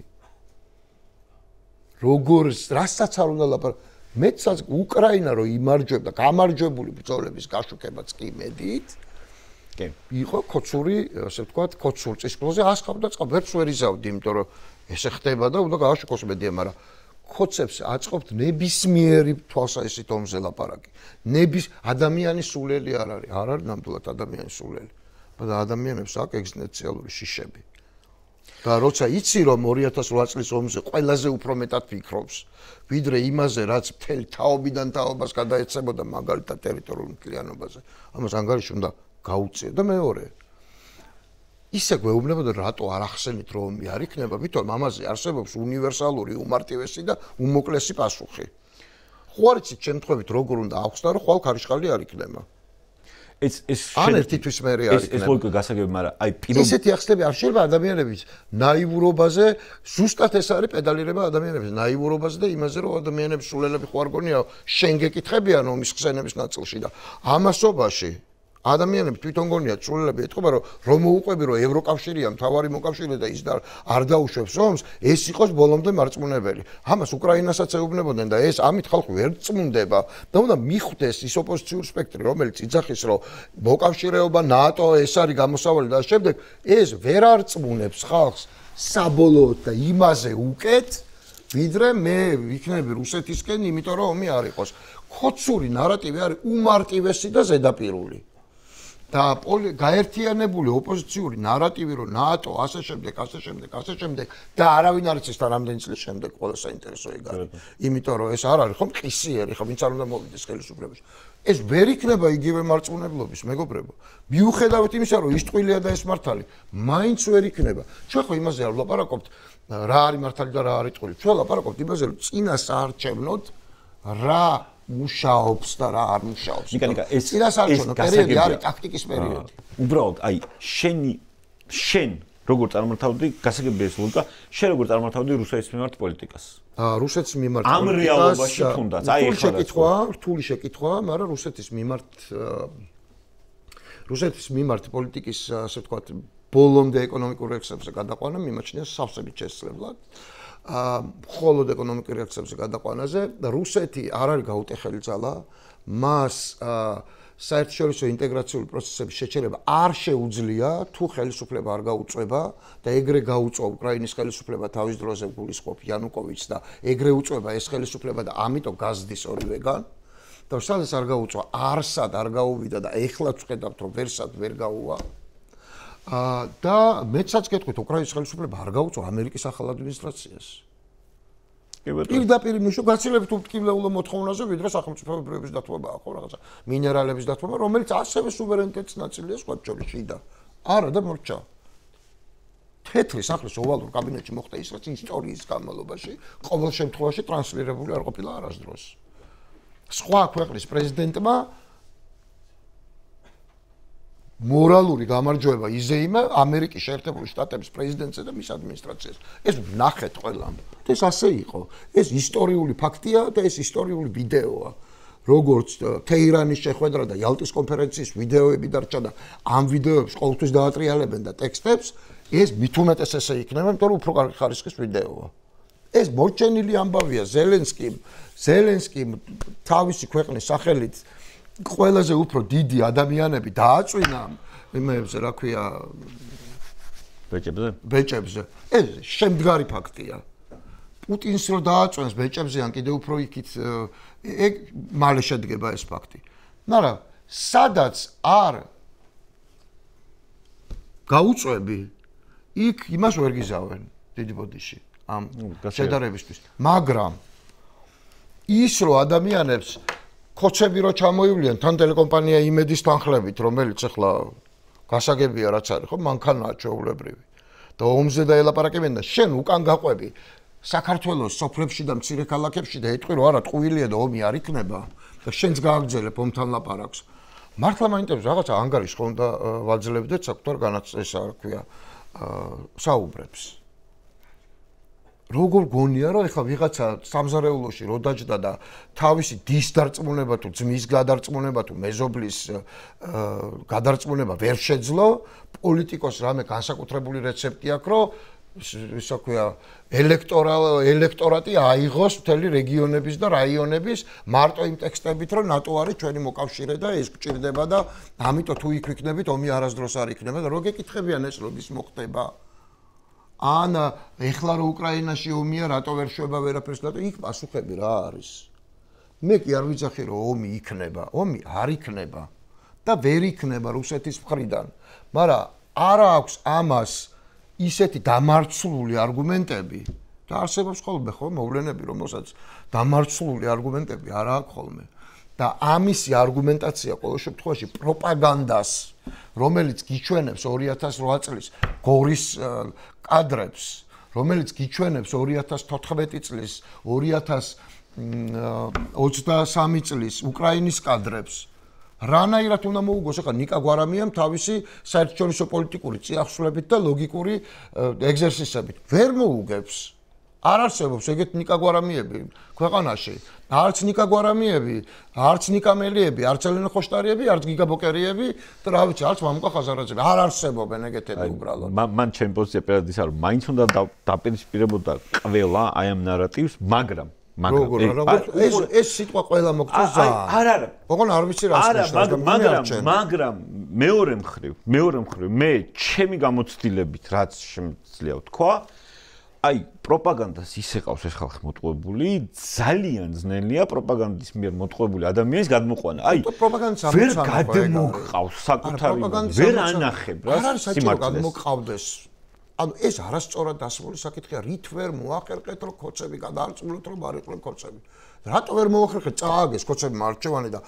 როგორ რასაც არ უნდა ლაპარაკო, მეცაც უკრაინა რო იმარჯვებდა, გამარჯვებული ბრძოლების გაშუქებაც კი მედით. კი. იყო ქოცური, ასე ვთქვათ, ქოცურ წისქვილზე ასხავდა წყალ, ვერც ვერ იზავდი, იმიტომ რომ ესე ხდება და უნდა გააშუქოს მედია, მაგრამ ხოცებს აწყობთ ნებისმიერი თვალსაზრისით ომზე ლაპარაკი. ადამიანის სულელი არ არის ნამდვილად ადამიანის სულელი. მაგრამ ადამიანებს აქვს ეგზისტენციალური შიშები. და როცა იცი რომ 2008 წლის ომზე ყველაზე უფრო მეტად ფიქრობს, ვიდრე იმაზე, რაც მთელი თაობიდან თაობას გადაეცემოდა მაგალითად ტერიტორიულ მთლიანობაზე, ამას ანგარიში უნდა გაუწიო და მეორე. ისე გვეუბნებოდა რატო არ ახსენით რომ ომი არ იქნება, ვიტყვი ამაზე არსებობს უნივერსალური, უმარტივესი და უმოკლესი პასუხი. ხო არ იცით შემთხვევით როგორ უნდა ახსნა რომ ხვალ ქარიშხალი არ იქნება. ან ერთთვის მერე არ იქნება. ეს ლოგიკა გასაგები, მაგრამ აი ისეთი ახსნები არ შეიძლება ადამიანების ნაივურობაზე, ზუსტად ეს არის პედალირება ადამიანების ნაივურობაზე და იმაზე რომ ადამიანების სულელები ხო არ გონია შენ გეკითხებიან ომის ხსენების ნაწილში და ამასობაში ადამიანები თვითონ გონიათ სულელები ეთქობა რომ მოუყვები რომ ევროკავშირია მთავარი მოკავშირე და ის არ დაუშვებს ომს ეს იყოს ბოლომდე მარწმუნებელი ამას უკრაინასაც ეუბნებოდნენ და ეს ამით ხალხი ვერ წმუნდება და უნდა მიხვდეს ის ოპოზიციური სპექტრი რომელიც იძახის რომ მოკავშირეობა ნატო ეს არის გამოსავალი და შემდეგ ეს ვერ არწმუნებს ხალხს საბოლოოდ და იმაზე უკეთ ვიდრე მე ვიქნები რუსეთისკენ იმიტომ რომ ომი არ იყოს ხოცური ნარატივი არის უმარტივესი და ზედაპირული და გაერთიანებული ოპოზიციური ნარატივი რომ ნატო ასე შემდეგ და არავინ არ იცის და რამდენი წლის შემდეგ ყველა საინტერესო ეგ არის იმიტომ რომ ეს არ არის ხომ ყისიერი ხომ ვინც არ უნდა მოვიდეს ხელისუფლებაში ეს ვერ იქნება იგივე მარწმუნებლობის მეგობრებო მიუხედავად იმისა რომ ის ტყუილია და ეს მართალი მაინც ვერ იქნება ჩვენ ხო იმაზე არ ვლაპარაკობთ რა არის მართალი და რა არის ტყუილი ჩვენ ვლაპარაკობთ იმაზე რომ წინას არჩევნოთ რა მუშაობს და რა არ მუშაობს. ნიკა ეს წინასაარჩევნო პერიოდი არის ტაქტიკის პერიოდი. უბრალოდ აი შენ როგორ წარმართავდი გასაგებია ეს ლოგიკა შენ როგორ წარმართავდი რუსეთის მიმართ პოლიტიკას? რუსეთის მიმართ ამ რეალობაში თუნდაც აი ეხლა რთული შეკითხვაა, მაგრამ რუსეთის მიმართ პოლიტიკის ასე ვთქვათ ბოლომდე ეკონომიკურ რეაქციებზე გადაყვანა მიმაჩნია სავსებით შესაძლებლად. მხოლოდ ეკონომიკური რეაქციებზე გადაყვანაზე და რუსეთი არ არის გაუტეხელი ძალა, მას საერთაშორისო ინტეგრაციული პროცესების შეჩერება არ შეუძლია, თუ ხელისუფლება არ გაუწვება და ეგრე გაუწვა უკრაინის ხელისუფლება თავის დროზე გულისხმობ იანუკოვიჩს და ეგრე უწვება ეს ხელისუფლება და ამიტომ გაზდის ორივეგან და სადაც არ გაუწვა, არსად არ გაუვიდა და ეხლაც ვხედავთ რომ ვერსად ვერ გაუვა და მეცაც გეტყვით უკრაინის ხელისუფლება არ გაუწვა ამერიკის ახალ ადმინისტრაციას. პირდაპირ ნიშნავს გაცილებით უთქმელეულო მოთხოვნაზე ვიდრე სახელმწიფოებრიობის დათმობაა ხო რაღაცა მინერალების დათმობა რომელიც ასევე სუვერენიტეტის ნაწილია სხვა შორის შიდა. არა და მორჩა. თეთრი სახლის ოვალურ კაბინეტში მოხდა ის რაც ისტორიის განმავლობაში ყოველ შემთხვევაში ტრანსლირებული არ ყოფილა არასდროს. სხვა ქვეყნის პრეზიდენტმა მორალური გამარჯვება იზეიმა ამერიკის შეერთებული შტატების პრეზიდენტზე და მის ადმინისტრაციას. ეს ნახეთ ყველამ. ეს ასე იყო. ეს ისტორიული ფაქტია და ეს ისტორიული ვიდეოა. როგორც თეირანის შეხვედრა და იალტის კონფერენციის ვიდეოები დარჩა და ამ ვიდეოებს ყოველთვის დაატრიალებენ და ტექსტებს, ეს მით უმეტეს ესე იქნება, იმიტომ რომ უფრო კარგი ხარისხის ვიდეოა. ეს მორჩენილი ამბავია ზელენსკიმ თავისი ქვეყნის სახელით ყველაზე უფრო დიდი ადამიანები დააწვინა იმებზე, რა ქვია, ბეჭებზე. ეს შემდგარი ფაქტია. პუტინს რო დააწვენს ბეჭებზე, ან კიდევ უფრო იქით ეგ მალე შედგება ეს ფაქტი. მაგრამ სადაც არ გაუწვევი, იქ იმას ვერ გიზავენ დიდი ბოდიში ამ შედარებისთვის. მაგრამ ის რო ადამიანებს ხოცები რო ჩამოივლიან თან ტელეკომპანია იმედის თანხლებით, რომელიც ახლა გასაგებია რაც არის, ხო, მანქანაა ჩვეულებრივი. და ომზე დაელაპარაკებენ და შენ უკან გაყვები საქართველოს სოფლებში და მცირე ქალაქებში და ეტყვი რომ არა ტყუილია და ომი არ იქნება და შენც გააგრძელებ ომთან ლაპარაკს. მართლა მაინტერესებს რაღაცა ანგარიშს ხომ და ვაძლევდეთ საკუთარ განათლებას, ესა რა ქვია, საუბრებს. როგორ გონია რომ ეხლა ვიღაცა სამზარეულოში რო დაჯდა და თავისი დის დარწმუნება თუ ძმის გადარწმუნება თუ მეზობლის გადარწმუნება ვერ შეძლო პოლიტიკოს რამე განსაკუთრებული რეცეპტი აქვს რომ ისა ქვია ელექტორატი აიღოს მთელი რეგიონების და რაიონების მარტო იმ ტექსტებით რომ ნატო არის ჩვენი მოკავშირე და ეს გჭირდება და ამიტომ თუ იქ ვიქნებით ომი არასდროს არ იქნება და რო გეკითხებიან ეს როდის მოხდება ან ეხლა რო უკრაინაში ომია რატო ვერ შვება ვერაფერს და იქ პასუხები რა არის მე კი არ ვიცახი რომ ომი იქნება ომი არ იქნება და ვერ იქნება რუსეთის მხრიდან მაგრამ არა აქვს ამას ისეთი დამარცვლული არგუმენტები და არსებობს ხოლმე ხო მოვლენები რომელსაც დამარცვლული არგუმენტები არ აქვს ხოლმე და ამისი არგუმენტაცია ყოველ შემთხვევაში პროპაგანდას რომელიც გიჩვენებს 2008 წლის გორის კადრებს რომელიც გიჩვენებს 2014 წლის 2023 წლის უკრაინის კადრებს რანაირად უნდა მოუგოს ახლა ნიკა გვარამიამ თავისი საერთაშორისო პოლიტიკური წიაღსვლებით და ლოგიკური ეგზერსისებით ვერ მოუგებს არ არსებობს ეგეთ ნიკა გვარამიები ქვეყანაში არც ნიკა გვარამიები არც ნიკამელიები არც ელენე ხოშტარიები არც გიგა ბოკერიები და რა ვიცი არც მამუკა ხაზარაძეები არ არსებობენ ეგეთები უბრალოდ მან ჩემი პოზიცია პირადად ის არის მაინც უნდა დაპირისპირებოდა ყველა აი ამ ნარატივს მაგრამ ეს სიტყვა ყველა მოგწონს ძალიან არა ოღონ არ ვიცი რა მაგრამ მეორე მხრივ მე ჩემი გამოცდილებით რაც შემიძლია ვთქვა აი პროპაგანდას ისე ყავს ეს ხალხი მოტყუებული ძალიან ძნელია პროპაგანდის მიერ მოტყუებული ადამიანის გადმოყვანა აი ვერ გადმოყავს საკუთარი ვერ ანახებ რა სიმართლეს გადმოყავდეს ანუ ეს არასწორად დასმული საკითხია რით ვერ მოახერხეთ რომ კოცები გადაარწმუნოთ რომ არ იყვნენ კოცები რატო ვერ მოახერხეთ წააგეს კოცები მარჩევანი და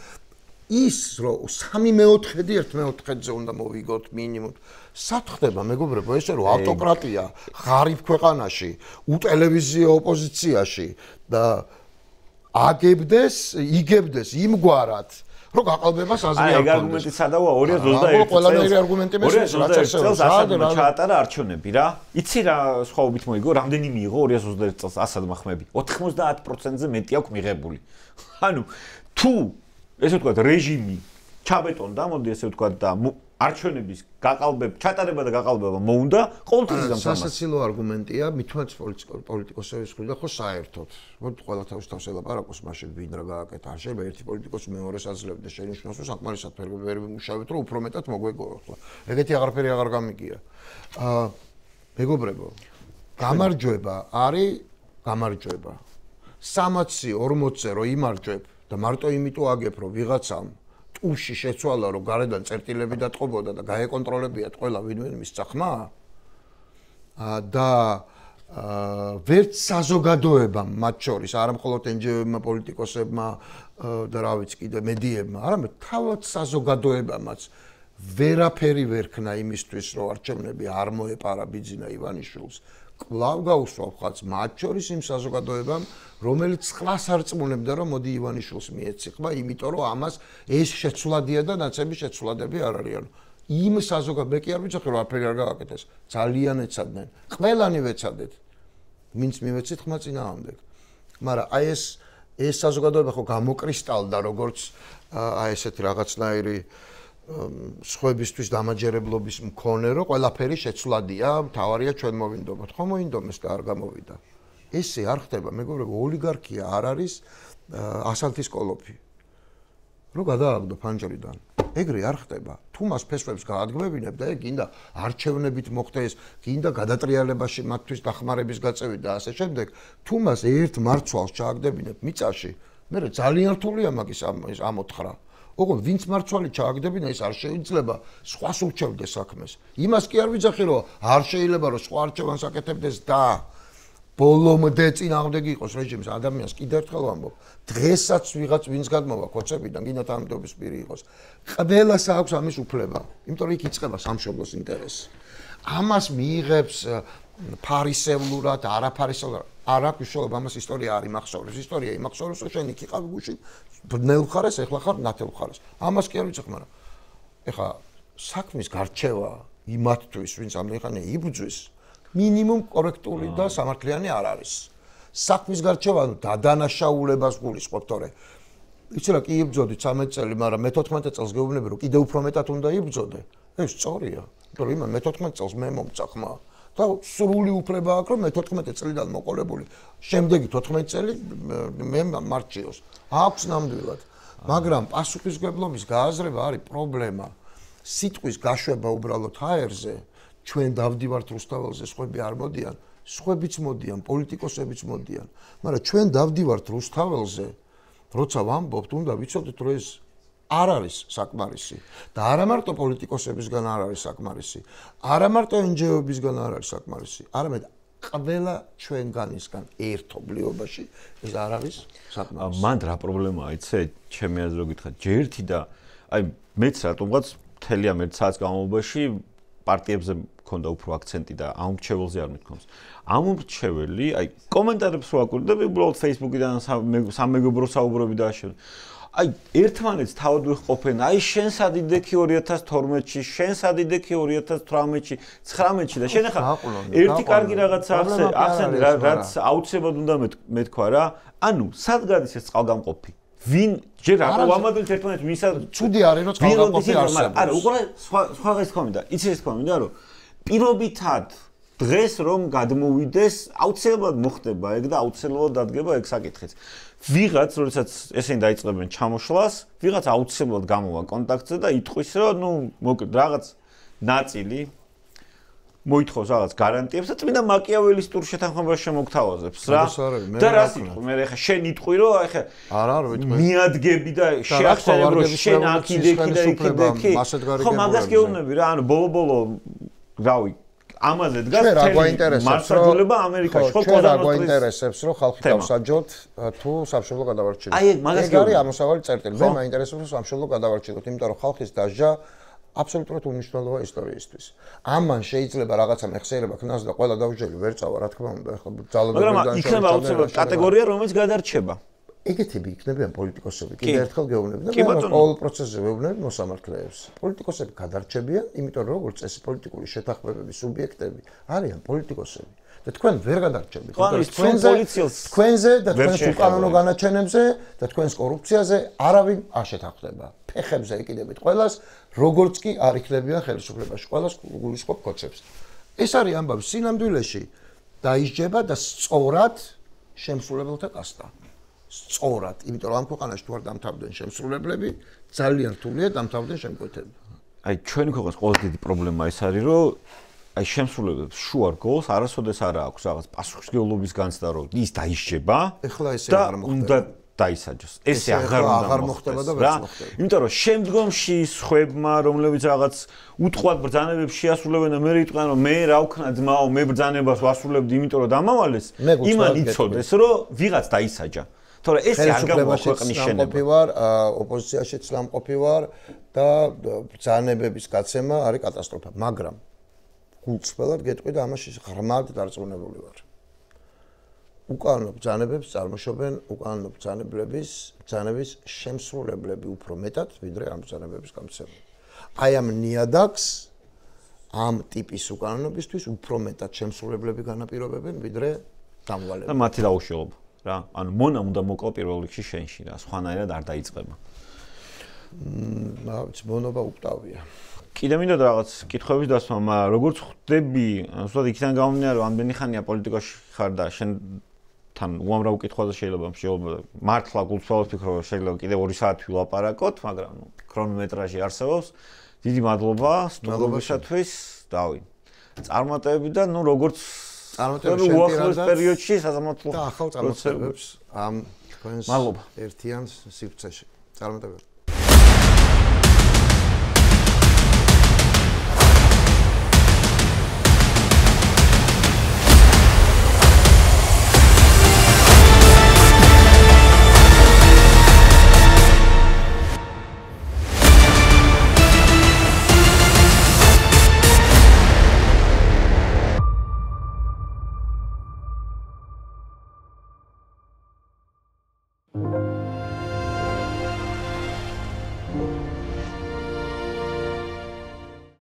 ის რომ 3/4 1/4-ზე უნდა მოვიგოთ მინიმუმ სათხდება მეგობრებო ესე რომ ავტოკრატია ღარიბ ქვეყანაში უტელევიზიო ოპოზიციაში და იგებდეს იმგვარად რომ გაყალბებას აზრი არ ქონდეს. აი, არგუმენტი სადავა 2021 ყველანაირი არგუმენტი მესმის რაც წელს ასადმა ჩაატარა არჩევნები რა. იცი რა სხვაობით მოიგო, რამდენი მიიღო 2021 წელს ასადმა ხმები? 90%-ზე მეტი აქვს მიღებული. ანუ თუ ესე ვთქვათ რეჟიმი ჩაბეტონდა, მოდი ესე ვთქვათ და არჩევნების ჩატარება და გაყალბება მოუნდა ყოველთვის ამ სასაცილო არგუმენტია მithumetes პოლიტიკოსების მხრიდან ხო საერთოდ მოდი ყველა თავს ელაპარაკოს მაშინ ვინ რა გააკეთა არ შეიძლება ერთი პოლიტიკოსი მეორეს აძლევდეს შენიშნოს რომ საკმარისად ვერ ვიმუშავეთ რომ უფრო მეტად მოგვეგორო ხო ეგეთი აღარაფერი აღარ გამიგია მეგობრებო გამარჯვება არის გამარჯვება 60-ზე 40-ზე რო იმარჯვებ და მარტო იმიტომ აგებ რომ ვიღაცამ ტუში შეცვალა რომ გარედან წერტილები დატყობოდა და გაეკონტროლებიათ ყველა ვინმე მისცა ხმა და ვერც საზოგადოებამ მათ შორის არა მხოლოდ NGO-ებმა პოლიტიკოსებმა და რა ვიცი კიდე მედიებმა არამედ თავად საზოგადოებამაც ვერაფერი ვერ ქნა იმისთვის რომ არჩევნები არ მოეპარა ბიძინა ივანიშვილს კვლავ გაუსვავ ხალხს მათ შორის იმ საზოგადოებამ რომელიც ხლას არ წმუნებდა რომ მოდი ივანიშვილს მიეციხმა იმიტომ რომ ამას ეს შეცვლადია და ნაცები შეცვლადები არ არიან იმ საზოგადოებამ მე კი არ ვიცი რომ აფერი არ გააკეთეს ძალიან ეცადნენ ყველანი ვეცადეთ ვინც მივეცით ხმა წინააღმდეგ მაგრამ აი ეს საზოგადოება ხო გამოკრისტალდა როგორც აი ესეთი რაღაცნაირი სხვებისთვის დამაჯერებლობის მქონე რომ ყველაფერი შეცვლადია თავარია ჩვენ მოვინდობოთ ხო მოინდომეს და არ გამოვიდა ესე არ ხდება მეგობრებო ოლიგარქია არ არის ასალთის კოლოფი რო გადააგდო ფანჯრიდან ეგრე არ ხდება თუ მას ფესვებს გაადგმებინებ და ეგ გინდა არჩევნებით მოხდეს გინდა გადატრიალებაში მათთვის დახმარების გაწევით და ასე შემდეგ თუ მას ერთ მარცვალს ჩააგდებინებ მიწაში მე ძალიან რთულია მაგის ამოთხრა ოღონდ ვინც მარცვალი ჩააგდებინა ის არ შეიძლება სხვას ურჩევდეს საქმეს იმას კი არ ვიძახი რომ არ შეიძლება რომ სხვა არჩევანს აკეთებდეს და ბოლომდე წინააღმდეგ იყოს რეჟიმის ადამიანს კიდევ ერთხელ ვამბობ დღესაც ვიღაც ვინც გადმოვა კოცებიდან გინდა თანამდებობის პირი იყოს ყველას აქვს ამის უფლება იმიტომ რომ იქ იწყება სამშობლოს ინტერესი ამას მიიღებს ფარისევლურად არაფარისევლურად არ აქვს მნიშვნელობა ამას ისტორია არ იმახსოვრებს ისტორია იმახსოვრებს რომ შენ იქ იყავი გუში ბნელ ხარეს ეხლა ხარ ნათელ ხარეს ამას კი არ ვიცი მაგრამ ეხლა საქმის გარჩევა იმათთვის ვინც ამერიკანია იბრძვის მინიმუმ კორექტული და სამართლიანი არ არის. საქმის გარჩევა დადანაშაულებას გულისხმობ, თორე იცი რა, კი იბრძოდი 13 წელი, მაგრამ მე-14 წელს გეუბნები, რომ კიდევ უფრო მეტად უნდა იბრძოდე. ეს სწორია. თორე იმან მე-14 წელს მე მომწა ხმა. და სრული უფლება აქვს, რომ მე-14 წლიდან მოყოლებული, შემდეგი 14 წელი მე მარჩიოს. აქვს ნამდვილად. მაგრამ პასუხისმგებლობის გააზრება არის პრობლემა. სიტყვის გაშვება უბრალოდ ჰაერზე, ჩვენ დავდივართ რუსთაველზე, სხვები არ მოდიან, სხვებიც მოდიან, პოლიტიკოსებიც მოდიან, მაგრამ ჩვენ დავდივართ რუსთაველზე, როცა ვამბობთ, უნდა ვიცოდეთ, რომ ეს არ არის საკმარისი და არა მარტო პოლიტიკოსებისგან არ არის საკმარისი, არა მარტო NGO-ბისგან არ არის საკმარისი, არამედ ყველა ჩვენგანისგან ერთობლიობაში ეს არ არის საკმარისი. მან რა პრობლემაა, იცი, ჩემი აზრით გითხრათ, ჯერთი და აი მეც რატომღაც მთელი ამ 1 საათის განმავლობაში პარტიებზე მქონდა უფრო აქცენტი და ამ მრჩეველზე არ მithქონს. ამ მრჩეველი, აი კომენტარებს რო აკვირდები, უბრალოდ Facebook-იდან სამეგობრო საუბრები და ასე. აი ერთმანეთს თავად ვიყოფენ, აი შენ სადიდექი 2012-ში, შენ სადიდექი 2018-ში, 19-ში და შენ ახლა ერთი კარგი რაღაცა ახსენე, რაც აუცილებლად უნდა მეთქვა რა. ანუ სად გადის ეს წყალგამყოფი? ვინ ჯერ რა ვამადოთ ერთმანეთს ვისა ცუდი არის რომ წყალგამყოფი არსებობს. არა, უყურე სხვა ეს თქმა მინდა. იცი ეს თქმა მინდა რომ პირობითად დღეს რომ გადმოვიდეს, აუცილებლად მოხდება ეგ და აუცილებლად დადგება ეგ საკითხიც. ვიღაც, როდესაც ესენი დაიწყებენ ჩამოშლას, ვიღაც აუცილებლად გამოვა კონტაქტზე და იტყვის, რომ ნუ მოკლედ რაღაც ნაწილი მოითხოვს რაღაც გარანტიებს და წმინდა მაკიაველისტურ შეთანხმებას შემოგთავაზებს რა. და რას იტყვი? მე ხა შენ იტყვი, რომ ახლა არა ვიტყვი. მიადგები და შეახსენებ, რომ შენ აქ იდექი და იქ იდექი. ხო, მაგას გეუბნები რა, ანუ ბოლო-ბოლო რავი ამაზე დგას მართლობა ამერიკაში ხო ყველა გვაინტერესებს რომ ხალხი გავსაჯოთ თუ სამშობლო გადავარჩინოთ. აი ეგ მაგას არის ამოსავალი წერტილი. მე მაინტერესებს რომ სამშობლო გადავარჩინოთ, იმიტომ რომ ხალხის დასჯა აბსოლუტურად უნიშნელოა ისტორიისთვის. ამან შეიძლება რაღაცა მეხსიერება ქნას და ყველა დავჯელი ვერ წავა, რა თქმა უნდა, ახლა ძალადობრივი მაგრამ იქნება აუცილებლად კატეგორია, რომელიც გადარჩება. ეგეთები იქნებიან პოლიტიკოსები. კიდევ ერთხელ გეუბნები და მე ყოველ პროცესზე ვეუბნები მოსამართლეებს. პოლიტიკოსები გადარჩებიან, იმიტომ რომ როგორც წესი პოლიტიკური შეთანხმებების სუბიექტები არიან პოლიტიკოსები. და თქვენ ვერ გადარჩებით. თქვენზე და თქვენს უკანონო განაჩენებზე და თქვენს კორუფციაზე არავინ არ შეთანხმდება. ფეხებზე ეკიდებით ყველას, როგორც კი არ იქნებიან ხელისუფლებაში. ყველას გულისხმობ კოცებს. ეს არის ამბავი სინამდვილეში დაისჯება და სწორად შემსრულებელთა კასტა. სწორად, იმიტომ რომ ამ ქვეყანაში თუ არ დამთავრდნენ შემსრულებლები, ძალიან რთულია დამთავრდნენ შემკვეთები. აი ჩვენი ქვეყნის ყველაზე დიდი პრობლემა ეს არის, რომ აი შემსრულებლებს შუა რგოლს არასოდეს არ აქვს რაღაც პასუხისმგებლობის განცდა, რომ ის დაისჯება. ეხლა ესე არ მოხდება. უნდა დაისაჯოს. ესე აღარ მოხდება და ვერც მოხდება. იმიტომ რომ შემდგომში სხვებმა, რომლებიც რაღაც უთყვათ ბრძანებებს შეასრულებენ და მე იტყვიან, რომ მე რა ვქნა ძმაო, მე ბრძანებას ვასრულებდი, იმიტომ რომ დამავალეს, იმან იცოდეს, რომ ვიღაც დაისაჯა. თორე ესე არ გამოაქვეყნის შენება. ვარ, ოპოზიციაშიც სამყოფი ვარ და ბრძანებების გაცემა არის კატასტროფა, მაგრამ გულწრფელად გეტყვი და ამაში ღრმად დარწმუნებული ვარ. უკანონო ბრძანებებს წარმოშობენ უკანონო ბრძანების შემსრულებლები უფრო მეტად, ვიდრე ამ ბრძანებების გამცემელი. აი ამ ნიადაგს ამ ტიპის უკანონობისთვის უფრო მეტად შემსრულებლები განაპირობებენ, ვიდრე დამვალები. და მათი დაუშველობა. რა, ანუ მონა უნდა მოკლა პირველ რიგში შენში რა, სხვანაირად არ დაიწყება. მონობა უკტავია. კიდე მინდა რაღაც კითხვების დასმა, მაგრამ როგორც ხვდები, ზუსტად იქიდან გამომდინარე, რომ ამდენი ხანია პოლიტიკაში ხარ და შენთან უამრავ კითხვაზე შეიძლება მართლა გულწრფელად ვფიქრობ, რომ შეიძლება კიდე 2 საათი ვილაპარაკოთ, მაგრამ ქრონომეტრაჟი არსებობს. დიდი მადლობა სტუმრობისათვის, დავი. წარმატებები და ნუ როგორც წარმატებები უახლოეს პერიოდში სასამართლო და ახალ წარმატებებს ამ თქვენს მადლობა ერთიან სივრცეში. წარმატებები.